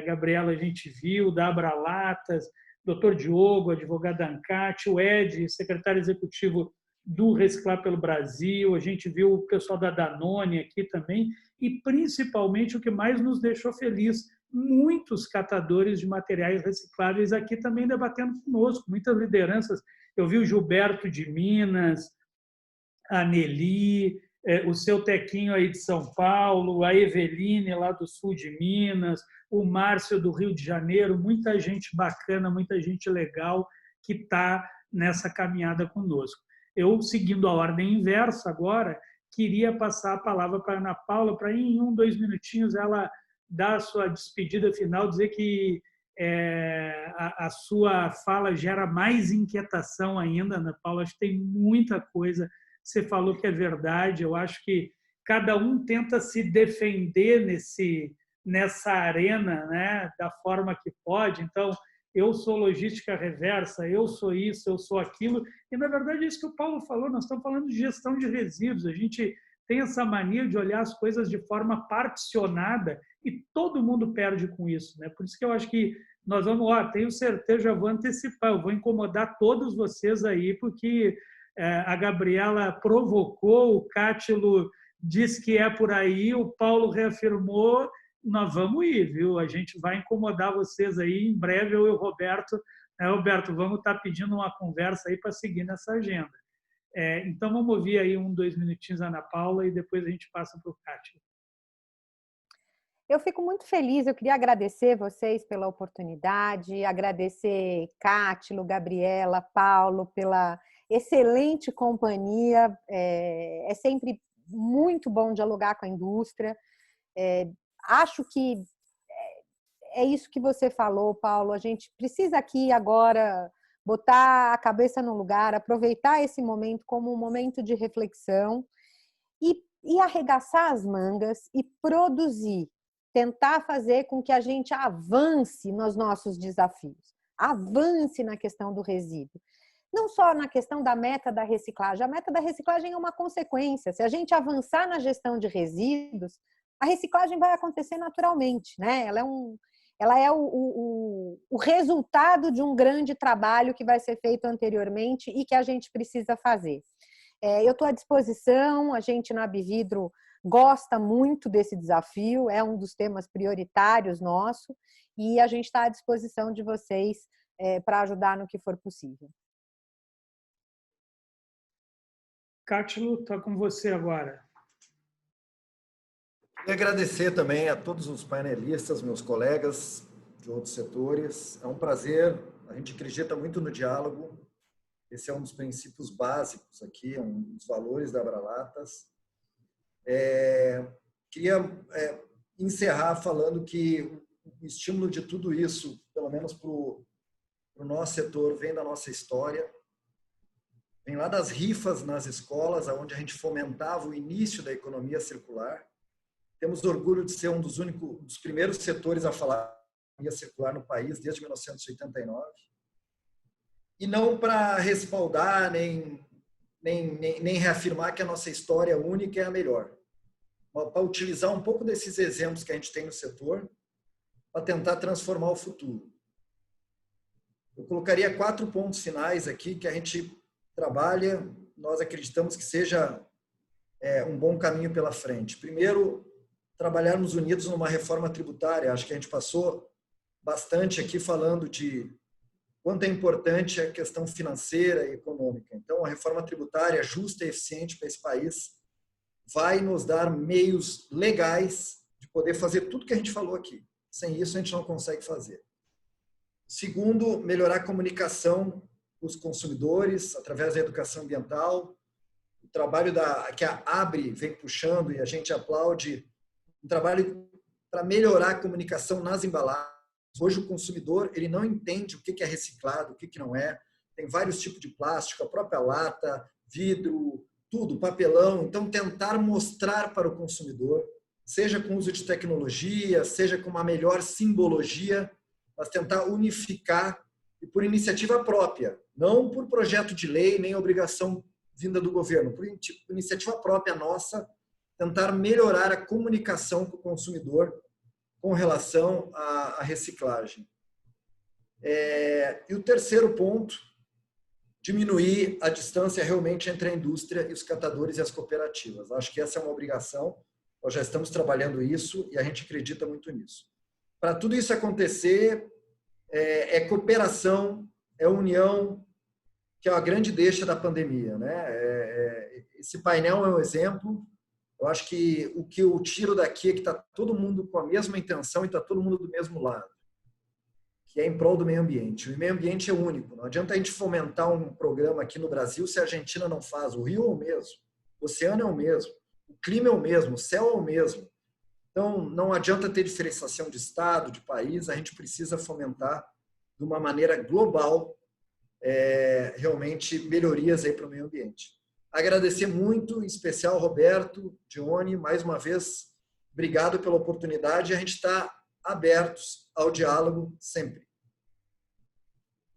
Gabriela a gente viu, da Abralatas, doutor Diogo, advogado da ANCAT, o Ed, secretário executivo do Reciclar pelo Brasil, a gente viu o pessoal da Danone aqui também, e principalmente o que mais nos deixou feliz, muitos catadores de materiais recicláveis aqui também debatendo conosco, muitas lideranças. Eu vi o Gilberto de Minas, a Nelly, o seu Tequinho aí de São Paulo, a Eveline lá do sul de Minas, o Márcio do Rio de Janeiro, muita gente bacana, muita gente legal que está nessa caminhada conosco. Eu, seguindo a ordem inversa agora, queria passar a palavra para a Ana Paula, para em 2 minutinhos ela dar a sua despedida final, dizer que a sua fala gera mais inquietação ainda, Ana Paula, acho que tem muita coisa. Você falou que é verdade, eu acho que cada um tenta se defender nessa arena, né, da forma que pode. Então, eu sou logística reversa, eu sou isso, eu sou aquilo. E, na verdade, é isso que o Paulo falou, nós estamos falando de gestão de resíduos. A gente tem essa mania de olhar as coisas de forma particionada e todo mundo perde com isso, né? Por isso que eu acho que nós vamos, tenho certeza, já vou antecipar, eu vou incomodar todos vocês aí, porque a Gabriela provocou, o Cátilo disse que é por aí, o Paulo reafirmou, nós vamos ir, viu? A gente vai incomodar vocês aí em breve, eu e o Roberto. Roberto, vamos estar pedindo uma conversa aí para seguir nessa agenda. Então, vamos ouvir aí 2 minutinhos a Ana Paula e depois a gente passa para o Cátilo. Eu fico muito feliz, eu queria agradecer vocês pela oportunidade, agradecer Cátilo, Gabriela, Paulo, pela excelente companhia. É sempre muito bom dialogar com a indústria. Acho que é isso que você falou, Paulo. A gente precisa aqui agora botar a cabeça no lugar, aproveitar esse momento como um momento de reflexão e arregaçar as mangas e produzir, tentar fazer com que a gente avance nos nossos desafios, avance na questão do resíduo. Não só na questão da meta da reciclagem. A meta da reciclagem é uma consequência. Se a gente avançar na gestão de resíduos, a reciclagem vai acontecer naturalmente, né? Ela é o resultado de um grande trabalho que vai ser feito anteriormente e que a gente precisa fazer. Eu estou à disposição, a gente na Abvidro gosta muito desse desafio, é um dos temas prioritários nosso e a gente está à disposição de vocês para ajudar no que for possível. Cátilo, está com você agora. E agradecer também a todos os painelistas, meus colegas de outros setores. É um prazer, a gente acredita muito no diálogo. Esse é um dos princípios básicos aqui, um dos valores da Abralatas. Queria encerrar falando que o estímulo de tudo isso, pelo menos para o nosso setor, vem da nossa história. Vem lá das rifas nas escolas, onde a gente fomentava o início da economia circular. Temos orgulho de ser um dos primeiros setores a falar de economia circular no país, desde 1989. E não para respaldar, nem reafirmar que a nossa história única é a melhor. Mas para utilizar um pouco desses exemplos que a gente tem no setor para tentar transformar o futuro. Eu colocaria 4 pontos finais aqui que a gente trabalha, nós acreditamos que seja um bom caminho pela frente. Primeiro, trabalharmos unidos numa reforma tributária. Acho que a gente passou bastante aqui falando de quanto é importante a questão financeira e econômica. Então, a reforma tributária justa e eficiente para esse país vai nos dar meios legais de poder fazer tudo que a gente falou aqui. Sem isso, a gente não consegue fazer. Segundo, melhorar a comunicação com os consumidores através da educação ambiental. O trabalho que a ABRE vem puxando e a gente aplaude, um trabalho para melhorar a comunicação nas embalagens. Hoje o consumidor ele não entende o que é reciclado, o que não é. Tem vários tipos de plástico, a própria lata, vidro, tudo, papelão. Então, tentar mostrar para o consumidor, seja com uso de tecnologia, seja com uma melhor simbologia, mas tentar unificar e por iniciativa própria, não por projeto de lei, nem obrigação vinda do governo, por iniciativa própria nossa, tentar melhorar a comunicação com o consumidor com relação à reciclagem. E o terceiro ponto, diminuir a distância realmente entre a indústria e os catadores e as cooperativas. Acho que essa é uma obrigação, nós já estamos trabalhando isso e a gente acredita muito nisso. Para tudo isso acontecer, é cooperação, é união, que é a grande deixa da pandemia, né? Esse painel é um exemplo. Eu acho que o que eu tiro daqui é que está todo mundo com a mesma intenção e está todo mundo do mesmo lado, que é em prol do meio ambiente. O meio ambiente é único. Não adianta a gente fomentar um programa aqui no Brasil se a Argentina não faz. O rio é o mesmo, o oceano é o mesmo, o clima é o mesmo, o céu é o mesmo. Então, não adianta ter diferenciação de estado, de país. A gente precisa fomentar de uma maneira global realmente melhorias aí para o meio ambiente. Agradecer muito, em especial Roberto, Dione, mais uma vez, obrigado pela oportunidade. A gente está abertos ao diálogo sempre.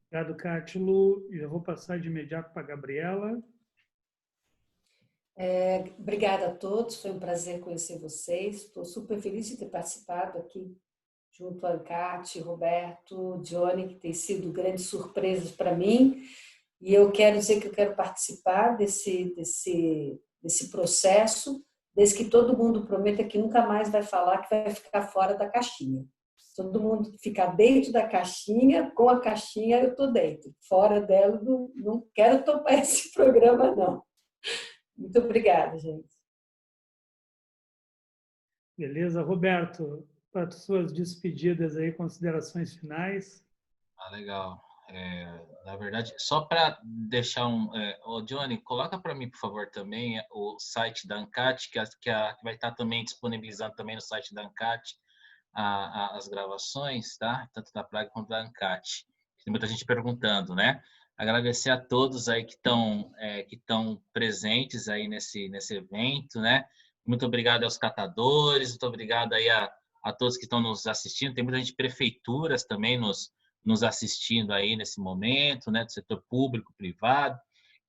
Obrigado, Cátilo. Eu vou passar de imediato para a Gabriela. Obrigada a todos, foi um prazer conhecer vocês. Estou super feliz de ter participado aqui junto a Ancate, Roberto, Dione, que tem sido grandes surpresas para mim. E eu quero dizer que eu quero participar desse processo, desde que todo mundo prometa que nunca mais vai falar que vai ficar fora da caixinha. Todo mundo ficar dentro da caixinha, com a caixinha eu estou dentro. Fora dela, não quero topar esse programa, não. Muito obrigada, gente. Beleza. Roberto, para suas despedidas aí, considerações finais. Legal. Na verdade, só para deixar Johnny, coloca para mim, por favor, também o site da Ancate, que vai estar também disponibilizando também no site da Ancate as gravações, tá? Tanto da Praga quanto da Ancate. Tem muita gente perguntando, né? Agradecer a todos aí que estão presentes aí nesse evento, né? Muito obrigado aos catadores, muito obrigado aí a todos que estão nos assistindo. Tem muita gente de prefeituras também nos assistindo aí nesse momento, né? Do setor público, privado.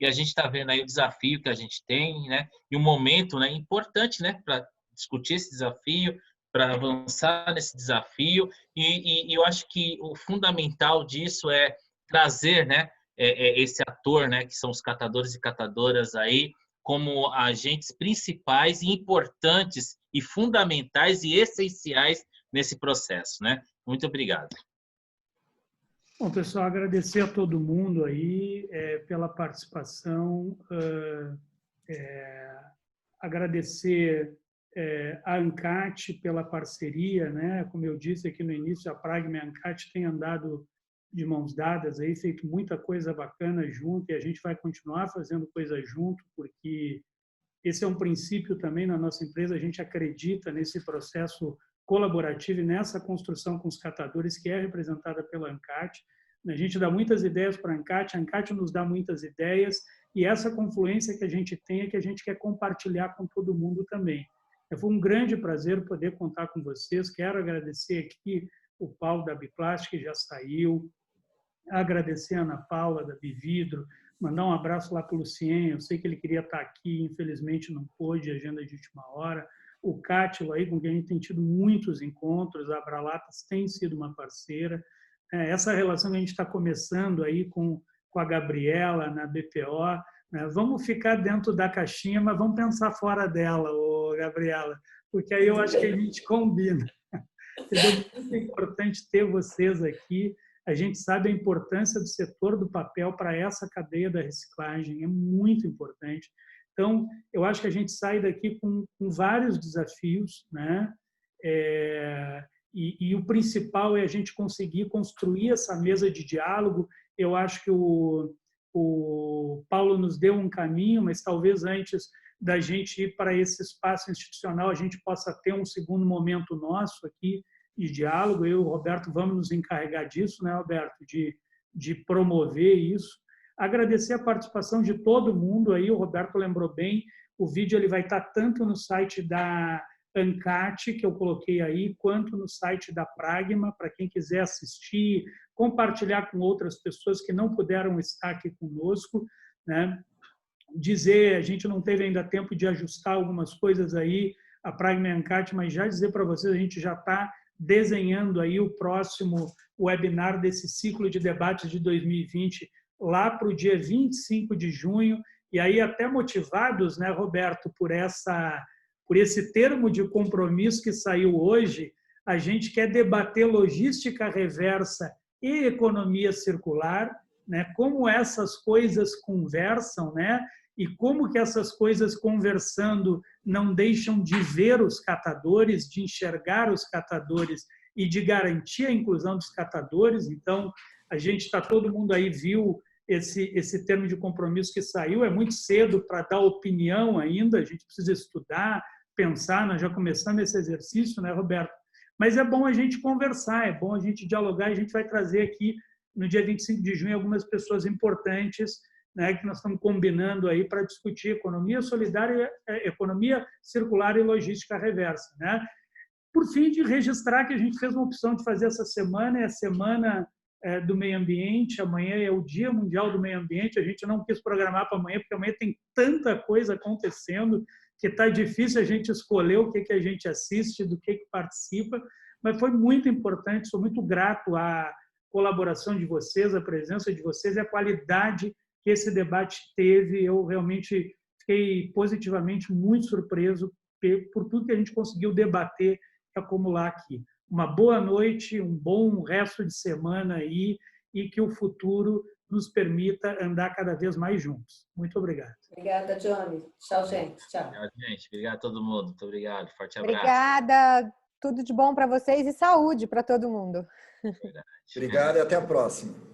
E a gente está vendo aí o desafio que a gente tem, né? E um momento, né, importante, né? Para discutir esse desafio, para avançar nesse desafio. E eu acho que o fundamental disso é trazer, né? Esse ator, né, que são os catadores e catadoras aí, como agentes principais e importantes e fundamentais e essenciais nesse processo, né? Muito obrigado. Bom, pessoal, agradecer a todo mundo aí pela participação, agradecer a Ancate pela parceria, né? Como eu disse aqui no início, a Pragma e a Ancate têm andado de mãos dadas, aí, feito muita coisa bacana junto, e a gente vai continuar fazendo coisa junto, porque esse é um princípio também na nossa empresa, a gente acredita nesse processo colaborativo e nessa construção com os catadores, que é representada pela Ancate. A gente dá muitas ideias para a Ancate nos dá muitas ideias, e essa confluência que a gente tem é que a gente quer compartilhar com todo mundo também. Foi um grande prazer poder contar com vocês, quero agradecer aqui o Paulo da Biplast, que já saiu, agradecer a Ana Paula da Bividro, mandar um abraço lá para o Lucien, eu sei que ele queria estar aqui, infelizmente não pôde, agenda de última hora, o Cátilo aí, com quem a gente tem tido muitos encontros, a Abralatas tem sido uma parceira, essa relação que a gente está começando aí com a Gabriela na BPO, né? Vamos ficar dentro da caixinha, mas vamos pensar fora dela, Gabriela, porque aí eu acho que a gente combina. É muito importante ter vocês aqui. A gente sabe a importância do setor do papel para essa cadeia da reciclagem, é muito importante. Então, eu acho que a gente sai daqui com vários desafios, né? E o principal é a gente conseguir construir essa mesa de diálogo. Eu acho que o Paulo nos deu um caminho, mas talvez antes da gente ir para esse espaço institucional, a gente possa ter um segundo momento nosso aqui, de diálogo. Eu e o Roberto vamos nos encarregar disso, né, Roberto, de promover isso. Agradecer a participação de todo mundo aí, o Roberto lembrou bem, o vídeo ele vai estar tanto no site da ANCAT, que eu coloquei aí, quanto no site da Pragma, para quem quiser assistir, compartilhar com outras pessoas que não puderam estar aqui conosco, né? Dizer, a gente não teve ainda tempo de ajustar algumas coisas aí, a Pragma e a ANCAT, mas já dizer para vocês, a gente já está desenhando aí o próximo webinar desse ciclo de debates de 2020, lá para o dia 25 de junho, e aí até motivados, né, Roberto, por esse termo de compromisso que saiu hoje, a gente quer debater logística reversa e economia circular, né, como essas coisas conversam, né, e como que essas coisas conversando não deixam de ver os catadores, de enxergar os catadores e de garantir a inclusão dos catadores. Então, a gente está, todo mundo aí viu esse termo de compromisso que saiu, é muito cedo para dar opinião ainda, a gente precisa estudar, pensar, nós já começamos esse exercício, né, Roberto? Mas é bom a gente conversar, é bom a gente dialogar, e a gente vai trazer aqui, no dia 25 de junho, algumas pessoas importantes, né, que nós estamos combinando aí para discutir economia solidária, economia circular e logística reversa, né? Por fim, de registrar que a gente fez uma opção de fazer essa semana, é a semana do meio ambiente, amanhã é o Dia Mundial do Meio Ambiente, a gente não quis programar para amanhã, porque amanhã tem tanta coisa acontecendo que está difícil a gente escolher o que a gente assiste, do que participa, mas foi muito importante, sou muito grato à colaboração de vocês, à presença de vocês e à qualidade que esse debate teve. Eu realmente fiquei positivamente muito surpreso por tudo que a gente conseguiu debater e acumular aqui. Uma boa noite, um bom resto de semana aí e que o futuro nos permita andar cada vez mais juntos. Muito obrigado. Obrigada, Johnny. Tchau, gente. Tchau. Tchau, gente. Obrigado a todo mundo. Muito obrigado. Forte abraço. Obrigada. Tudo de bom para vocês e saúde para todo mundo. Obrigado e até a próxima.